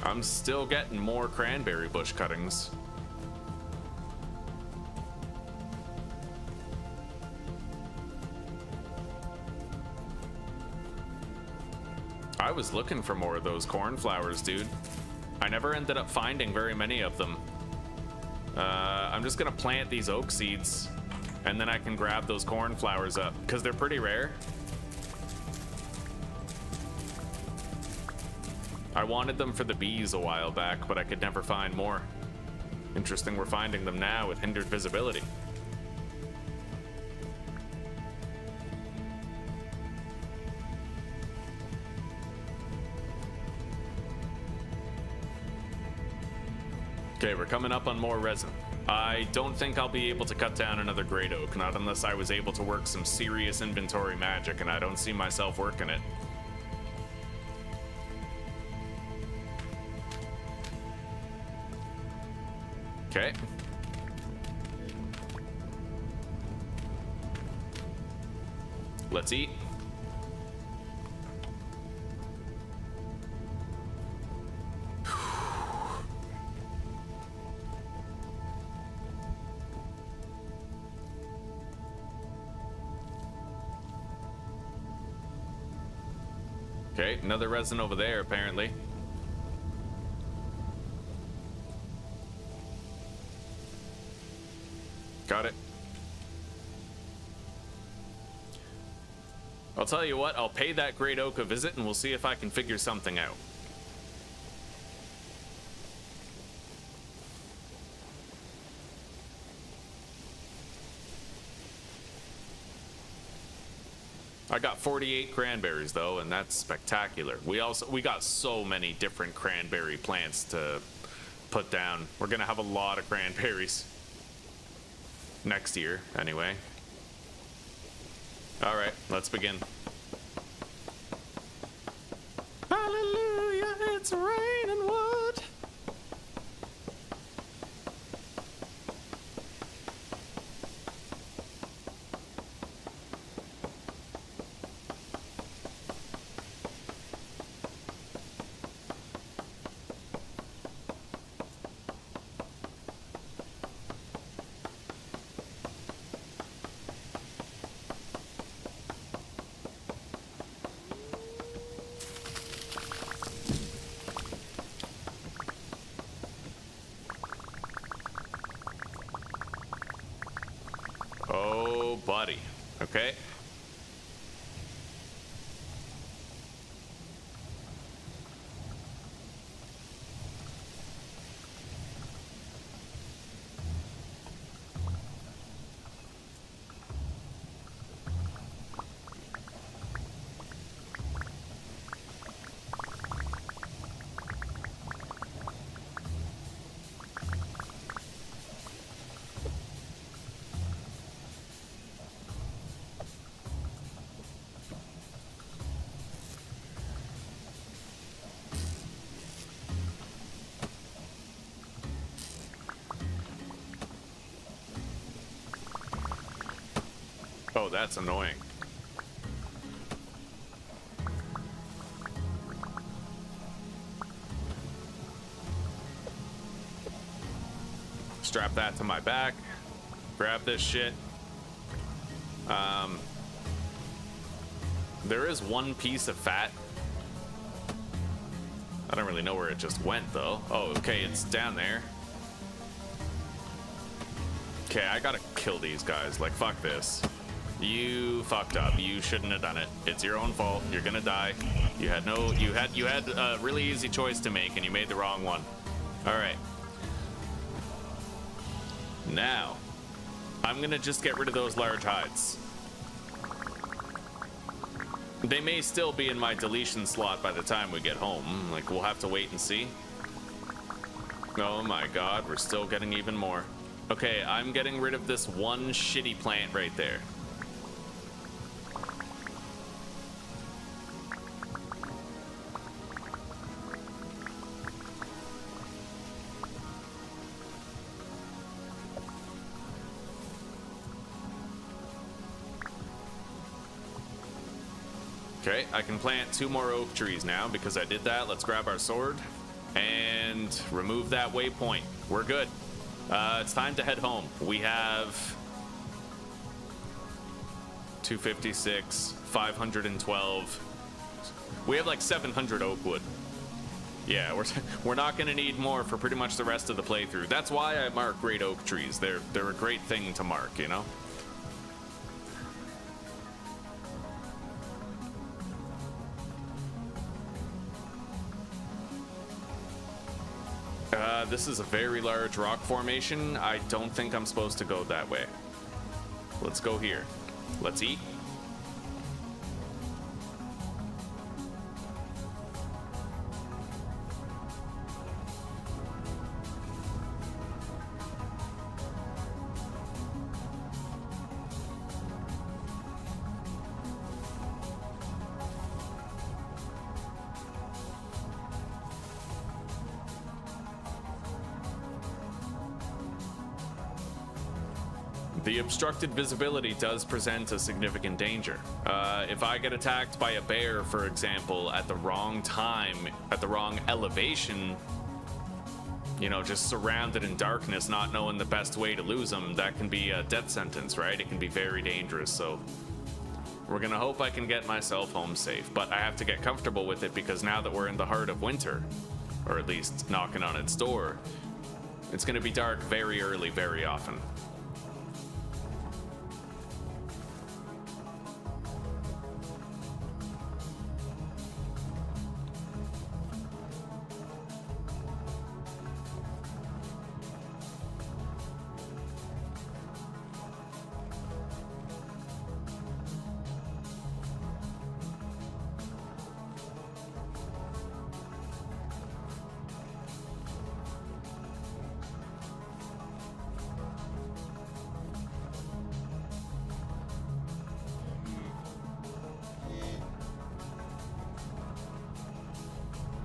A: I'm still getting more cranberry bush cuttings. I was looking for more of those cornflowers, dude. I never ended up finding very many of them. I'm just gonna plant these oak seeds, and then I can grab those cornflowers up, because they're pretty rare. I wanted them for the bees a while back, but I could never find more. Interesting, we're finding them now with hindered visibility. Okay, we're coming up on more resin. I don't think I'll be able to cut down another great oak, not unless I was able to work some serious inventory magic, and I don't see myself working it. Okay. Let's eat. Okay, another resin over there, apparently. Got it. I'll tell you what, I'll pay that great oak a visit and we'll see if I can figure something out. I got 48 cranberries though, and that's spectacular. We got so many different cranberry plants to put down. We're gonna have a lot of cranberries next year, anyway. All right, let's begin. Hallelujah, it's raining wood. Oh, buddy. Okay. Oh, that's annoying. Strap that to my back. Grab this shit. There is one piece of fat. I don't really know where it just went though. Oh, okay, it's down there. Okay, I gotta kill these guys. Like, fuck this. You fucked up. You shouldn't have done it. It's your own fault. You're gonna die. You had a really easy choice to make and you made the wrong one. All right. Now, I'm gonna just get rid of those large hides. They may still be in my deletion slot by the time we get home. Like, we'll have to wait and see. Oh my god, we're still getting even more. Okay, I'm getting rid of this one shitty plant right there. Okay, I can plant 2 more oak trees now because I did that. Let's grab our sword and remove that waypoint. We're good. It's time to head home. We have 256, 512. We have like 700 oak wood. Yeah, we're not gonna need more for pretty much the rest of the playthrough. That's why I mark great oak trees. They're a great thing to mark, you know? This is a very large rock formation. I don't think I'm supposed to go that way. Let's go here. Let's eat. The obstructed visibility does present a significant danger. If I get attacked by a bear, for example, at the wrong time, at the wrong elevation, you know, just surrounded in darkness, not knowing the best way to lose them, that can be a death sentence, right? It can be very dangerous, so we're gonna hope I can get myself home safe, but I have to get comfortable with it because now that we're in the heart of winter, or at least knocking on its door, it's gonna be dark very early, very often.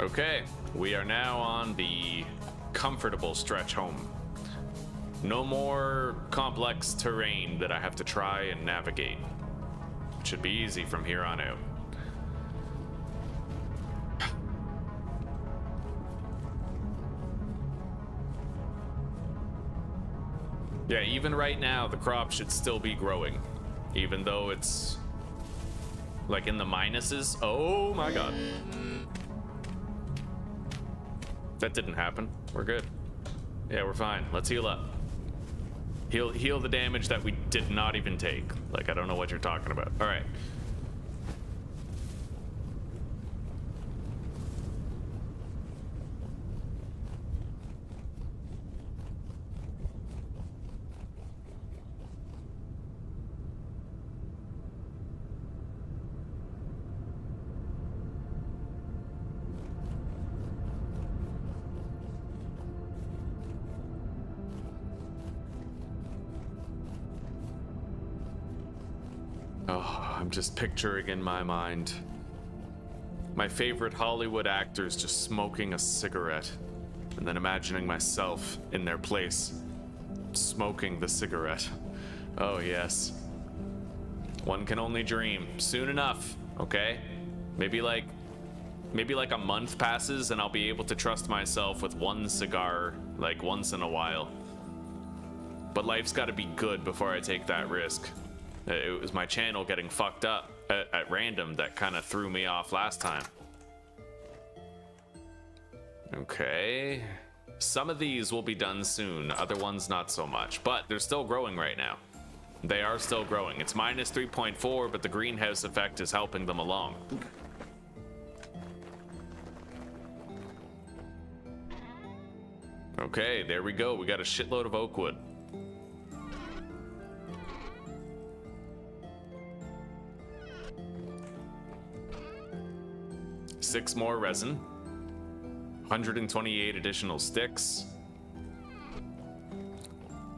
A: Okay, we are now on the comfortable stretch home. No more complex terrain that I have to try and navigate. It should be easy from here on out. Yeah, even right now, the crop should still be growing, even though it's like in the minuses. Oh my god. That didn't happen. We're good. Yeah, we're fine. Let's heal up. Heal the damage that we did not even take. Like, I don't know what you're talking about. All right. Oh, I'm just picturing in my mind my favorite Hollywood actors just smoking a cigarette, and then imagining myself in their place, smoking the cigarette. Oh yes. One can only dream. Soon enough, okay? Maybe like a month passes and I'll be able to trust myself with one cigar, like once in a while. But life's gotta be good before I take that risk. It was my channel getting fucked up at random that kind of threw me off last time. Okay. Some of these will be done soon, other ones not so much, but they're still growing right now. They are still growing. It's minus 3.4, but the greenhouse effect is helping them along. Okay, there we go. We got a shitload of oak wood. Six more resin, 128 additional sticks.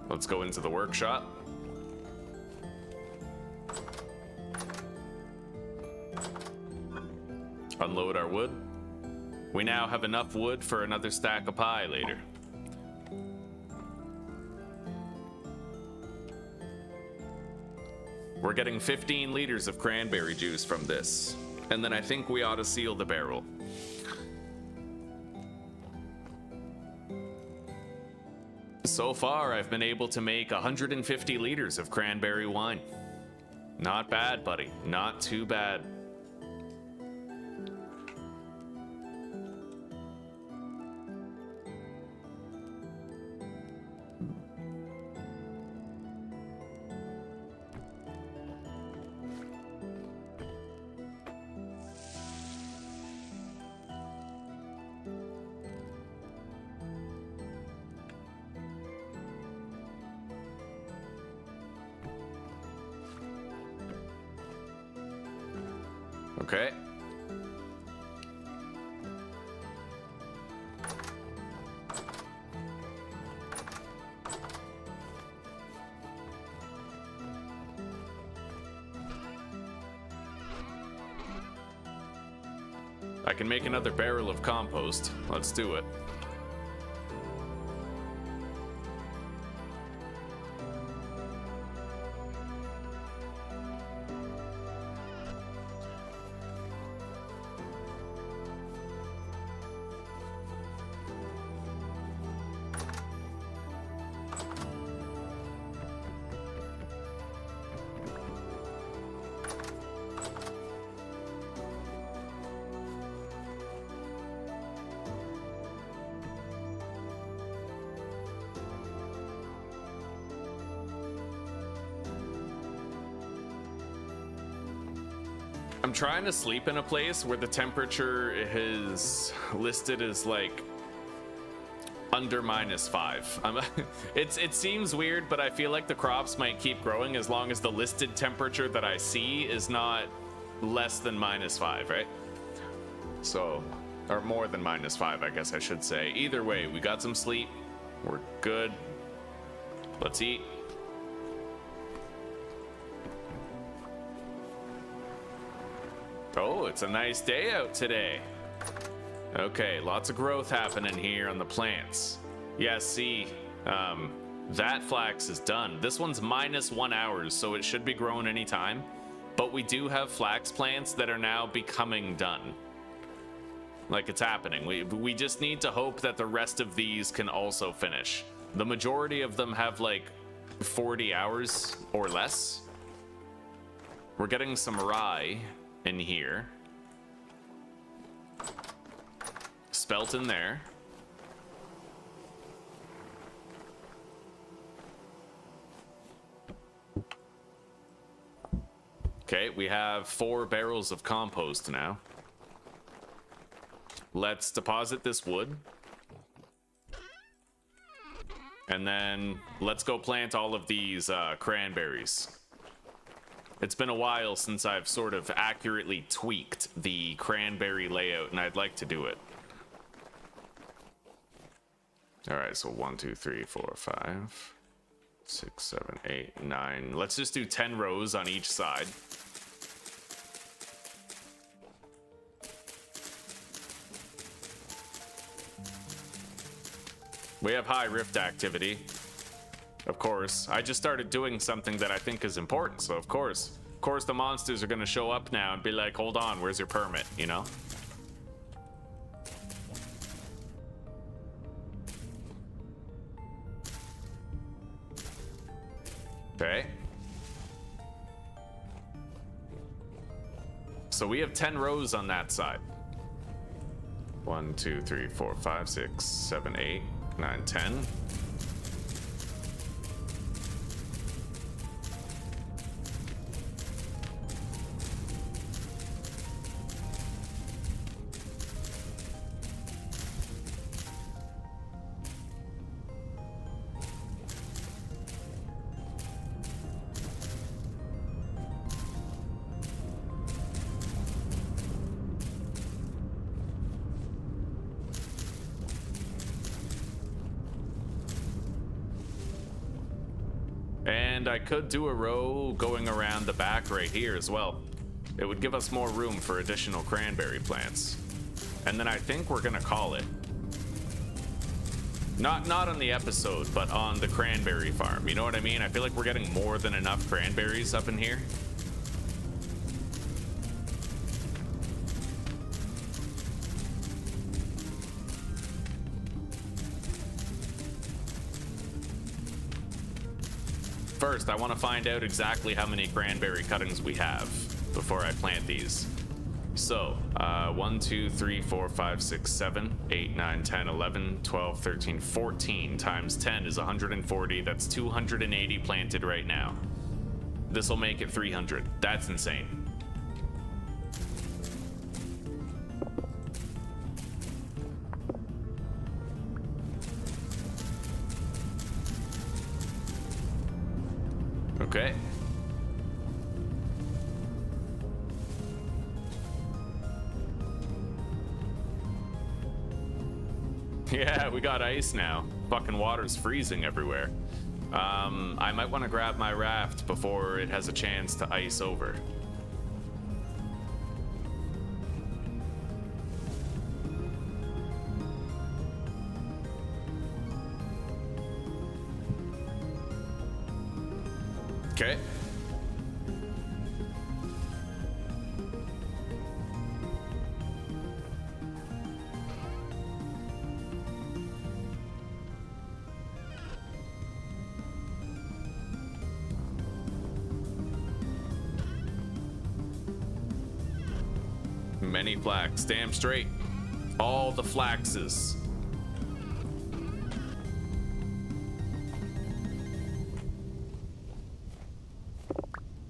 A: Let's go into the workshop. Unload our wood. We now have enough wood for another stack of pie later. We're getting 15 liters of cranberry juice from this. And then I think we ought to seal the barrel. So far, I've been able to make 150 liters of cranberry wine. Not bad, buddy. Not too bad. Okay. I can make another barrel of compost. Let's do it. I'm trying to sleep in a place where the temperature is listed as like under -5. It seems weird, but I feel like the crops might keep growing as long as the listed temperature that I see is not less than -5, right? So, or more than -5, I guess I should say. Either way, we got some sleep. We're good. Let's eat. Oh, it's a nice day out today. Okay, lots of growth happening here on the plants. Yeah, see, that flax is done. This one's -1 hours, so it should be grown anytime. But we do have flax plants that are now becoming done. Like, it's happening. We just need to hope that the rest of these can also finish. The majority of them have like 40 hours or less. We're getting some rye in here. Spelt in there. Okay, we have 4 barrels of compost now. Let's deposit this wood. And then let's go plant all of these cranberries. It's been a while since I've sort of accurately tweaked the cranberry layout, and I'd like to do it. All right, so 1, 2, 3, 4, 5, 6, 7, 8, 9. Let's just do 10 rows on each side. We have high rift activity. Of course, I just started doing something that I think is important, so of course the monsters are gonna show up now and be like, hold on, where's your permit, you know? Okay. So we have 10 rows on that side. 1, 2, 3, 4, 5, 6, 7, 8, 9, 10. And I could do a row going around the back right here as well. It would give us more room for additional cranberry plants. And then I think we're gonna call it. Not on the episode, but on the cranberry farm. You know what I mean? I feel like we're getting more than enough cranberries up in here. First, I want to find out exactly how many cranberry cuttings we have before I plant these. So, 1, 2, 3, 4, 5, 6, 7, 8, 9, 10, 11, 12, 13, 14 times 10 is 140. That's 280 planted right now. This will make it 300. That's insane. Okay. Yeah, we got ice now. Fucking water's freezing everywhere. I might want to grab my raft before it has a chance to ice over. Okay. Many flax, damn straight. All the flaxes.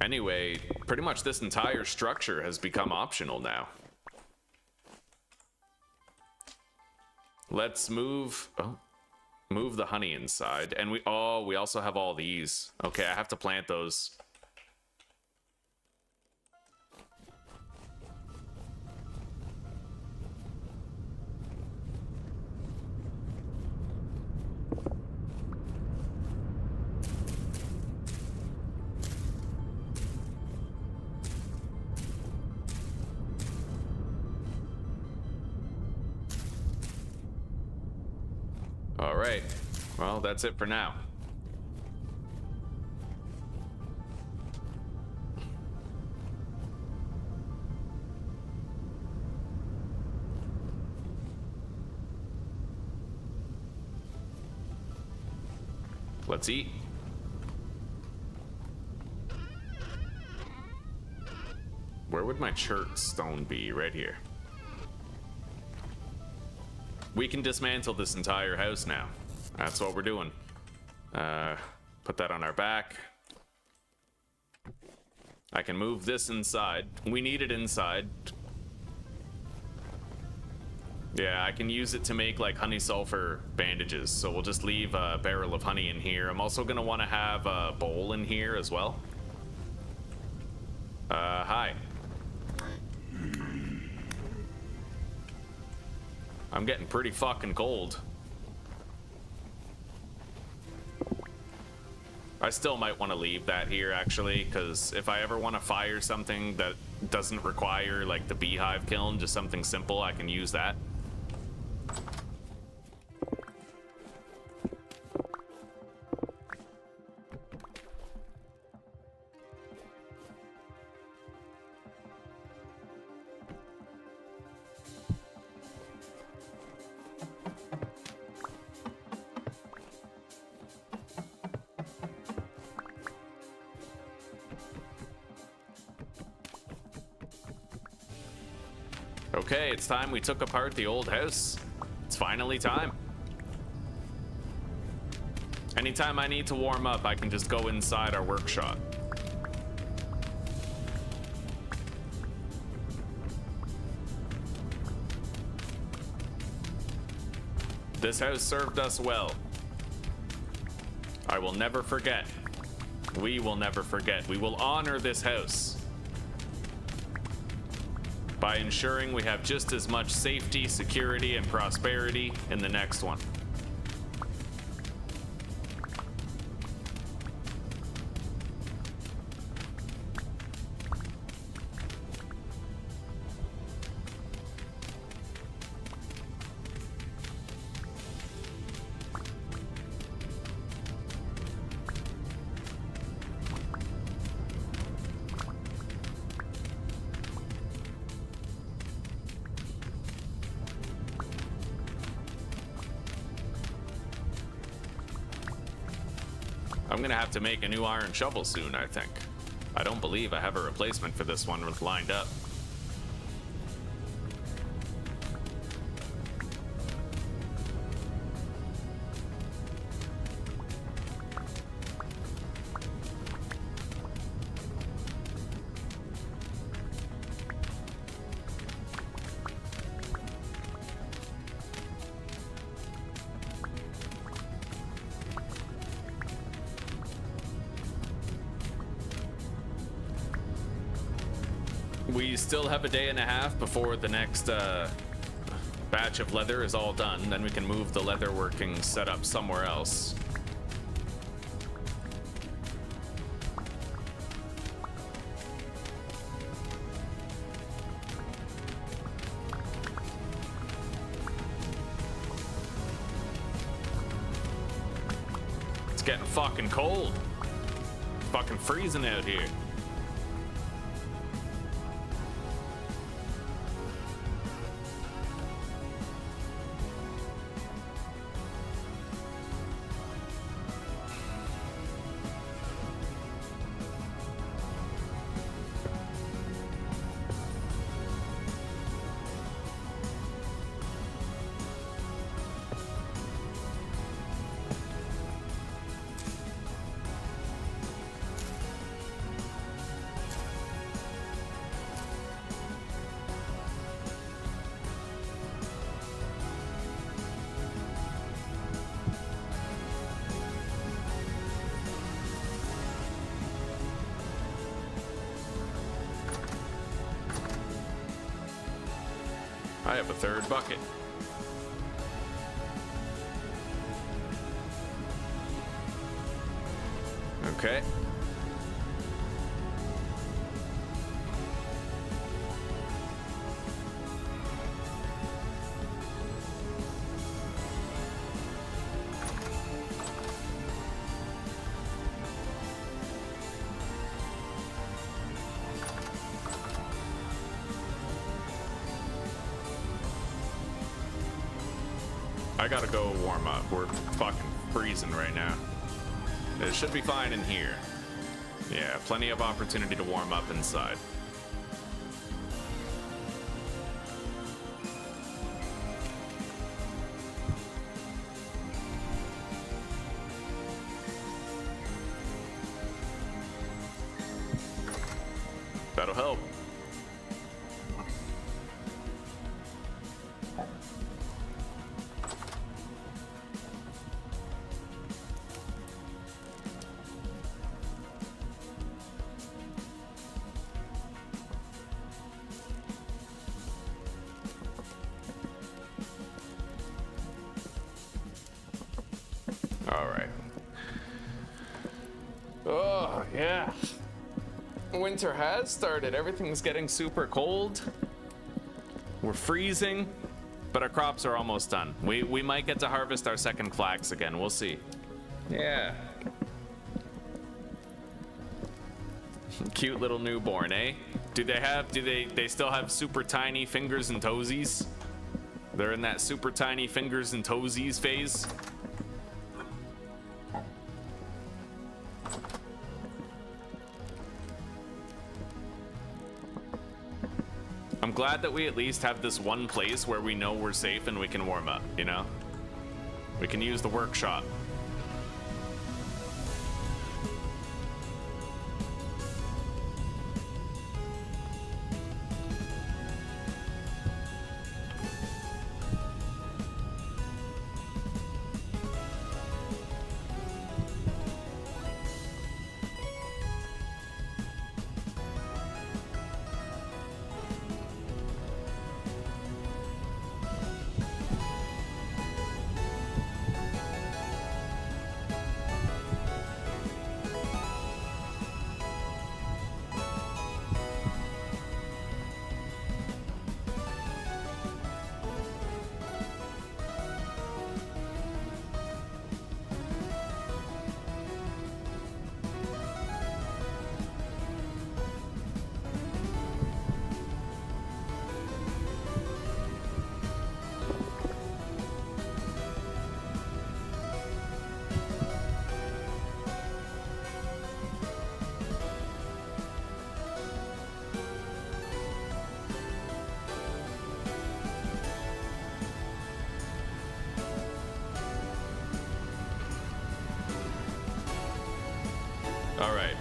A: Anyway, pretty much this entire structure has become optional now. Let's move... Oh. Move the honey inside. And we also have all these. Okay, I have to plant those. Alright, well, that's it for now. Let's eat. Where would my church stone be? Right here. We can dismantle this entire house now. That's what we're doing. Put that on our back. I can move this inside. We need it inside. Yeah, I can use it to make like honey sulfur bandages. So we'll just leave a barrel of honey in here. I'm also gonna want to have a bowl in here as well. Hi. I'm getting pretty fucking cold. I still might want to leave that here, actually, because if I ever want to fire something that doesn't require, like, the beehive kiln, just something simple, I can use that. Okay, it's time we took apart the old house. It's finally time. Anytime I need to warm up, I can just go inside our workshop. This house served us well. I will never forget. We will never forget. We will honor this house by ensuring we have just as much safety, security, and prosperity in the next one. I'm gonna have to make a new iron shovel soon, I think. I don't believe I have a replacement for this one lined up. We still have a day and a half before the next batch of leather is all done. Then we can move the leather working setup somewhere else. It's getting fucking cold. Fucking freezing out here. I have a third bucket. Okay. I gotta go warm up. We're fucking freezing right now. It should be fine in here. Yeah, plenty of opportunity to warm up inside. That'll help. Winter has started. Everything's getting super cold. We're freezing, but our crops are almost done. We might get to harvest our second flax again. We'll see. Yeah. Cute little newborn, eh? Do they still have super tiny fingers and toesies? They're in that super tiny fingers and toesies phase. I'm glad that we at least have this one place where we know we're safe and we can warm up, you know? We can use the workshop.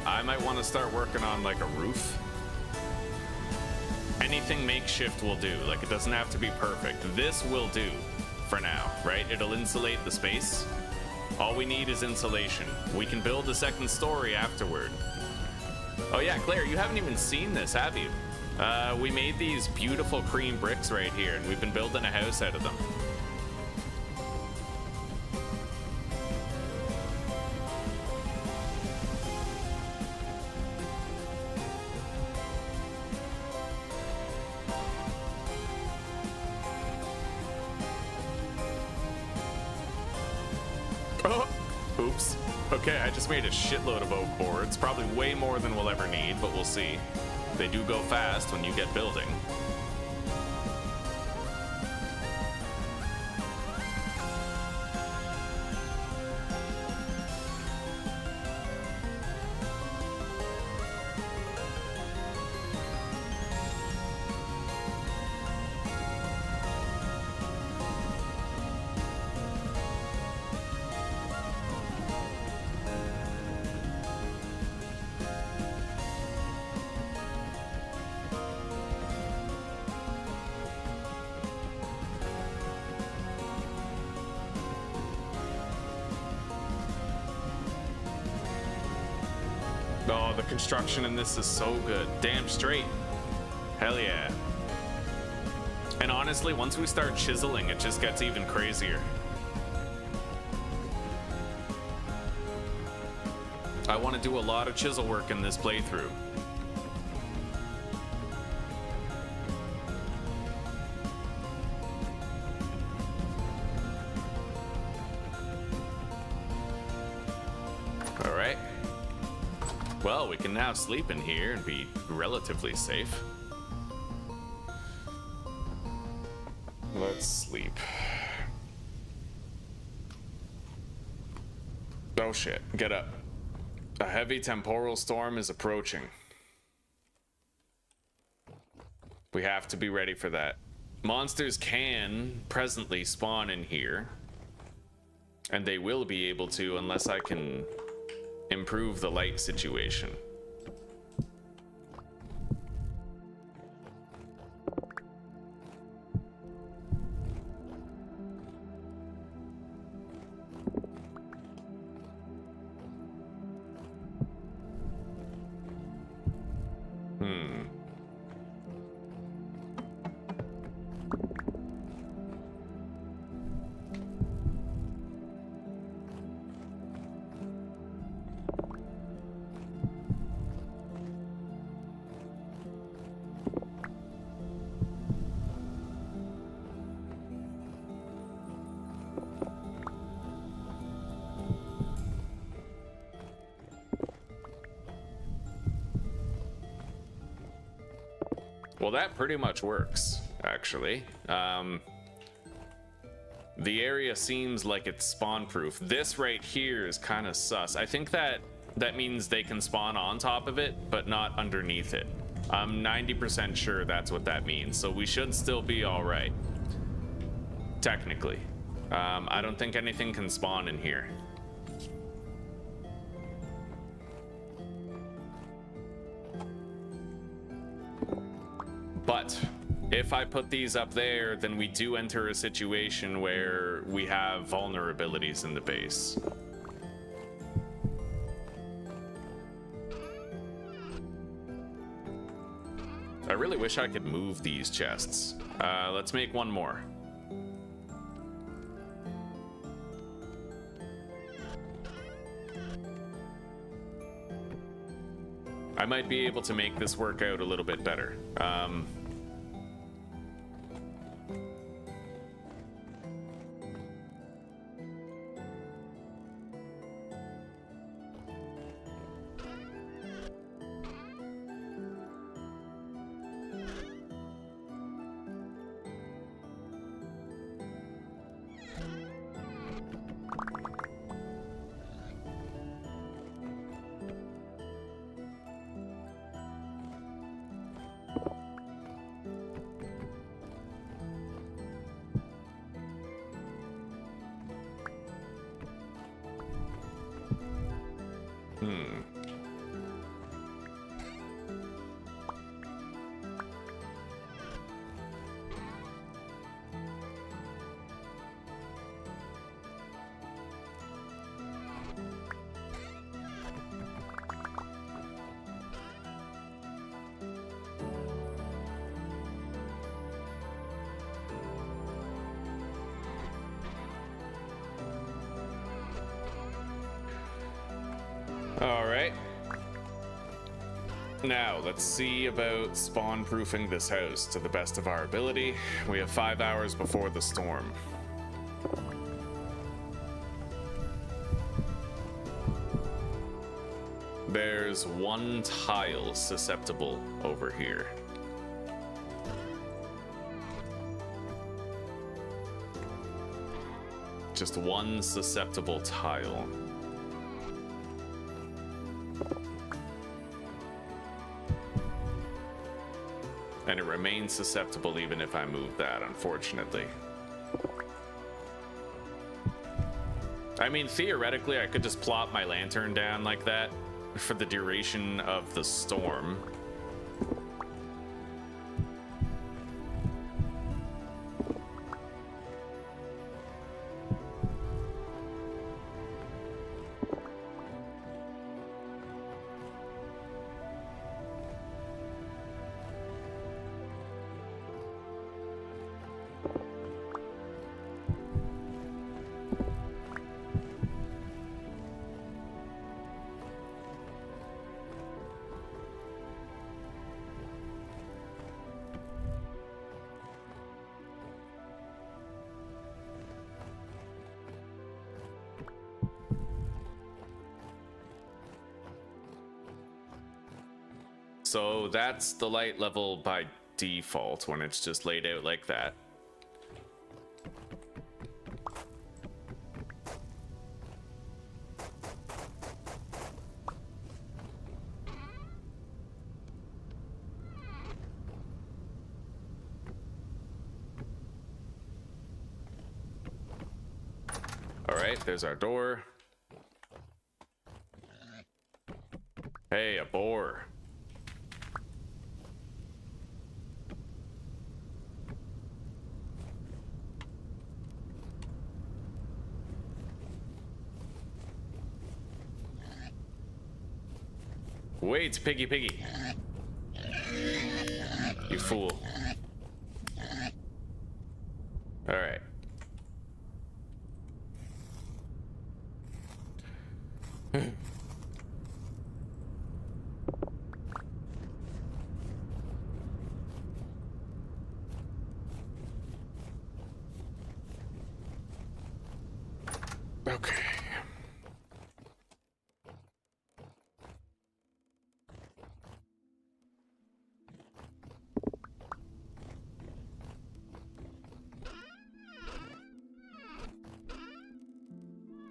A: I might want to start working on like a roof. Anything makeshift will do. Like, it doesn't have to be perfect. This will do for now, right? It'll insulate the space. All we need is insulation. We can build a second story afterward. Oh yeah, Claire, you haven't even seen this, have you? We made these beautiful cream bricks right here, and we've been building a house out of them. Oops. Okay, I just made a shitload of oak boards. Probably way more than we'll ever need, but we'll see. They do go fast when you get building. Oh, the construction in this is so good. Damn straight. Hell yeah. And honestly, once we start chiseling, it just gets even crazier. I want to do a lot of chisel work in this playthrough. All right. Well, we can now sleep in here and be relatively safe. Let's sleep. Oh shit, get up. A heavy temporal storm is approaching. We have to be ready for that. Monsters can presently spawn in here, and they will be able to unless I can improve the light situation. Well, that pretty much works, actually. The area seems like it's spawn-proof. This right here is kind of sus. I think that means they can spawn on top of it, but not underneath it. I'm 90% sure that's what that means, so we should still be all right. Technically. I don't think anything can spawn in here. But if I put these up there, then we do enter a situation where we have vulnerabilities in the base. I really wish I could move these chests. Let's make one more. I might be able to make this work out a little bit better. All right. Now, let's see about spawn-proofing this house to the best of our ability. We have 5 hours before the storm. There's one tile susceptible over here. Just one susceptible tile. And it remains susceptible even if I move that, unfortunately. I mean, theoretically, I could just plop my lantern down like that for the duration of the storm. So that's the light level by default when it's just laid out like that. All right, there's our door. Hey, a boar. Wait, piggy. You fool. All right. Okay.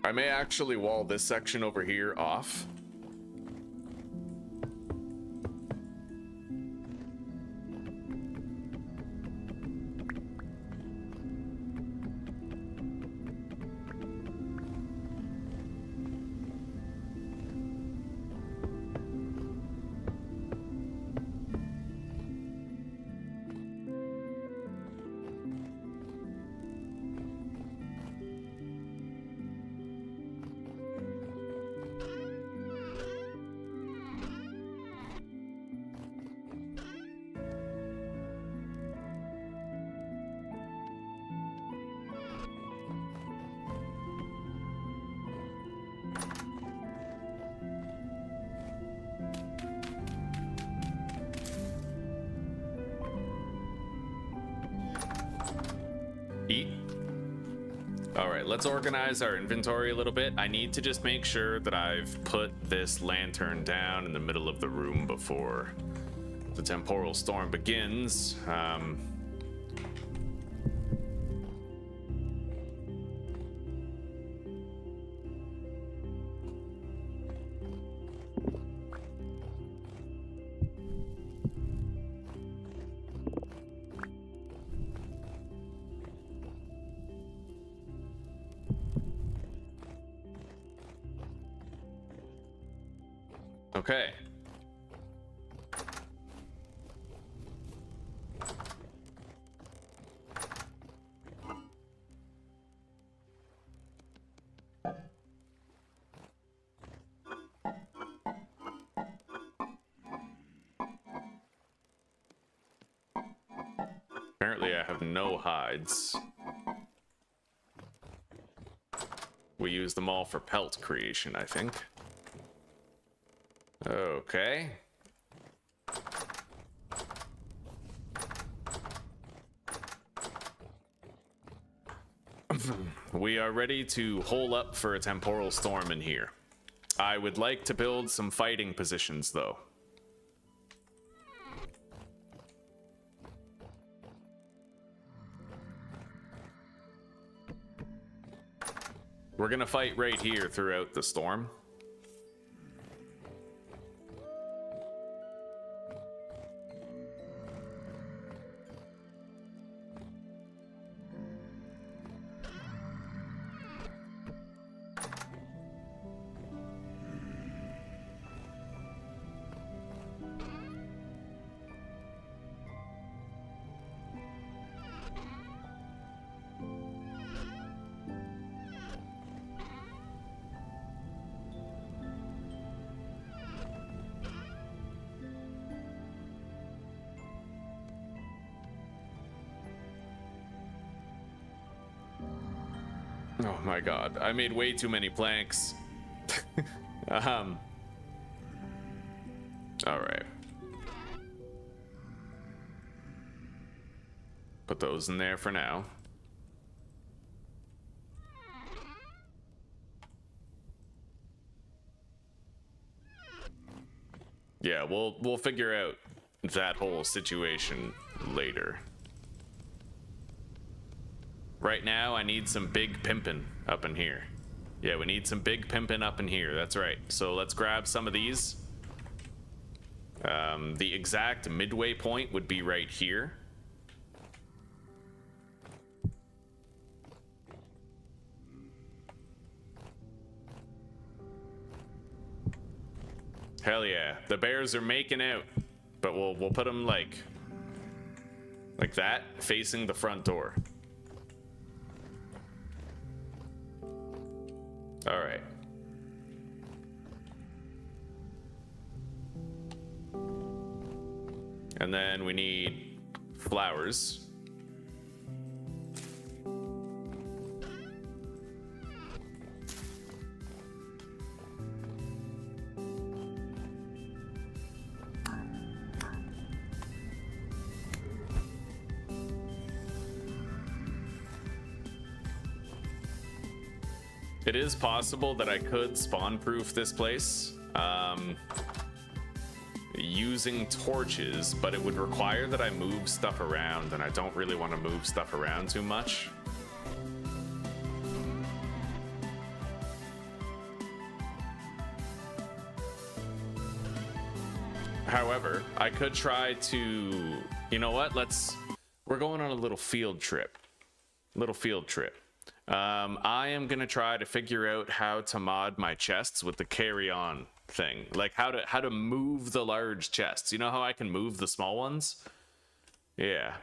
A: I may actually wall this section over here off. Eat. All right, let's organize our inventory a little bit. I need to just make sure that I've put this lantern down in the middle of the room before the temporal storm begins. Okay. Apparently I have no hides. We use them all for pelt creation, I think. Okay. We are ready to hole up for a temporal storm in here. I would like to build some fighting positions, though. We're gonna fight right here throughout the storm. Oh my god, I made way too many planks. All right. Put those in there for now. Yeah, yeah, we'll figure out that whole situation later. Right now, I need some big pimpin' up in here. Yeah, we need some big pimpin' up in here. That's right. So let's grab some of these. The exact midway point would be right here. Hell yeah, the bears are making out, but we'll put them like that, facing the front door. All right. And then we need flowers. It is possible that I could spawn-proof this place using torches, but it would require that I move stuff around, and I don't really want to move stuff around too much. However, I could try to, you know what? We're going on a little field trip. I am gonna try to figure out how to mod my chests with the carry-on thing, like how to move the large chests. You know how I can move the small ones? Yeah.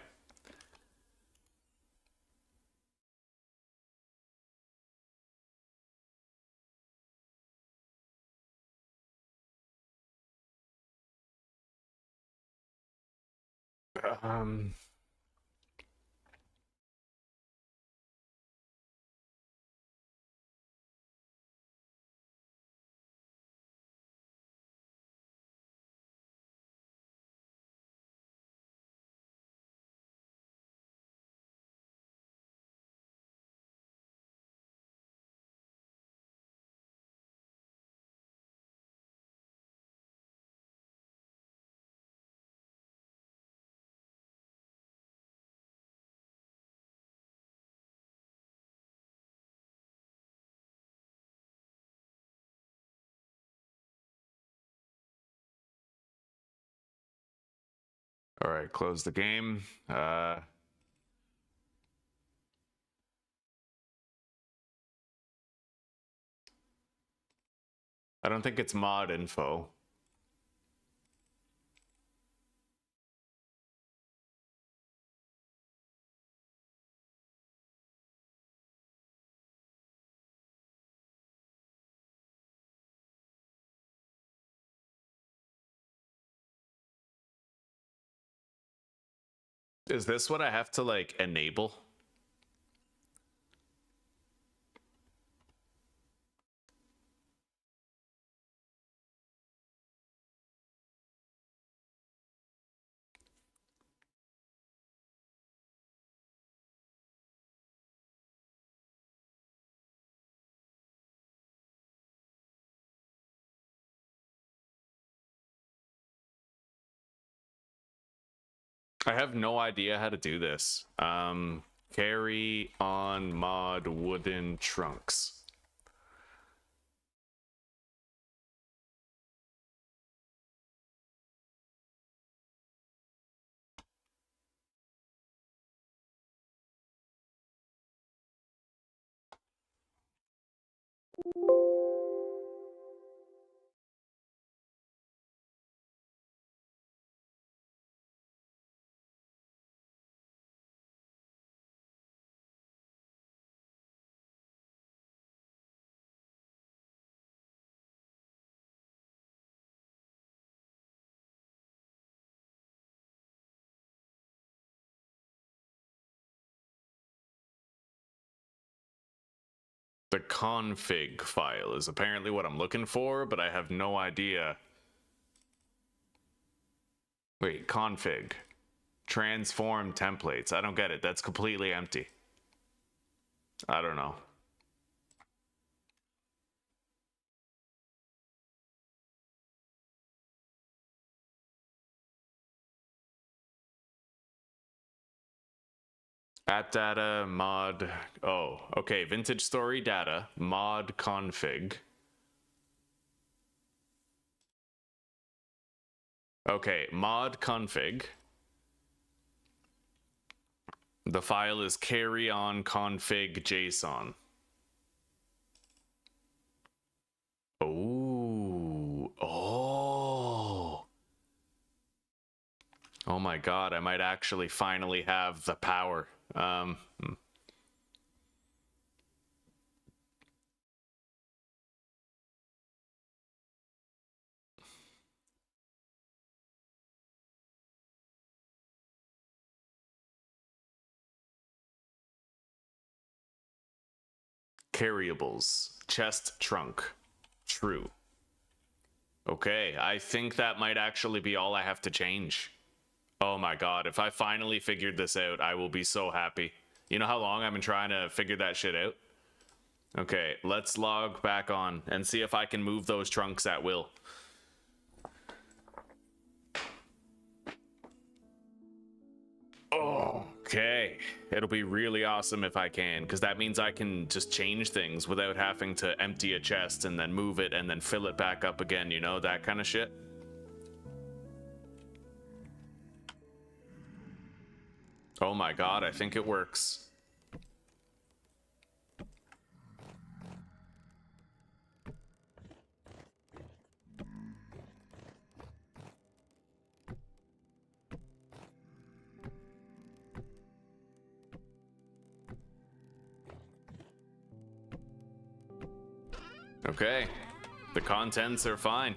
A: All right, close the game. I don't think it's mod info. Is this what I have to like enable? I have no idea how to do this. Carry on mod wooden trunks. The config file is apparently what I'm looking for, but I have no idea. Wait, config. Transform templates. I don't get it. That's completely empty. I don't know. App data, mod. Oh, okay. Vintage story data, mod config. Okay, mod config. The file is carry on config JSON. Oh, oh. Oh my god, I might actually finally have the power. Carryables, chest trunk, true. Okay, I think that might actually be all I have to change. Oh my god, if I finally figured this out, I will be so happy. You know how long I've been trying to figure that shit out? Okay, let's log back on and see if I can move those trunks at will. Okay, it'll be really awesome if I can, because that means I can just change things without having to empty a chest and then move it and then fill it back up again, you know, that kind of shit. Oh my god, I think it works. Okay, the contents are fine.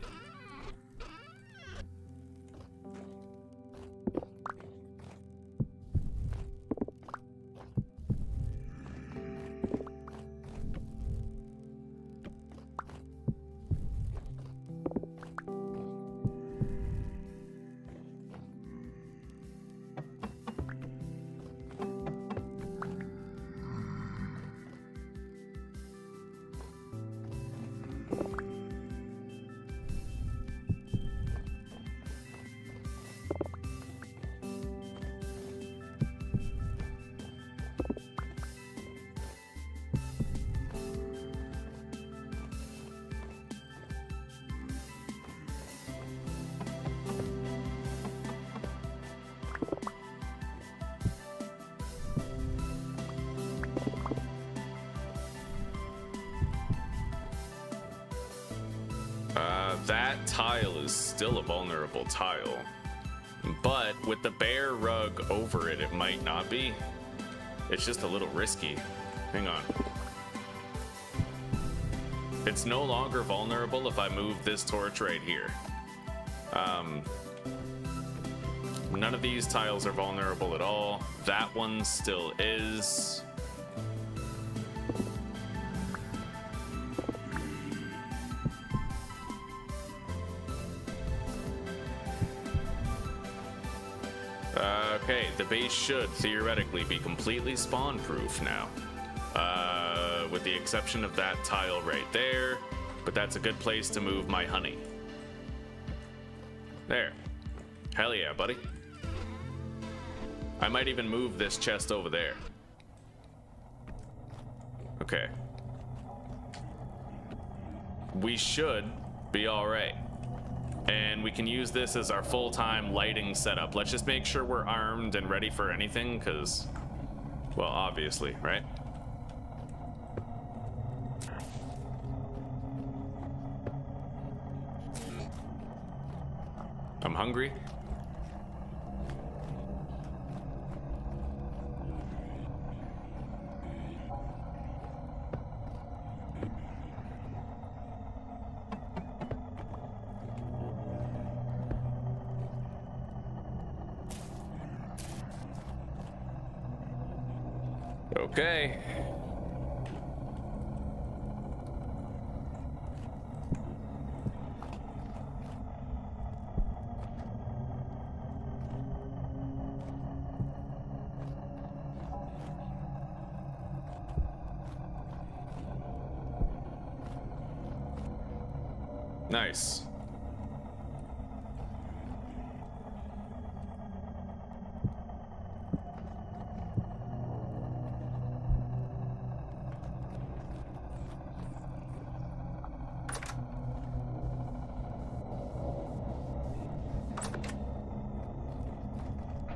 A: That tile is still a vulnerable tile, but with the bare rug over it, it might not be. It's just a little risky. Hang on. It's no longer vulnerable if I move this torch right here. None of these tiles are vulnerable at all. That one still is. Okay, the base should theoretically be completely spawn-proof now. With the exception of that tile right there, but that's a good place to move my honey. There. Hell yeah, buddy. I might even move this chest over there. Okay. We should be alright. And we can use this as our full-time lighting setup. Let's just make sure we're armed and ready for anything, because, well, obviously, right? I'm hungry. Okay. Nice.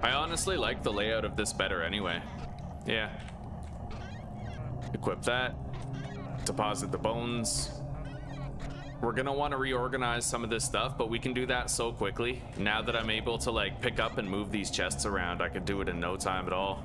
A: I honestly like the layout of this better anyway. Yeah. Equip that. Deposit the bones. We're gonna want to reorganize some of this stuff, but we can do that so quickly. Now that I'm able to like pick up and move these chests around, I could do it in no time at all.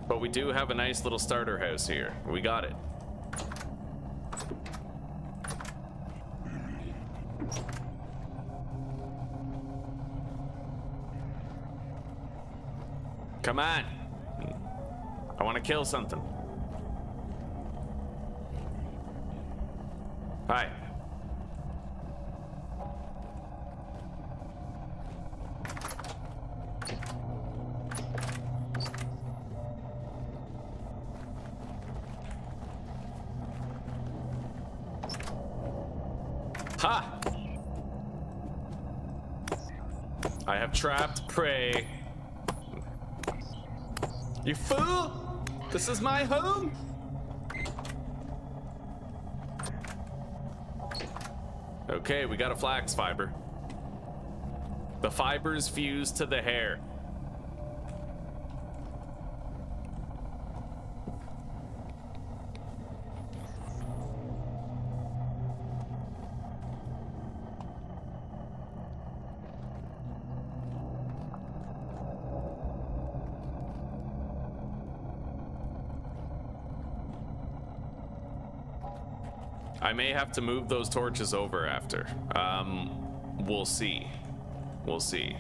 A: But we do have a nice little starter house here. We got it. Come on. I want to kill something. Hi. Ha! I have trapped prey. You fool! This is my home! Okay, we got a flax fiber. The fibers fuse to the hair. I may have to move those torches over after. We'll see. We'll see.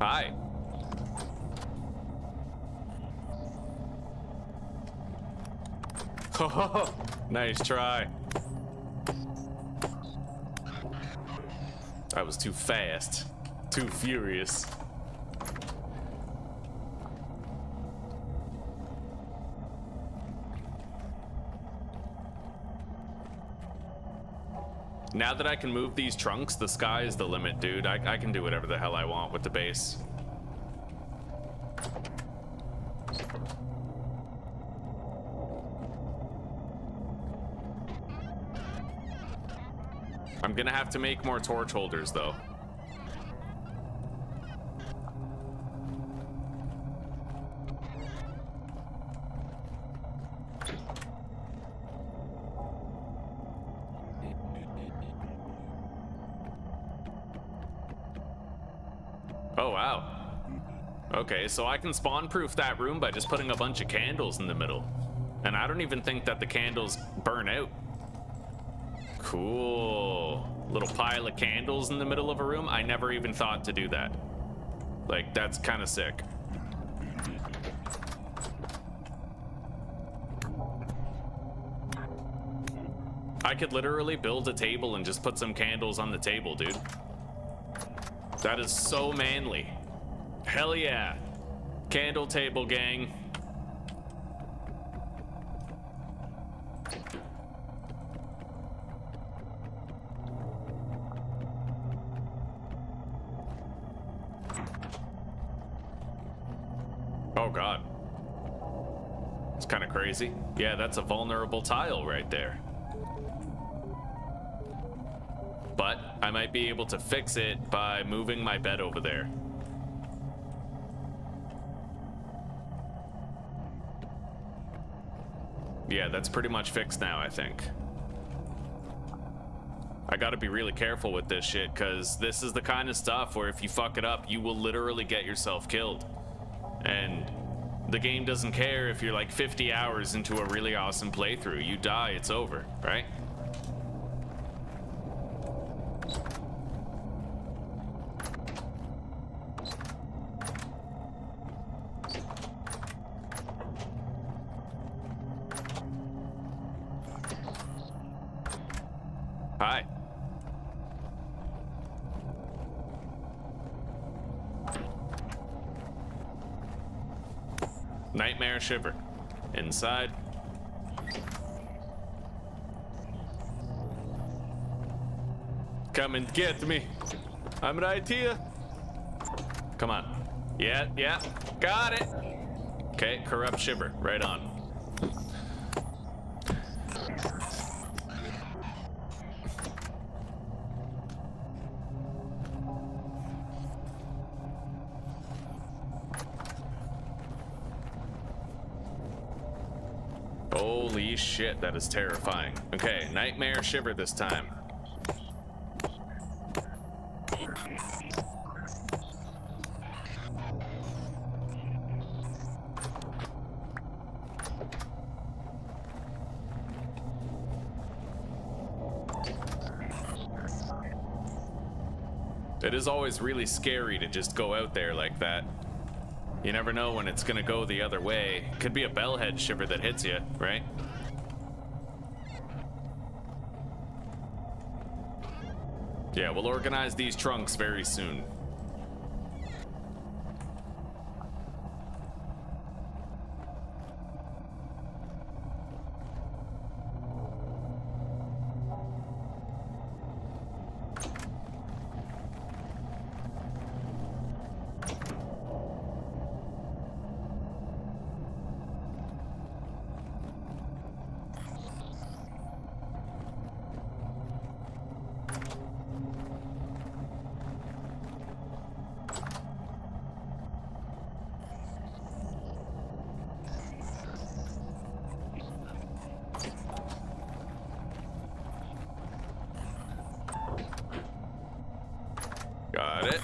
A: Hi. Oh, nice try. I was too fast, too furious. Now that I can move these trunks, the sky is the limit, dude. I can do whatever the hell I want with the base. I'm gonna have to make more torch holders, though. Oh, wow. Okay, so I can spawn-proof that room by just putting a bunch of candles in the middle. And I don't even think that the candles burn out. Cool. Little pile of candles in the middle of a room. I never even thought to do that. Like, that's kind of sick. I could literally build a table and just put some candles on the table, dude. That is so manly. Hell yeah. Candle table gang. Oh god. It's kind of crazy. Yeah, that's a vulnerable tile right there. But I might be able to fix it by moving my bed over there. Yeah, that's pretty much fixed now, I think. I gotta be really careful with this shit, because this is the kind of stuff where if you fuck it up, you will literally get yourself killed. And the game doesn't care if you're like 50 hours into a really awesome playthrough. You die, it's over, right? Hi. Nightmare shiver. Inside. Come and get me. I'm right here. Come on. Yeah, yeah. Got it. Okay, corrupt shiver. Right on. Holy shit, that is terrifying. Okay, nightmare shiver this time. It is always really scary to just go out there like that. You never know when it's gonna go the other way. Could be a bellhead shiver that hits you, right? Yeah, we'll organize these trunks very soon. Got it.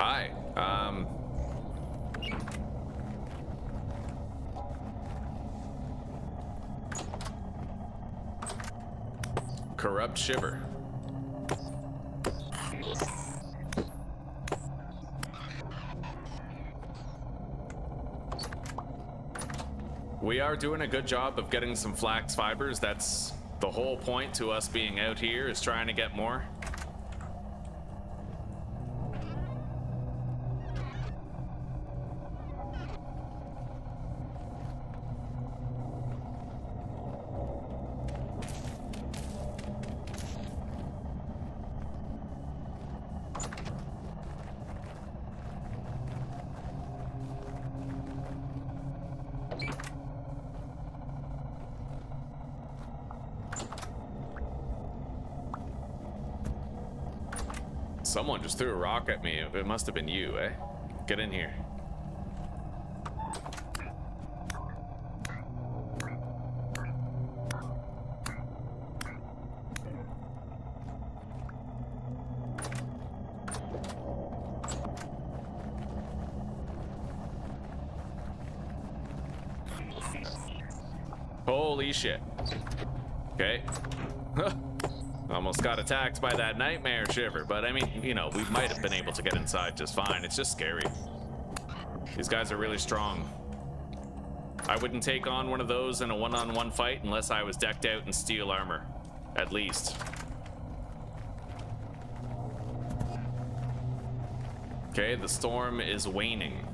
A: Hi. Corrupt shiver. We are doing a good job of getting some flax fibers. That's the whole point to us being out here, is trying to get more. Someone just threw a rock at me. It must have been you, eh? Get in here. Holy shit. Okay. Almost got attacked by that nightmare shiver, but I mean, you know, we might have been able to get inside just fine. It's just scary. These guys are really strong. I wouldn't take on one of those in a one-on-one fight unless I was decked out in steel armor, at least. Okay, the storm is waning.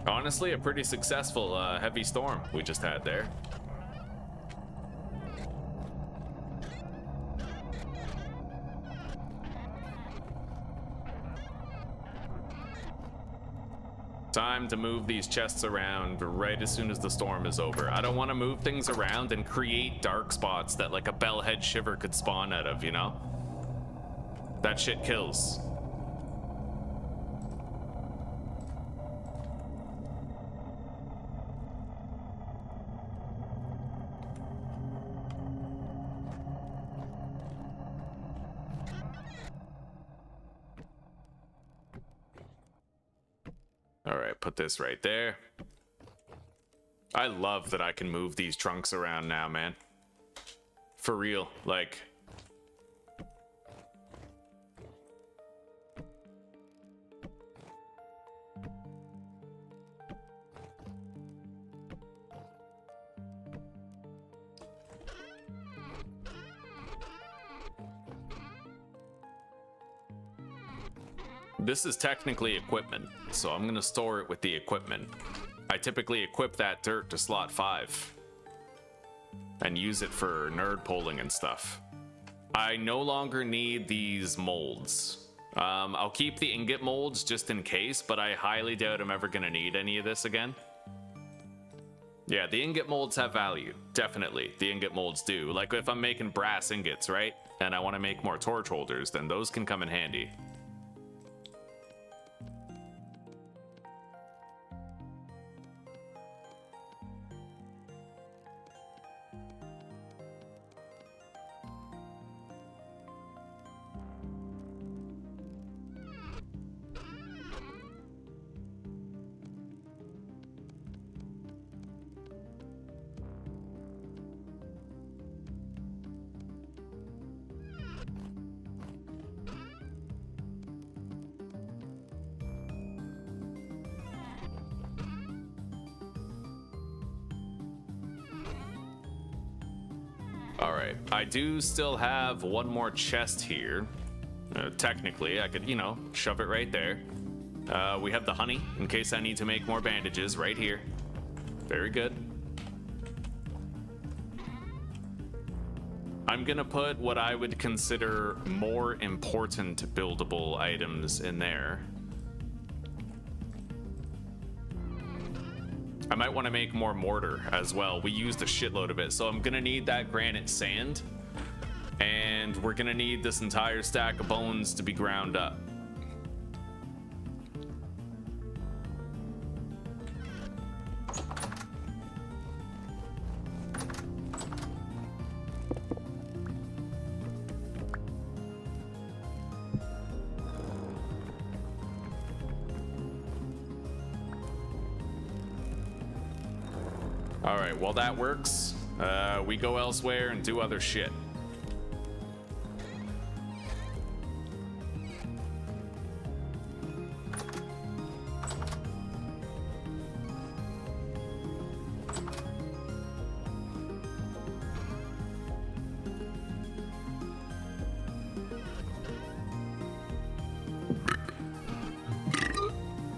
A: Honestly, a pretty successful heavy storm we just had there. Time to move these chests around right as soon as the storm is over. I don't want to move things around and create dark spots that like a bellhead shiver could spawn out of, you know? That shit kills. All right, put this right there. I love that I can move these trunks around now, man. For real, like... This is technically equipment, so I'm gonna store it with the equipment. I typically equip that dirt to slot 5 and use it for nerd polling and stuff. I no longer need these molds. I'll keep the ingot molds just in case, but I highly doubt I'm ever gonna need any of this again. Yeah, the ingot molds have value, definitely. The ingot molds do. Like if I'm making brass ingots, right? And I want to make more torch holders, then those can come in handy. Alright, I do still have one more chest here. Technically, I could, you know, shove it right there. We have the honey, in case I need to make more bandages, right here. Very good. I'm gonna put what I would consider more important buildable items in there. I might want to make more mortar as well. We used a shitload of it, so I'm gonna need that granite sand, and we're gonna need this entire stack of bones to be ground up. Alright, while that works, we go elsewhere and do other shit.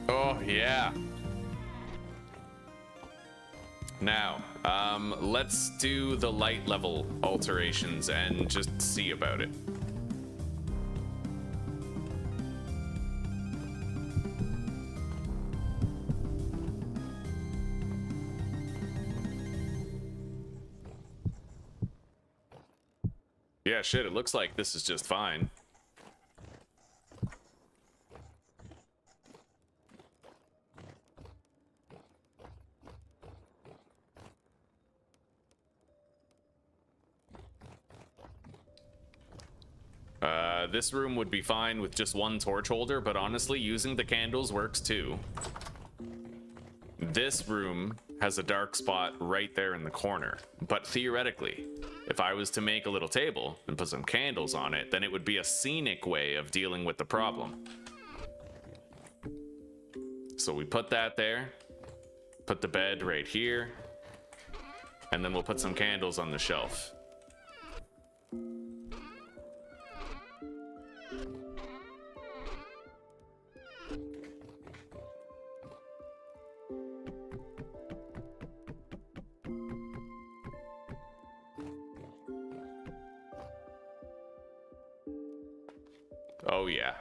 A: Oh, yeah. Now, let's do the light level alterations and just see about it. Yeah, shit, it looks like this is just fine. This room would be fine with just one torch holder, but honestly, using the candles works too. This room has a dark spot right there in the corner, but theoretically, if I was to make a little table and put some candles on it, then it would be a scenic way of dealing with the problem. So we put that there, put the bed right here, and then we'll put some candles on the shelf. Oh yeah.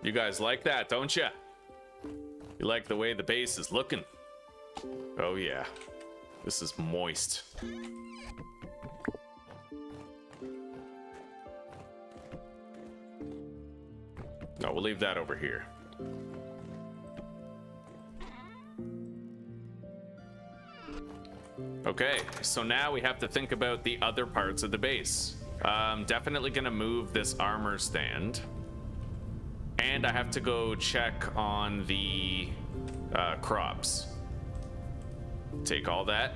A: You guys like that, don't you? You like the way the base is looking? Oh yeah. This is moist. No, we'll leave that over here. Okay, so now we have to think about the other parts of the base. Definitely gonna move this armor stand. And I have to go check on the crops. Take all that.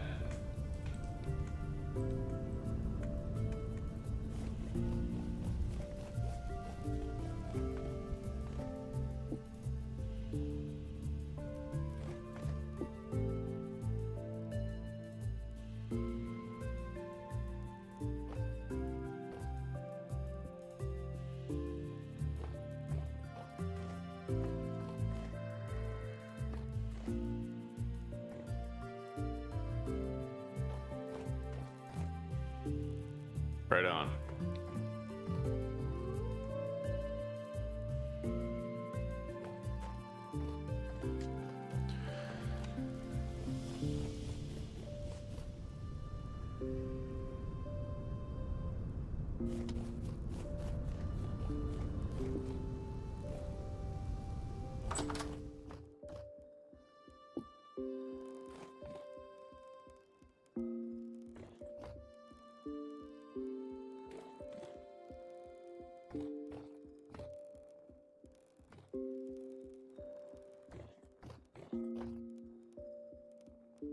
A: Right on.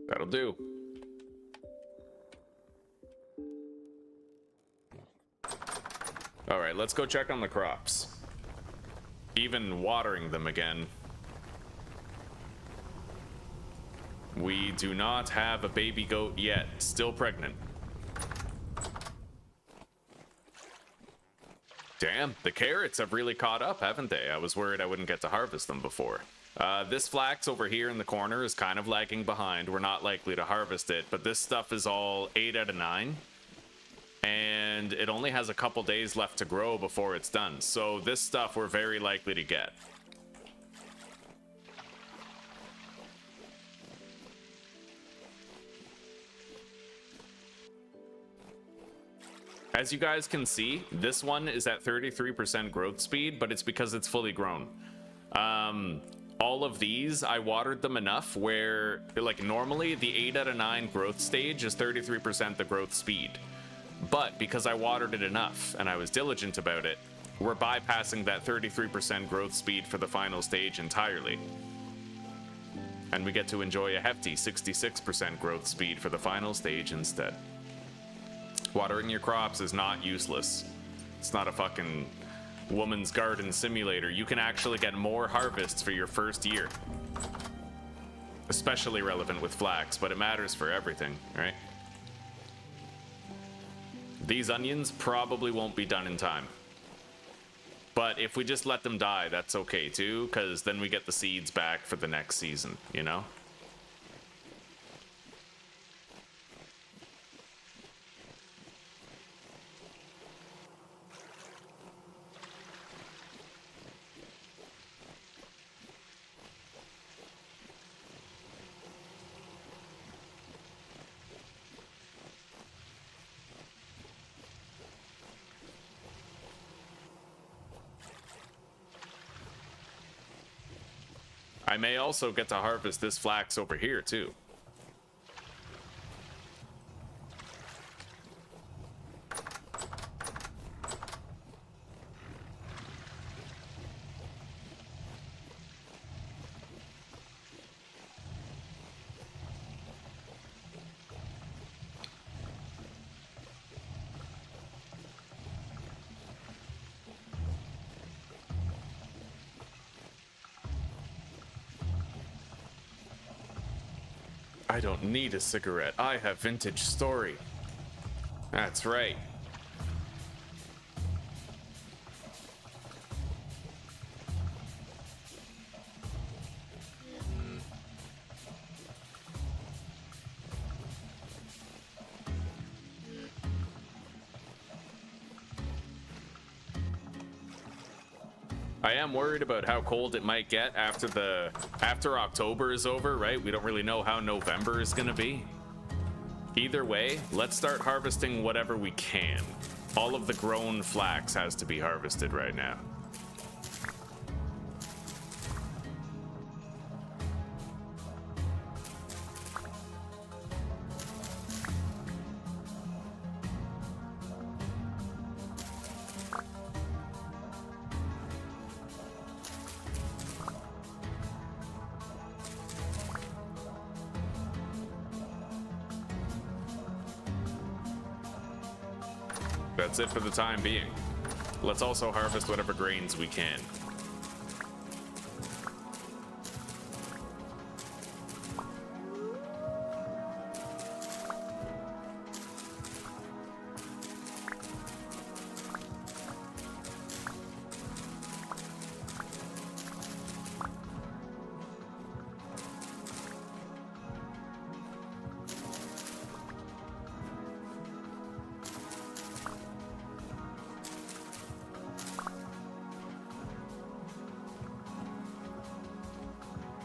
A: That'll do. All right, let's go check on the crops. Even watering them again. We do not have a baby goat yet. Still pregnant. Damn, the carrots have really caught up, haven't they? I was worried I wouldn't get to harvest them before. This flax over here in the corner is kind of lagging behind. We're not likely to harvest it, but this stuff is all 8 out of 9. And it only has a couple days left to grow before it's done. So this stuff we're very likely to get. As you guys can see, this one is at 33% growth speed, but it's because it's fully grown. All of these, I watered them enough where, like, normally the 8 out of 9 growth stage is 33% the growth speed. But because I watered it enough and I was diligent about it, we're bypassing that 33% growth speed for the final stage entirely. And we get to enjoy a hefty 66% growth speed for the final stage instead. Watering your crops is not useless. It's not a fucking woman's garden simulator. You can actually get more harvests for your first year. Especially relevant with flax, but it matters for everything, right? These onions probably won't be done in time. But if we just let them die, that's okay too, because then we get the seeds back for the next season, you know? I may also get to harvest this flax over here too. I don't need a cigarette. I have vintage story. That's right. I am worried about how cold it might get after October is over, right? We don't really know how November is gonna be. Either way, let's start harvesting whatever we can. All of the grown flax has to be harvested right now. That's it for the time being. Let's also harvest whatever grains we can.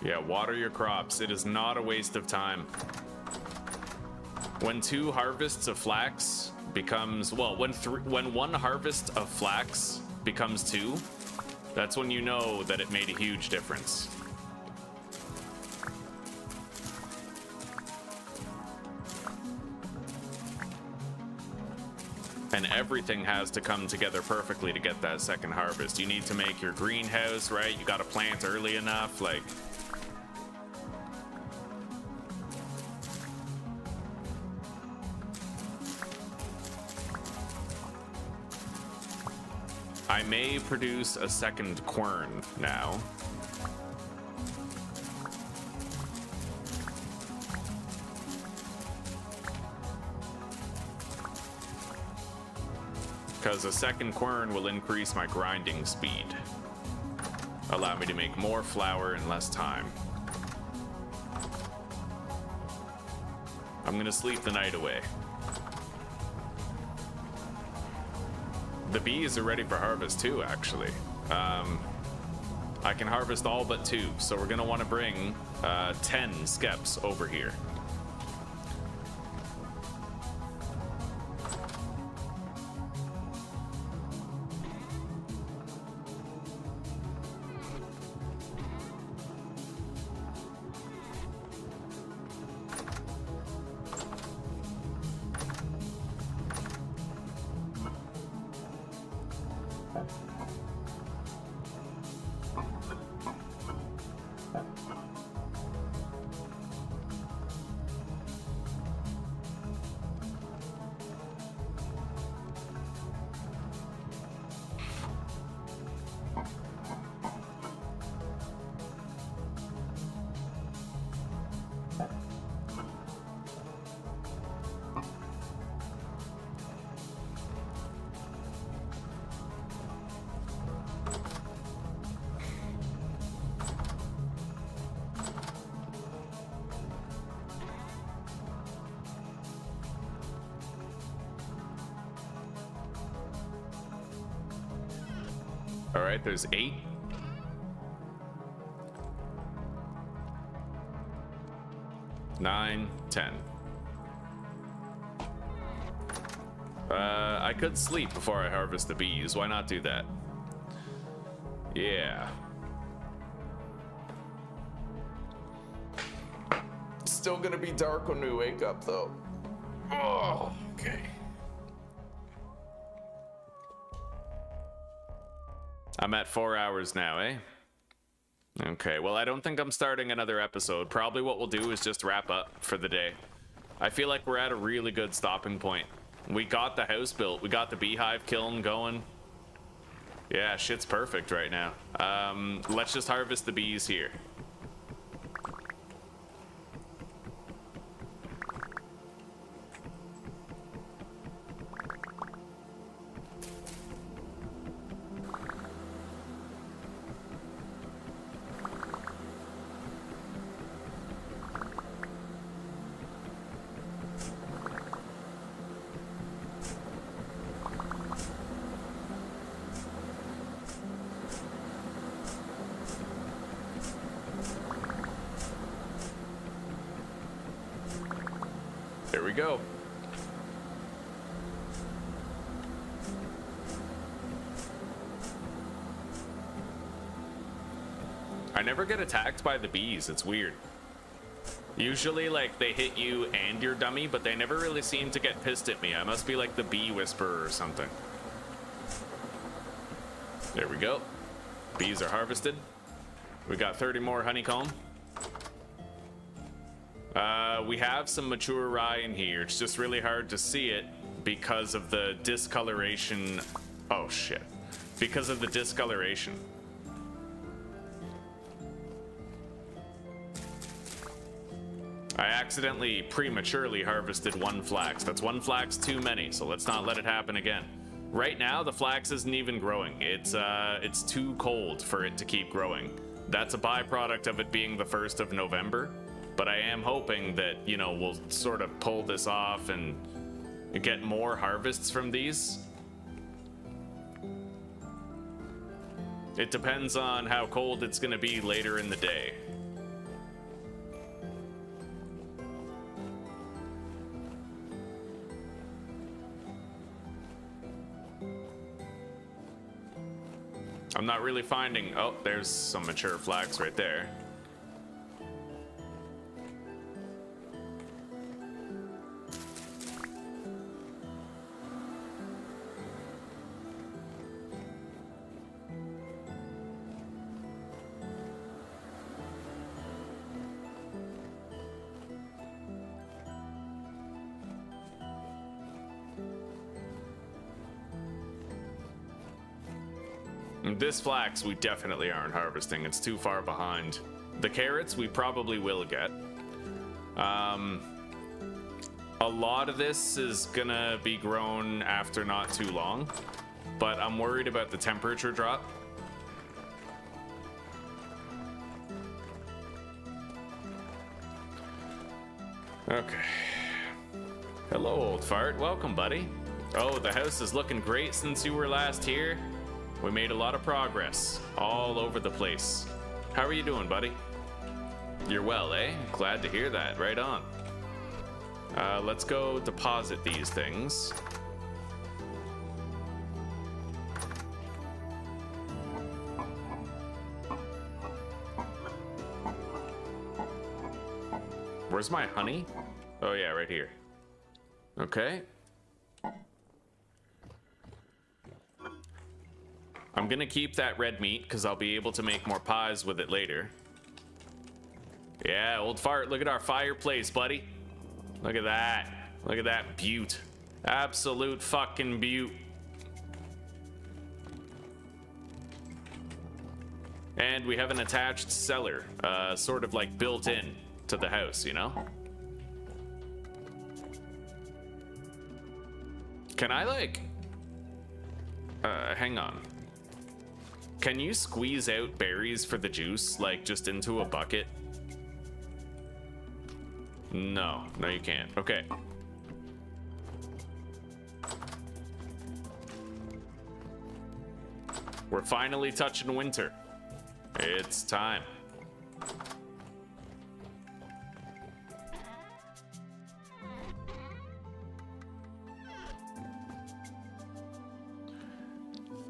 A: Yeah, water your crops. It is not a waste of time. When 2 harvests of flax becomes, well, when 1 harvest of flax becomes 2, that's when you know that it made a huge difference. And everything has to come together perfectly to get that second harvest. You need to make your greenhouse, right? You got to plant early enough, like... I may produce a second quern now. Because a second quern will increase my grinding speed. Allow me to make more flour in less time. I'm gonna sleep the night away. The bees are ready for harvest too, actually. I can harvest all but 2, so we're gonna want to bring 10 skeps over here. All right, there's 8. Nine, 10. I could sleep before I harvest the bees. Why not do that? Yeah. It's still gonna be dark when we wake up, though. Oh, okay. I'm at 4 hours now, eh? Okay, well, I don't think I'm starting another episode. Probably what we'll do is just wrap up for the day. I feel like we're at a really good stopping point. We got the house built. We got the beehive kiln going. Yeah, shit's perfect right now. Let's just harvest the bees here. we go. I never get attacked by the bees. It's weird. Usually, like, they hit you and your dummy, but they never really seem to get pissed at me. I must be like the bee whisperer or something. There we go. Bees are harvested. We got 30 more honeycomb. We have some mature rye in here. It's just really hard to see it because of the discoloration. Oh, shit. Because of the discoloration. I accidentally prematurely harvested one flax. That's one flax too many, so let's not let it happen again. Right now, the flax isn't even growing. It's too cold for it to keep growing. That's a byproduct of it being the 1st of November, but I am hoping that, you know, we'll sort of pull this off and get more harvests from these. It depends on how cold it's gonna be later in the day. I'm not really finding... Oh, there's some mature flax right there. This flax we definitely aren't harvesting. It's too far behind. The carrots we probably will get. A lot of this is gonna be grown after not too long, but I'm worried about the temperature drop. Okay. Hello, old fart. Welcome, buddy. Oh, the house is looking great since you were last here. We made a lot of progress all over the place. How are you doing, buddy? You're well, eh? Glad to hear that. Right on. Let's go deposit these things. Where's my honey? Oh yeah, right here. Okay. I'm gonna keep that red meat because I'll be able to make more pies with it later. Yeah, old fart, look at our fireplace, buddy. Look at that. Look at that beaut. Absolute fucking beaut. And we have an attached cellar, sort of like built in to the house, you know? Can I like... hang on. Can you squeeze out berries for the juice, like just into a bucket? No, no you can't. Okay. We're finally touching winter. It's time.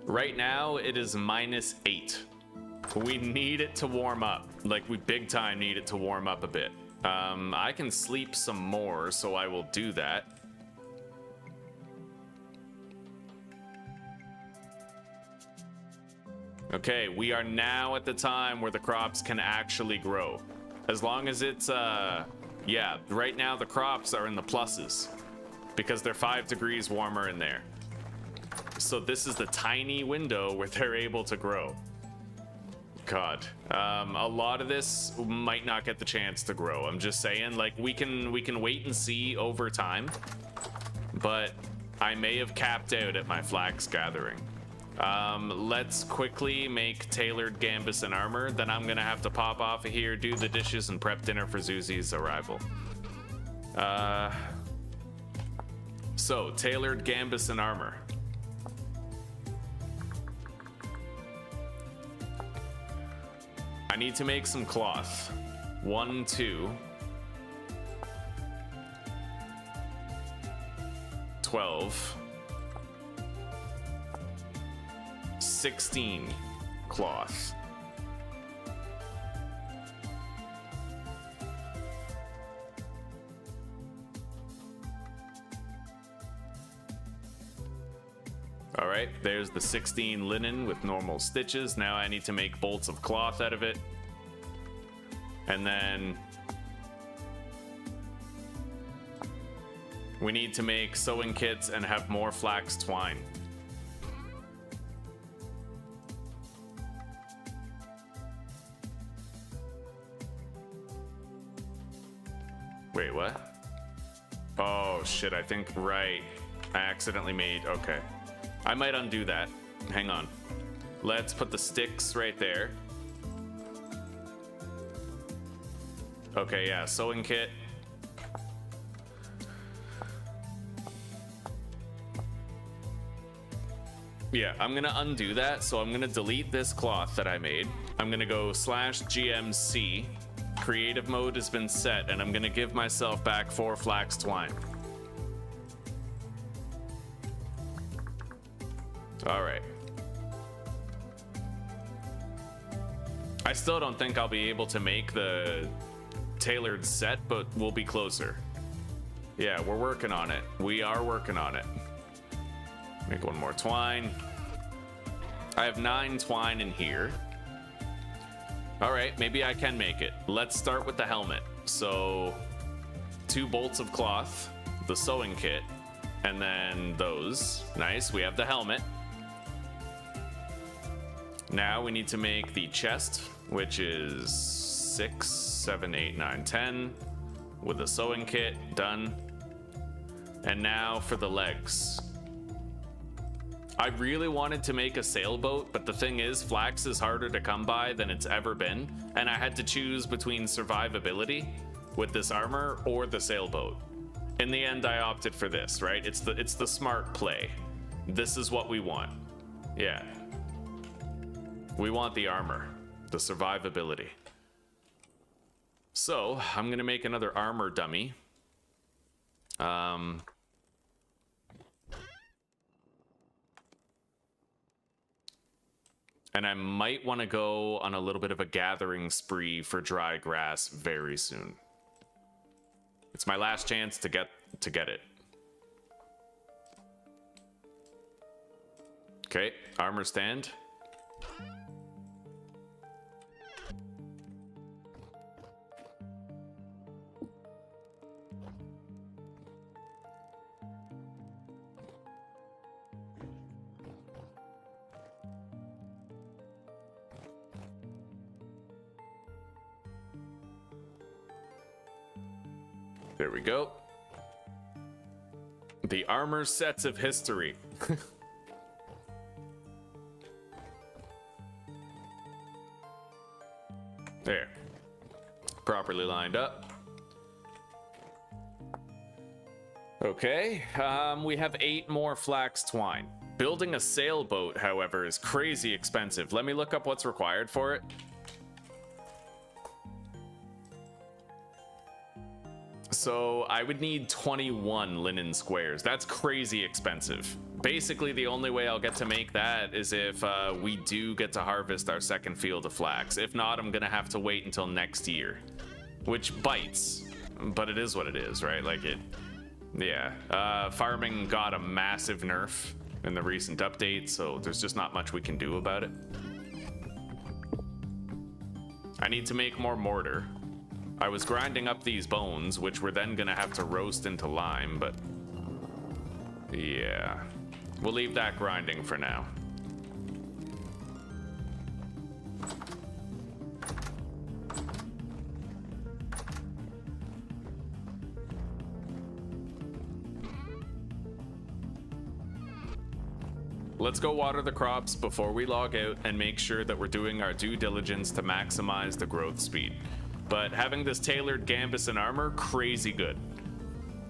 A: Right now, it is -8. We need it to warm up. Like, we big time need it to warm up a bit. I can sleep some more, so I will do that. Okay, we are now at the time where the crops can actually grow. As long as it's, yeah, right now the crops are in the pluses because they're 5 degrees warmer in there. So this is the tiny window where they're able to grow. God, a lot of this might not get the chance to grow. I'm just saying, like, we can wait and see over time, but I may have capped out at my flax gathering. Let's quickly make tailored gambus and armor. Then I'm gonna have to pop off of here, do the dishes, and prep dinner for Zuzi's arrival. So tailored gambus and armor. I need to make some cloth. 1, 2. 12. 16 cloth. All right, there's the 16 linen with normal stitches. Now I need to make bolts of cloth out of it. And then we need to make sewing kits and have more flax twine. Wait, what? Oh shit, I think, right. I accidentally made, okay. I might undo that. Hang on. Let's put the sticks right there. Okay, yeah, sewing kit. Yeah, I'm gonna undo that. So I'm gonna delete this cloth that I made. I'm gonna go /GMC. Creative mode has been set, and I'm gonna give myself back 4 flax twine. All right. I still don't think I'll be able to make the tailored set, but we'll be closer. Yeah, we're working on it. We are working on it. Make 1 more twine. I have 9 twine in here. All right, maybe I can make it. Let's start with the helmet. So 2 bolts of cloth, the sewing kit, and then those. Nice, we have the helmet. Now we need to make the chest, which is 6, 7, 8, 9, 10, with a sewing kit, done. And now for the legs. I really wanted to make a sailboat, but the thing is, flax is harder to come by than it's ever been, and I had to choose between survivability with this armor or the sailboat. In the end, I opted for this, right? It's the smart play. This is what we want. Yeah. We want the armor, the survivability. So I'm gonna make another armor dummy. And I might want to go on a little bit of a gathering spree for dry grass very soon. It's my last chance to get it. Okay, armor stand. There we go. The armor sets of history. There. Properly lined up. Okay, we have 8 more flax twine. Building a sailboat, however, is crazy expensive. Let me look up what's required for it. So I would need 21 linen squares. That's crazy expensive. Basically, the only way I'll get to make that is if we do get to harvest our second field of flax. If not, I'm gonna have to wait until next year, which bites, but it is what it is, right? Like it, yeah. Farming got a massive nerf in the recent update, so there's just not much we can do about it. I need to make more mortar. I was grinding up these bones, which we're then gonna have to roast into lime, but yeah, we'll leave that grinding for now. Let's go water the crops before we log out and make sure that we're doing our due diligence to maximize the growth speed. But having this tailored gambeson armor, crazy good.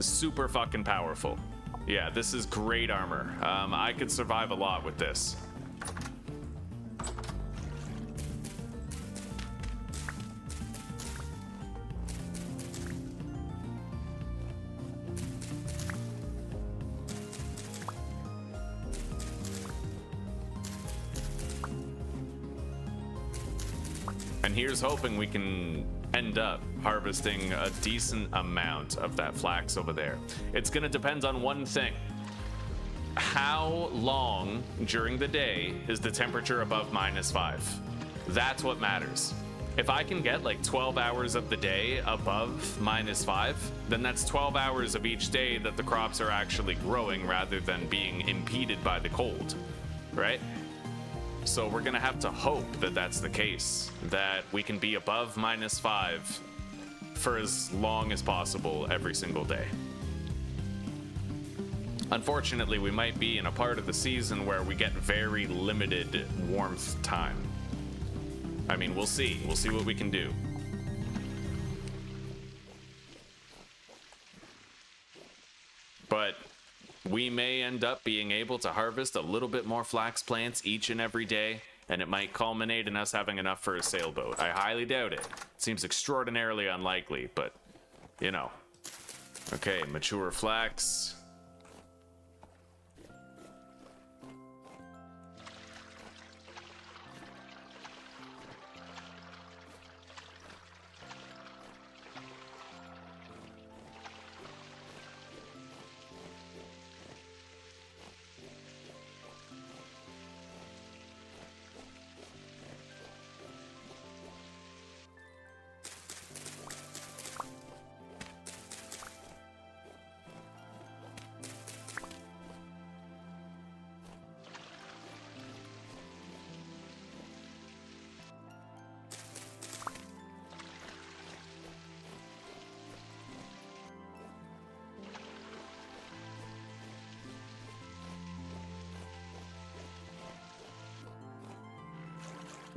A: Super fucking powerful. Yeah, this is great armor. I could survive a lot with this. And here's hoping we can end up harvesting a decent amount of that flax over there. It's gonna depend on one thing. How long during the day is the temperature above -5? That's what matters. If I can get like 12 hours of the day above -5, then that's 12 hours of each day that the crops are actually growing rather than being impeded by the cold, right? So we're gonna have to hope that that's the case, that we can be above -5 for as long as possible every single day. Unfortunately, we might be in a part of the season where we get very limited warmth time. I mean, we'll see. We'll see what we can do. But we may end up being able to harvest a little bit more flax plants each and every day, and it might culminate in us having enough for a sailboat. I highly doubt it. It seems extraordinarily unlikely, but, you know. Okay, mature flax.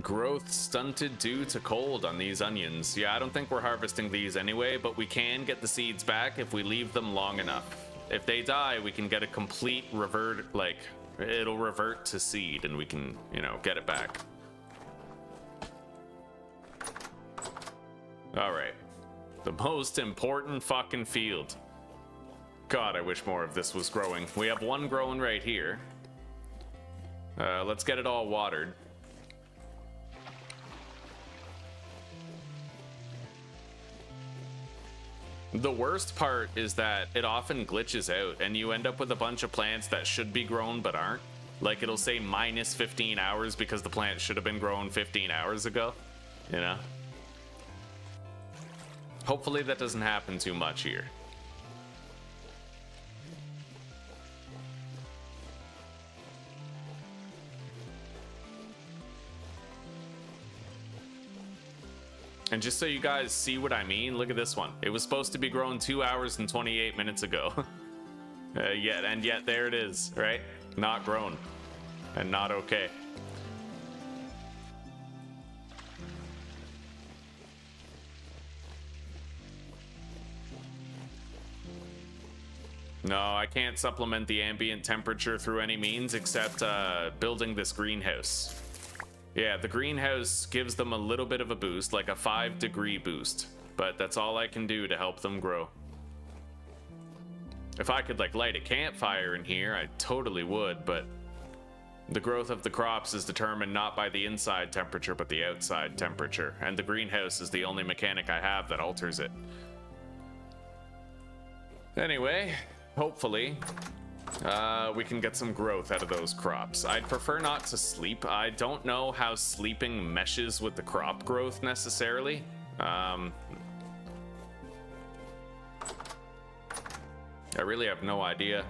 A: Growth stunted due to cold on these onions. Yeah, I don't think we're harvesting these anyway, but we can get the seeds back if we leave them long enough. If they die, we can get a complete revert, like, it'll revert to seed and we can, you know, get it back. Alright. The most important fucking field. God, I wish more of this was growing. We have one growing right here. Let's get it all watered. The worst part is that it often glitches out and you end up with a bunch of plants that should be grown but aren't. Like it'll say -15 hours because the plant should have been grown 15 hours ago, you know? Hopefully that doesn't happen too much here. And just so you guys see what I mean, look at this one. It was supposed to be grown 2 hours and 28 minutes ago. Yet there it is, right? Not grown. And not okay. No, I can't supplement the ambient temperature through any means except building this greenhouse. Yeah, the greenhouse gives them a little bit of a boost, like a 5-degree boost, but that's all I can do to help them grow. If I could like light a campfire in here, I totally would, but the growth of the crops is determined not by the inside temperature, but the outside temperature, and the greenhouse is the only mechanic I have that alters it. Anyway, hopefully, we can get some growth out of those crops. I'd prefer not to sleep. I don't know how sleeping meshes with the crop growth necessarily. I really have no idea.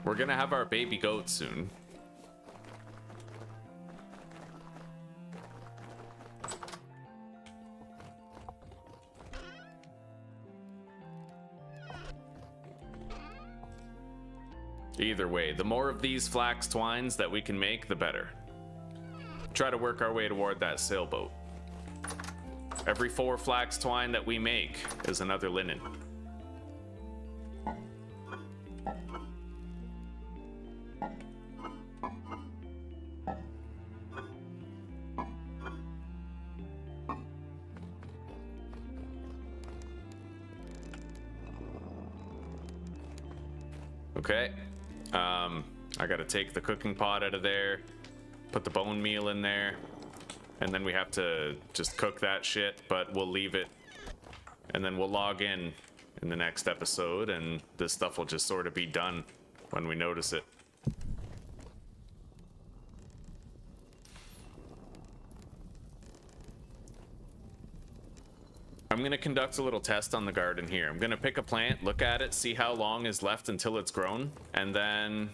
A: We're gonna have our baby goat soon. Either way, the more of these flax twines that we can make, the better. Try to work our way toward that sailboat. Every 4 flax twine that we make is another linen. Okay. I gotta take the cooking pot out of there, put the bone meal in there, and then we have to just cook that shit, but we'll leave it, and then we'll log in the next episode, and this stuff will just sort of be done when we notice it. I'm gonna conduct a little test on the garden here. I'm gonna pick a plant, look at it, see how long is left until it's grown, and then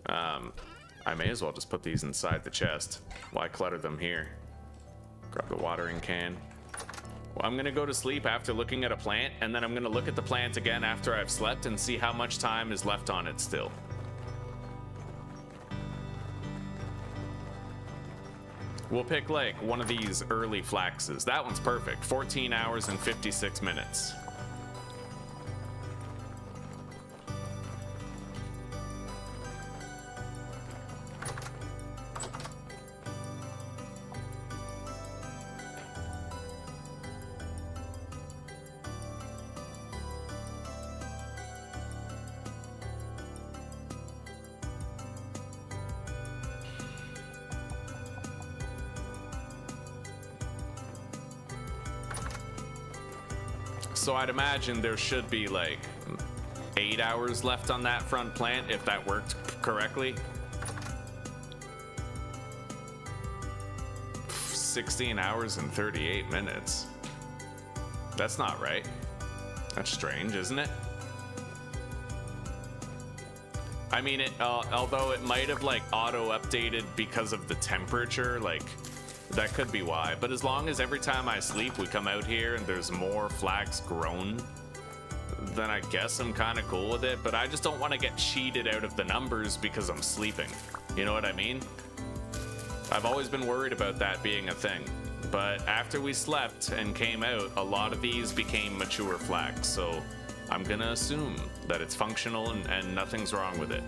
A: I may as well just put these inside the chest. Why clutter them here? Grab the watering can. Well, I'm gonna go to sleep after looking at a plant, and then I'm gonna look at the plant again after I've slept and see how much time is left on it still. We'll pick like one of these early flaxes. That one's perfect. 14 hours and 56 minutes. So I'd imagine there should be like 8 hours left on that front plant if that worked correctly. 16 hours and 38 minutes. That's not right. That's strange, isn't it? I mean, although it might have like auto updated because of the temperature, like that could be why. But as long as every time I sleep we come out here and there's more flax grown, then I guess I'm kind of cool with it. But I just don't want to get cheated out of the numbers because I'm sleeping. You know what I mean? I've always been worried about that being a thing. But after we slept and came out, a lot of these became mature flax. So I'm gonna assume that it's functional and nothing's wrong with it.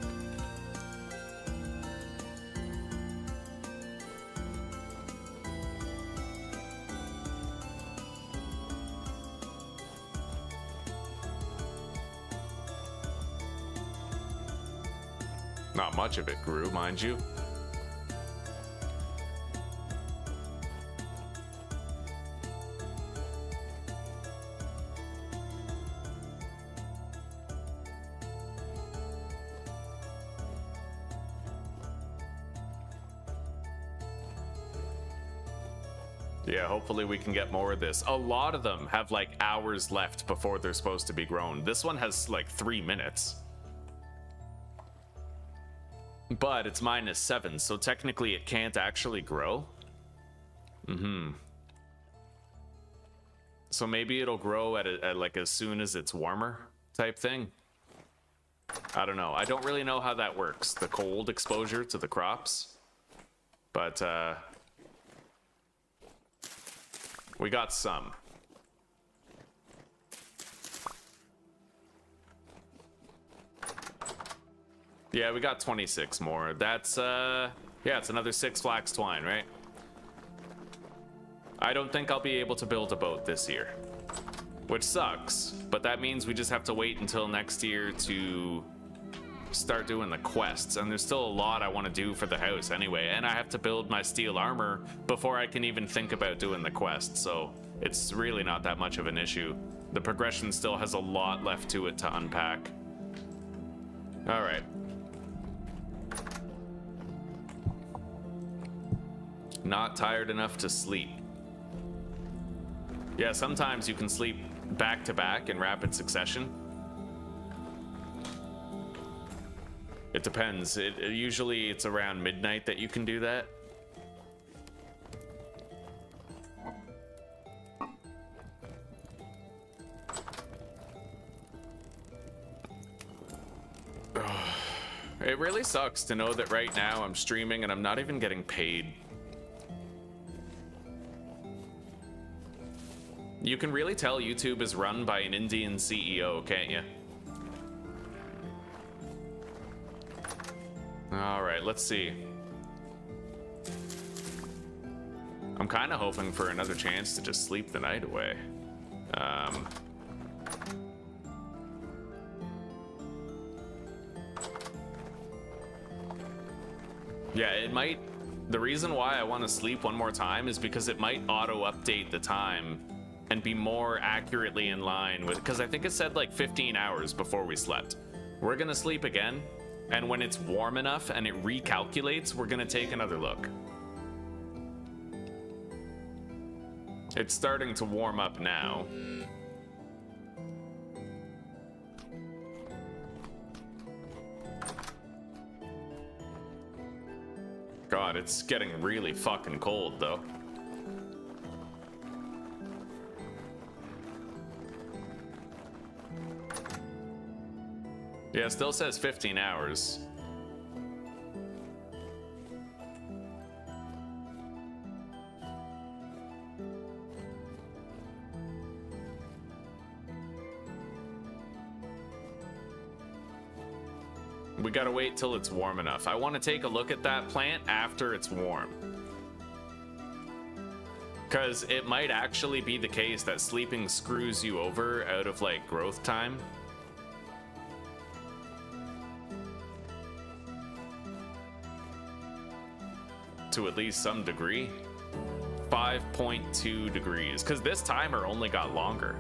A: Not much of it grew, mind you. Yeah, hopefully we can get more of this. A lot of them have like hours left before they're supposed to be grown. This one has like 3 minutes. But it's -7, so technically it can't actually grow. So maybe it'll grow at like as soon as it's warmer type thing. I don't know. I don't really know how that works, the cold exposure to the crops. But we got some. Yeah, we got 26 more. That's, yeah, it's another 6 flax twine, right? I don't think I'll be able to build a boat this year, which sucks, but that means we just have to wait until next year to start doing the quests, and there's still a lot I want to do for the house anyway, and I have to build my steel armor before I can even think about doing the quest, so it's really not that much of an issue. The progression still has a lot left to it to unpack. All right. Not tired enough to sleep. Yeah, sometimes you can sleep back to back in rapid succession. It depends. Usually it's around midnight that you can do that. It really sucks to know that right now I'm streaming and I'm not even getting paid. You can really tell YouTube is run by an Indian CEO, can't you? All right, let's see. I'm kind of hoping for another chance to just sleep the night away. Yeah, it might. The reason why I want to sleep one more time is because it might auto-update the time and be more accurately in line with, because I think it said like 15 hours before we slept. We're gonna sleep again, and when it's warm enough and it recalculates, we're gonna take another look. It's starting to warm up now. God, it's getting really fucking cold, though. Yeah, it still says 15 hours. We gotta wait till it's warm enough. I want to take a look at that plant after it's warm. Because it might actually be the case that sleeping screws you over out of, like, growth time. To at least some degree. 5.2 degrees. Because this timer only got longer.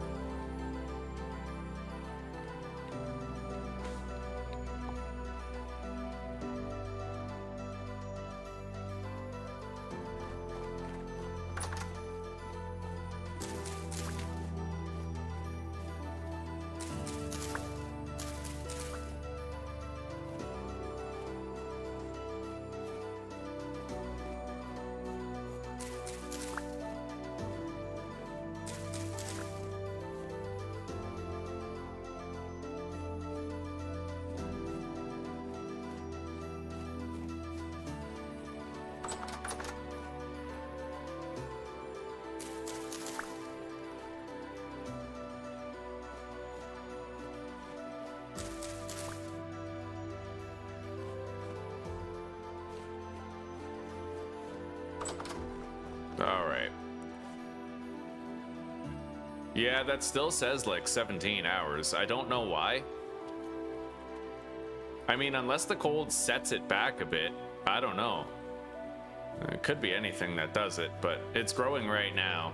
A: Alright. Yeah, that still says like 17 hours. I don't know why. I mean, unless the cold sets it back a bit, I don't know. It could be anything that does it, but it's growing right now.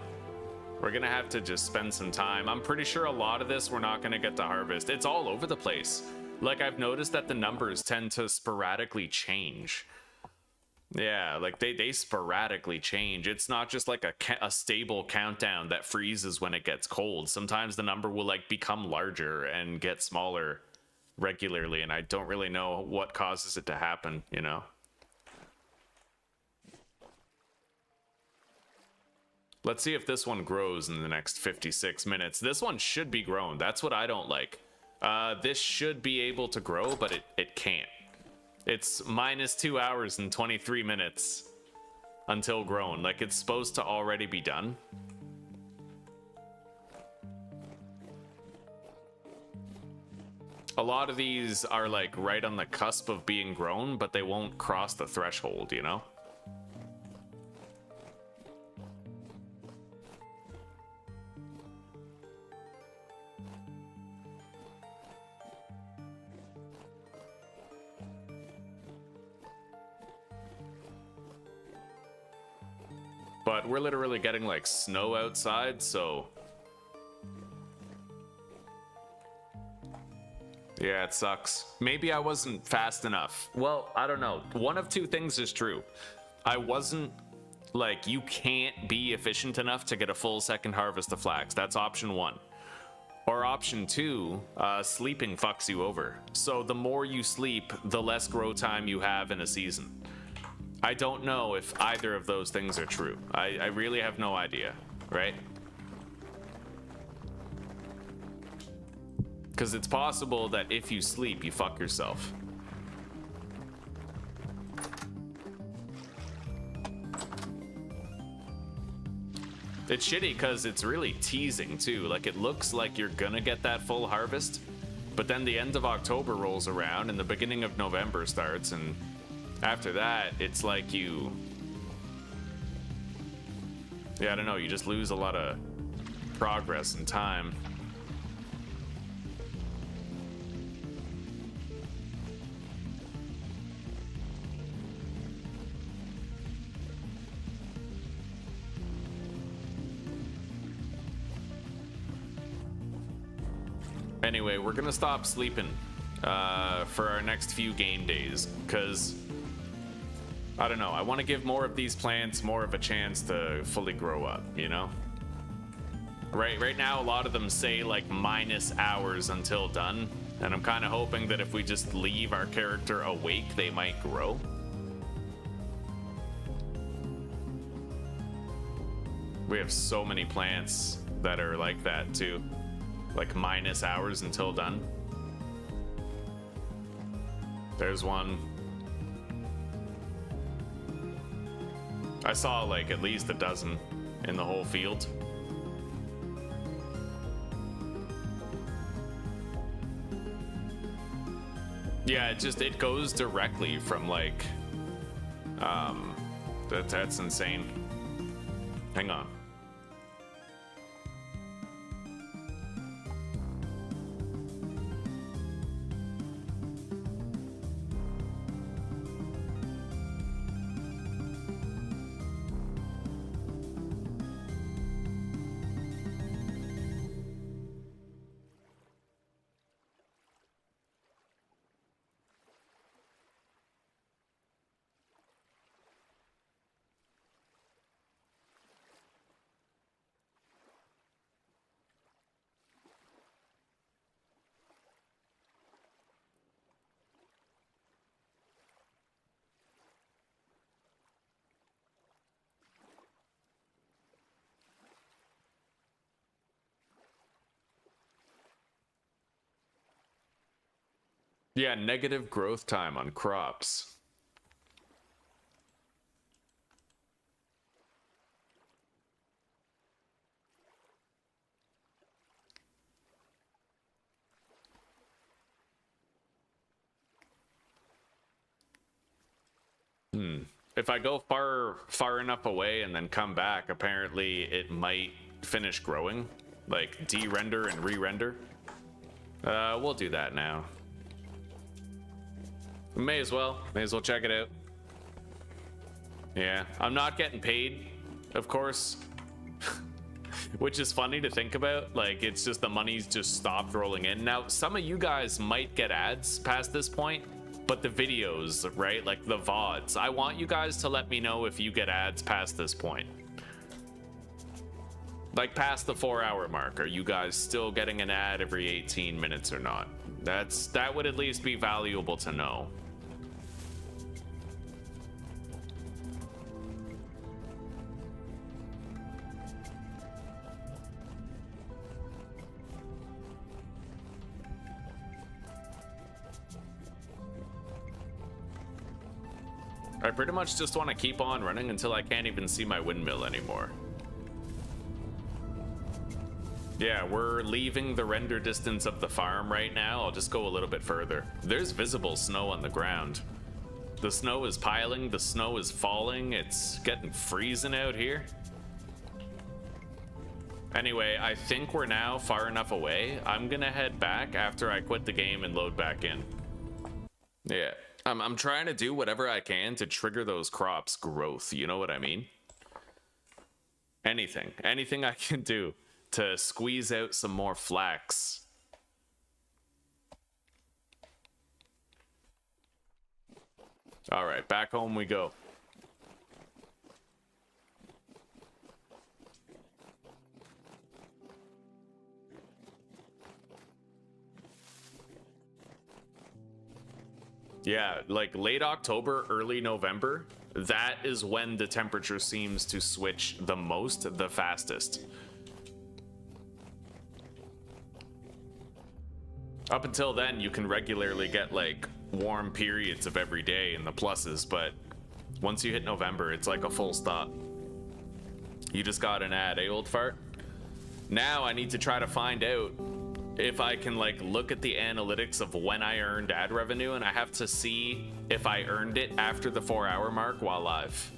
A: We're gonna have to just spend some time. I'm pretty sure a lot of this we're not gonna get to harvest. It's all over the place. Like, I've noticed that the numbers tend to sporadically change. Yeah, like they sporadically change. It's not just like a stable countdown that freezes when it gets cold. Sometimes the number will like become larger and get smaller regularly, and I don't really know what causes it to happen, you know? Let's see if this one grows in the next 56 minutes. This one should be grown. That's what I don't like. This should be able to grow, but it can't. It's -2 hours and 23 minutes until grown. Like, it's supposed to already be done. A lot of these are like right on the cusp of being grown, but they won't cross the threshold, you know? But we're literally getting like snow outside, so yeah, it sucks. Maybe I wasn't fast enough. Well, I don't know. One of two things is true. I wasn't, like, you can't be efficient enough to get a full second harvest of flax. That's option one. Or option two, sleeping fucks you over. So the more you sleep, the less grow time you have in a season. I don't know if either of those things are true. I really have no idea, right? Because it's possible that if you sleep, you fuck yourself. It's shitty because it's really teasing too. Like, it looks like you're gonna get that full harvest, but then the end of October rolls around and the beginning of November starts, and after that, it's like you... Yeah, I don't know, you just lose a lot of progress and time. Anyway, we're gonna stop sleeping for our next few game days, because I don't know, I want to give more of these plants more of a chance to fully grow up, you know? Right now, a lot of them say like -hours until done, and I'm kind of hoping that if we just leave our character awake, they might grow. We have so many plants that are like that too, like -hours until done. There's one. I saw like at least a dozen in the whole field. Yeah, it goes directly from like, that's insane. Hang on. Yeah, negative growth time on crops. If I go far enough away and then come back, apparently it might finish growing, like de-render and re-render. We'll do that now. May as well check it out. Yeah, I'm not getting paid, of course. Which is funny to think about. Like, it's just the money's just stopped rolling in. Now, some of you guys might get ads past this point, but the videos, right? Like the VODs. I want you guys to let me know if you get ads past this point. Like past the 4-hour mark. Are you guys still getting an ad every 18 minutes or not? That would at least be valuable to know. I pretty much just want to keep on running until I can't even see my windmill anymore. Yeah, we're leaving the render distance of the farm right now. I'll just go a little bit further. There's visible snow on the ground. The snow is piling, the snow is falling. It's getting freezing out here. Anyway, I think we're now far enough away. I'm gonna head back after I quit the game and load back in. Yeah. I'm trying to do whatever I can to trigger those crops' growth, you know what I mean? Anything I can do to squeeze out some more flax. All right, back home we go. Yeah, like late October, early November, that is when the temperature seems to switch the most, the fastest. Up until then, you can regularly get like warm periods of every day in the pluses, but once you hit November, it's like a full stop. You just got an ad, eh, old fart? Now I need to try to find out if I can like look at the analytics of when I earned ad revenue, and I have to see if I earned it after the 4-hour mark while live.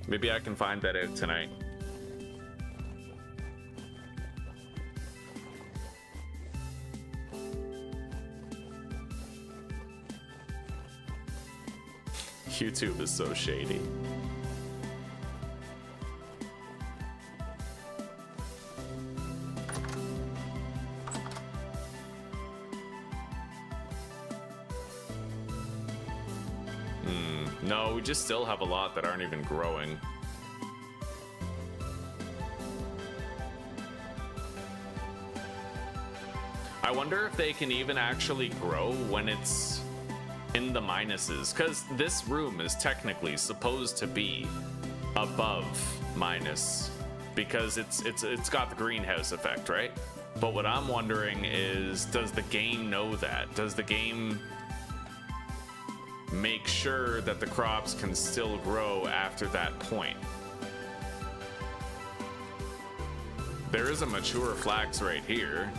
A: Maybe I can find that out tonight. YouTube is so shady. No, we just still have a lot that aren't even growing. I wonder if they can even actually grow when it's in the minuses, because this room is technically supposed to be above minus because it's got the greenhouse effect, right? But what I'm wondering is, does the game know that? Does the game make sure that the crops can still grow after that point? There is a mature flax right here.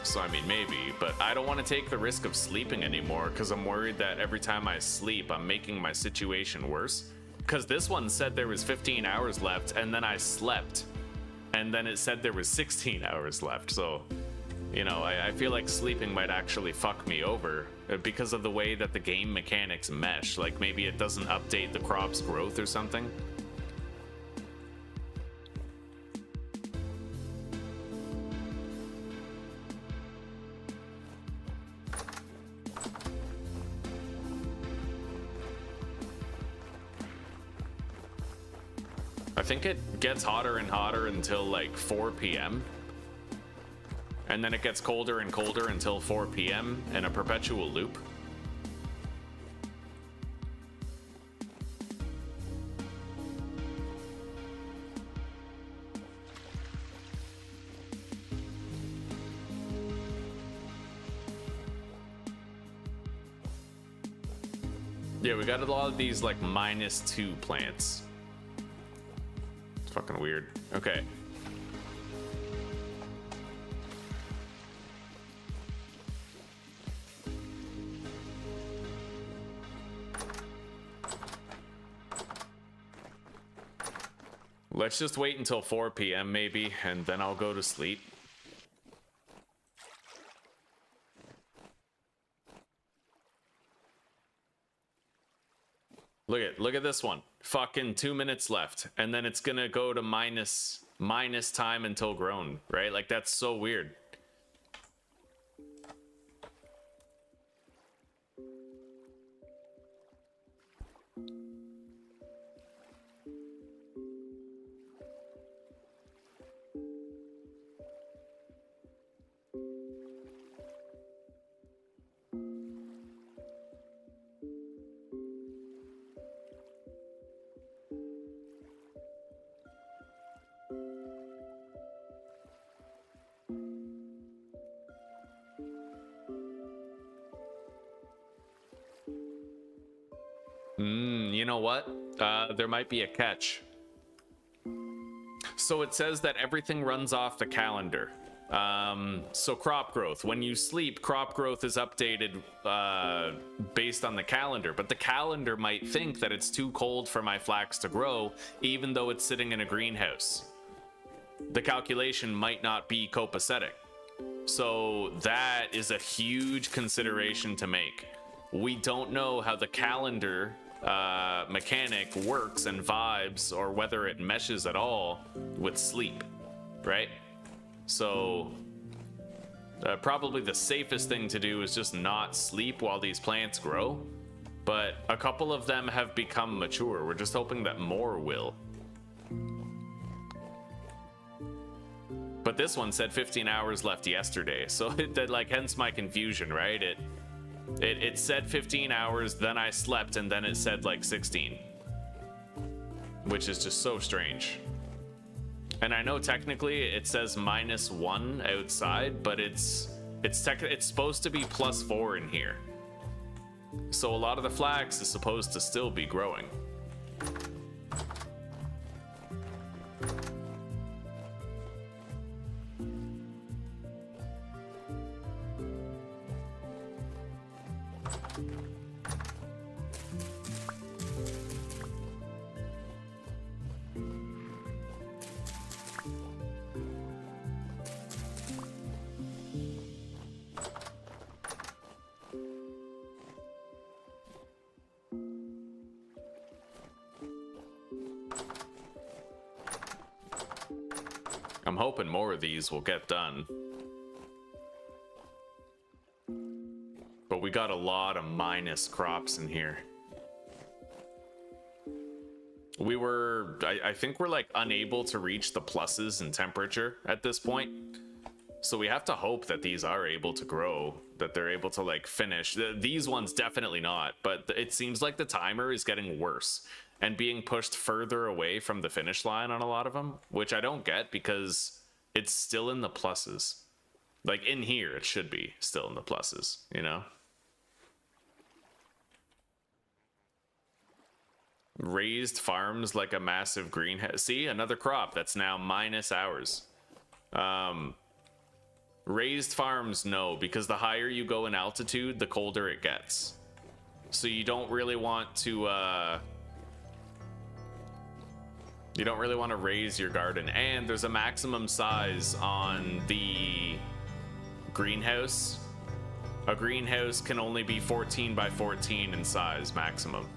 A: So I mean, maybe, but I don't want to take the risk of sleeping anymore because I'm worried that every time I sleep, I'm making my situation worse. Because this one said there was 15 hours left, and then I slept, and then it said there was 16 hours left. So, you know, I feel like sleeping might actually fuck me over because of the way that the game mechanics mesh. Like maybe it doesn't update the crop's growth or something. I think it gets hotter and hotter until like 4 p.m. And then it gets colder and colder until 4 p.m. in a perpetual loop. Yeah, we got a lot of these like -2 plants. Fucking weird. Okay. Let's just wait until 4 p.m. maybe, and then I'll go to sleep. Look at this one. Fucking 2 minutes left, and then it's gonna go to minus time until grown, right? Like that's so weird. You know what? There might be a catch. So it says that everything runs off the calendar. So crop growth. When you sleep, crop growth is updated based on the calendar. But the calendar might think that it's too cold for my flax to grow, even though it's sitting in a greenhouse. The calculation might not be copacetic. So that is a huge consideration to make. We don't know how the calendar mechanic works and vibes, or whether it meshes at all with sleep, right? So probably the safest thing to do is just not sleep while these plants grow. But a couple of them have become mature. We're just hoping that more will. But this one said 15 hours left yesterday, so like hence my confusion, right? It said 15 hours, then I slept, and then it said like 16, which is just so strange. And I know technically it says -1 outside, but it's supposed to be +4 in here. So a lot of the flax is supposed to still be growing. I'm hoping more of these will get done. But we got a lot of minus crops in here. We were, I think we're like unable to reach the pluses in temperature at this point. So we have to hope that these are able to grow, that they're able to like finish. These ones definitely not, but it seems like the timer is getting worse and being pushed further away from the finish line on a lot of them, which I don't get because it's still in the pluses. Like in here, it should be still in the pluses, you know? Raised farms like a massive greenhouse. See, another crop that's now minus hours. Raised farms, no, because the higher you go in altitude, the colder it gets. So you don't really want to raise your garden. And there's a maximum size on the greenhouse. A greenhouse can only be 14 by 14 in size maximum.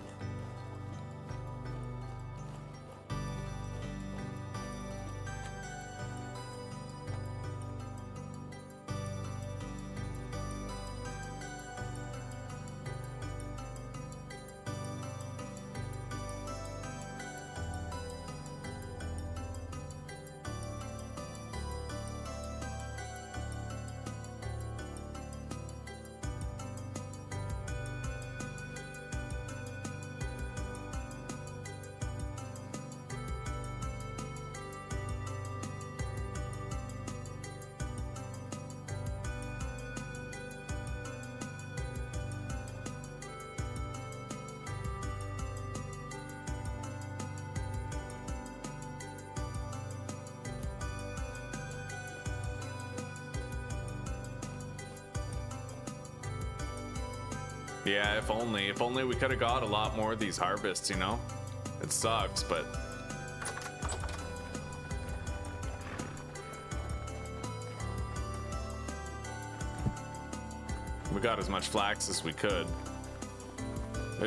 A: Yeah, if only we could have got a lot more of these harvests, you know? It sucks, but we got as much flax as we could.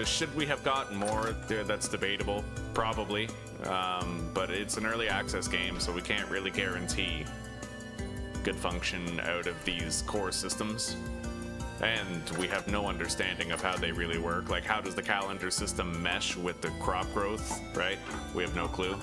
A: Should we have gotten more? That's debatable, probably. But it's an early access game, so we can't really guarantee good function out of these core systems. And we have no understanding of how they really work. Like, how does the calendar system mesh with the crop growth, right? We have no clue.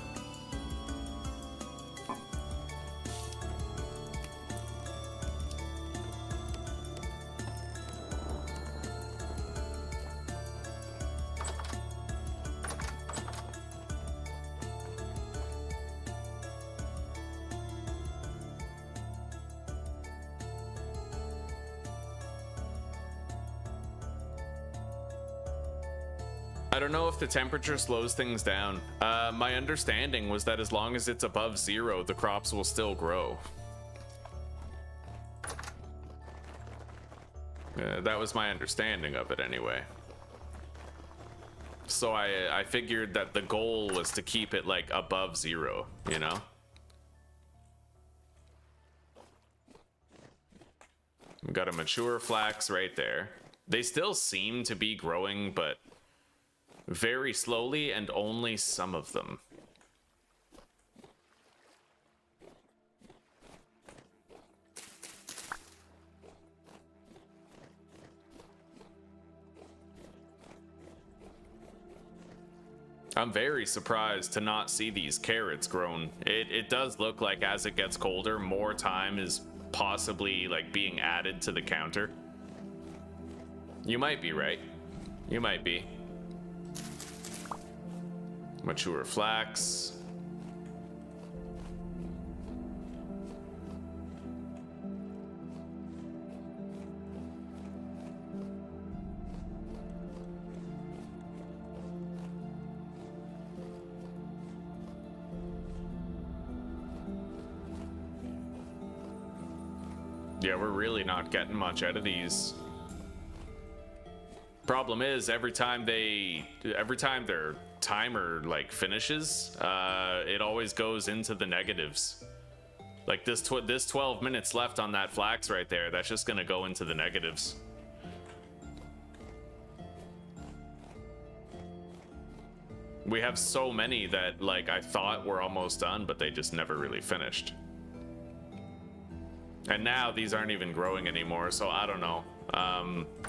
A: I don't know if the temperature slows things down. My understanding was that as long as it's above 0, the crops will still grow. That was my understanding of it anyway. So I figured that the goal was to keep it like above 0, you know? We got a mature flax right there. They still seem to be growing, but very slowly, and only some of them. I'm very surprised to not see these carrots grown. It does look like as it gets colder, more time is possibly like being added to the counter. You might be right. You might be. Mature flax. Yeah, we're really not getting much out of these. Problem is, every time their timer like finishes, it always goes into the negatives. Like this 12 minutes left on that flax right there, that's just gonna go into the negatives. We have so many that like I thought were almost done, but they just never really finished. And now these aren't even growing anymore, so I don't know.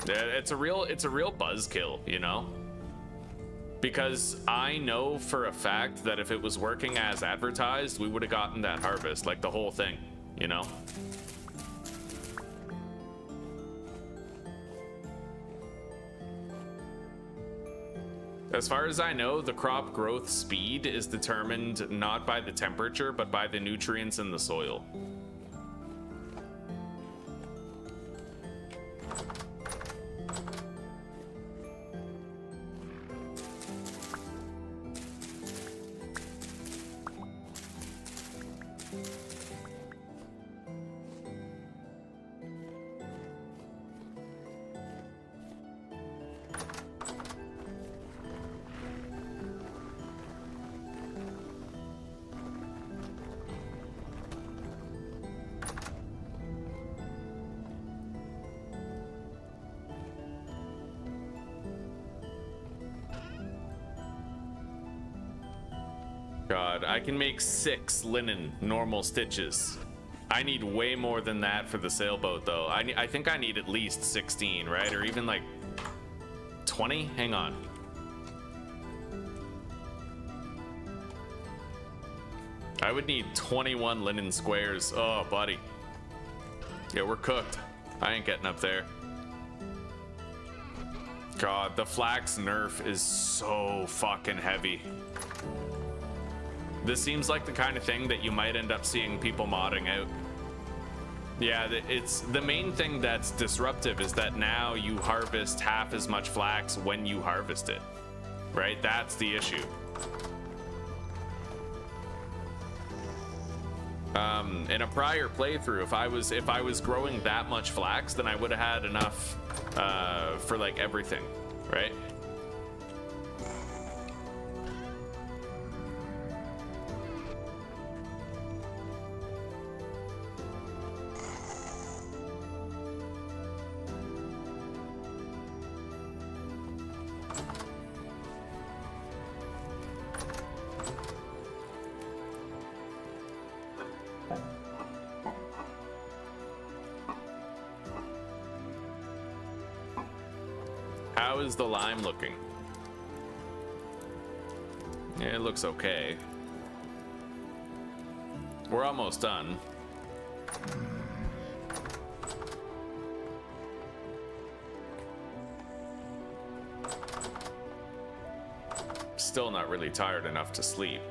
A: It's a real buzzkill, you know? Because I know for a fact that if it was working as advertised, we would have gotten that harvest, like the whole thing, you know? As far as I know, the crop growth speed is determined not by the temperature, but by the nutrients in the soil. God, I can make 6 linen normal stitches. I need way more than that for the sailboat, though. I think I need at least 16, right? Or even like 20? Hang on. I would need 21 linen squares. Oh, buddy. Yeah, we're cooked. I ain't getting up there. God, the flax nerf is so fucking heavy. This seems like the kind of thing that you might end up seeing people modding out. Yeah, it's the main thing that's disruptive is that now you harvest half as much flax when you harvest it, right? That's the issue. In a prior playthrough, if I was growing that much flax, then I would have had enough for like everything, right? How is the lime looking? Yeah, it looks okay. We're almost done. Still not really tired enough to sleep.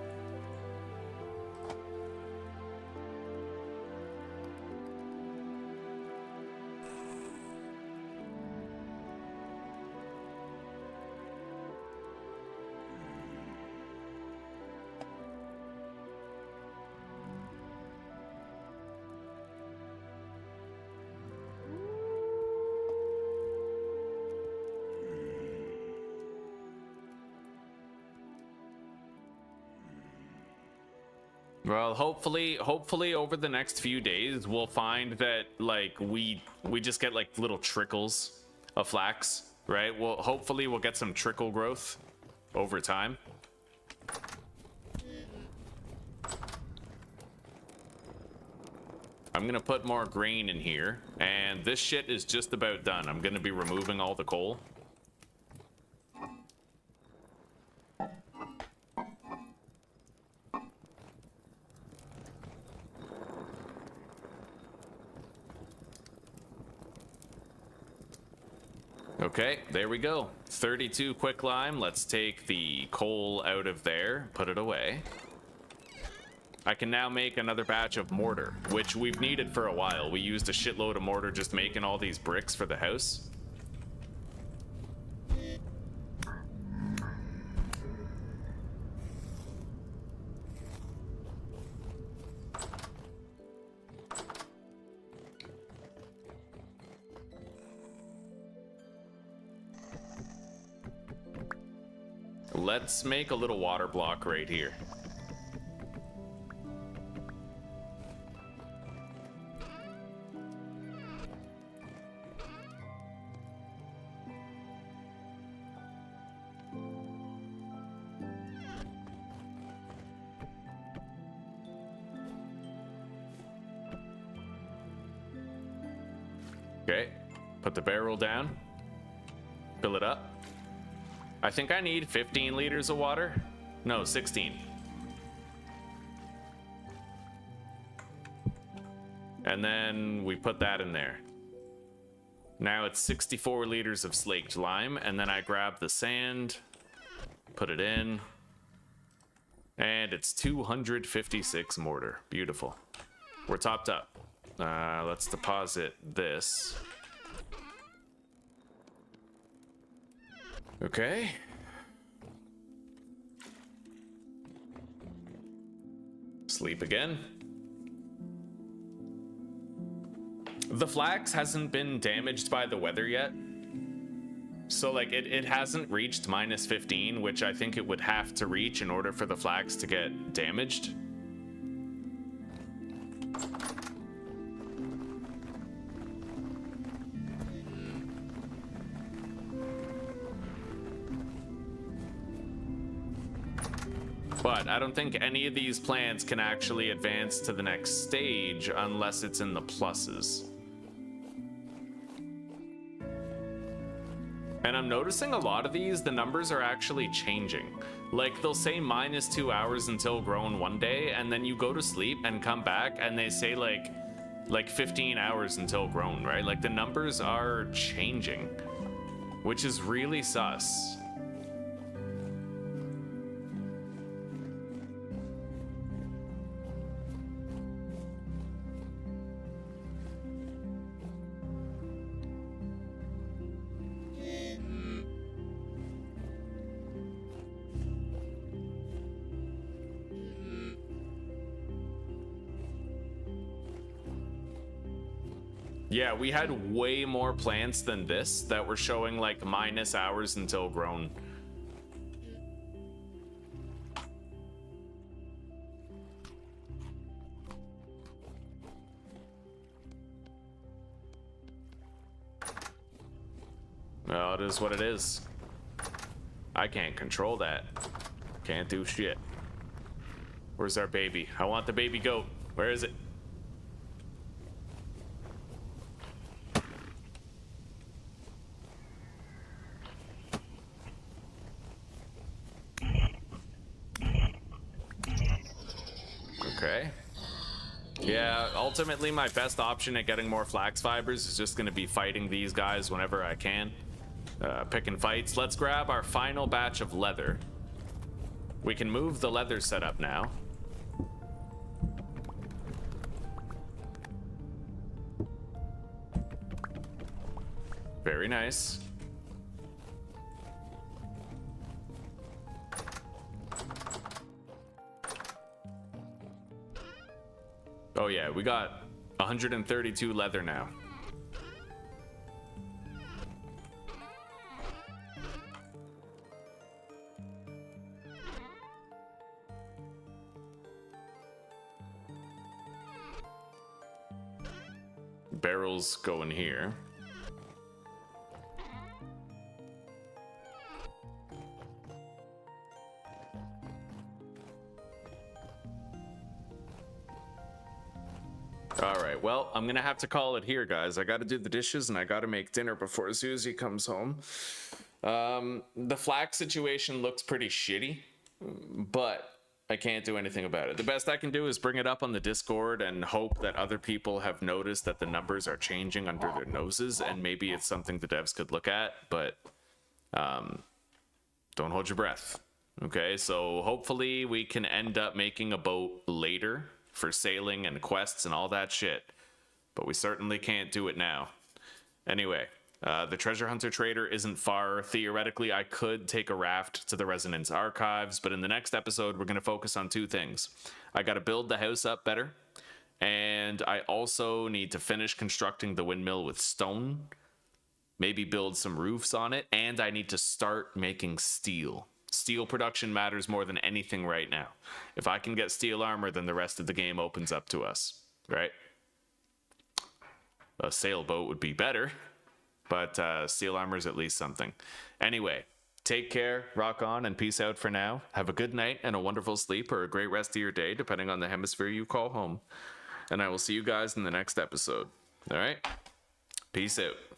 A: Well, hopefully over the next few days, we'll find that like we just get like little trickles of flax, right? Well, hopefully we'll get some trickle growth over time. I'm gonna put more grain in here, and this shit is just about done. I'm gonna be removing all the coal. Okay, there we go. 32 quicklime. Let's take the coal out of there, put it away. I can now make another batch of mortar, which we've needed for a while. We used a shitload of mortar just making all these bricks for the house. Let's make a little water block right here. Okay, put the barrel down, fill it up. I think I need 15 liters of water. No, 16. And then we put that in there. Now it's 64 liters of slaked lime, and then I grab the sand, put it in, and it's 256 mortar. Beautiful. We're topped up. Let's deposit this. Okay. Sleep again. The flax hasn't been damaged by the weather yet. So like it hasn't reached minus 15, which I think it would have to reach in order for the flax to get damaged. But I don't think any of these plants can actually advance to the next stage unless it's in the pluses. And I'm noticing a lot of these, the numbers are actually changing. Like they'll say minus 2 hours until grown one day, and then you go to sleep and come back and they say like 15 hours until grown, right? Like the numbers are changing, which is really sus. Yeah, we had way more plants than this that were showing like minus hours until grown. Well, it is what it is. I can't control that. Can't do shit. Where's our baby? I want the baby goat. Where is it? Okay. Yeah, ultimately my best option at getting more flax fibers is just going to be fighting these guys whenever I can. Picking fights. Let's grab our final batch of leather. We can move the leather setup now. Very nice. Oh yeah, we got 132 leather now. Barrels go in here. All right, well, I'm gonna have to call it here, guys. I gotta do the dishes and I gotta make dinner before Susie comes home. The flax situation looks pretty shitty, but I can't do anything about it. The best I can do is bring it up on the Discord and hope that other people have noticed that the numbers are changing under their noses, and maybe it's something the devs could look at, but don't hold your breath. Okay, so hopefully we can end up making a boat later for sailing and quests and all that shit, but we certainly can't do it now. Anyway, the treasure hunter trader isn't far. Theoretically, I could take a raft to the Resonance Archives, but in the next episode, we're going to focus on two things. I got to build the house up better, and I also need to finish constructing the windmill with stone, maybe build some roofs on it, and I need to start making steel. Steel production matters more than anything right now. If I can get steel armor, then the rest of the game opens up to us, right? A sailboat would be better, but steel armor is at least something. Anyway, take care, rock on, and peace out for now. Have a good night and a wonderful sleep, or a great rest of your day, depending on the hemisphere you call home. And I will see you guys in the next episode. All right? Peace out.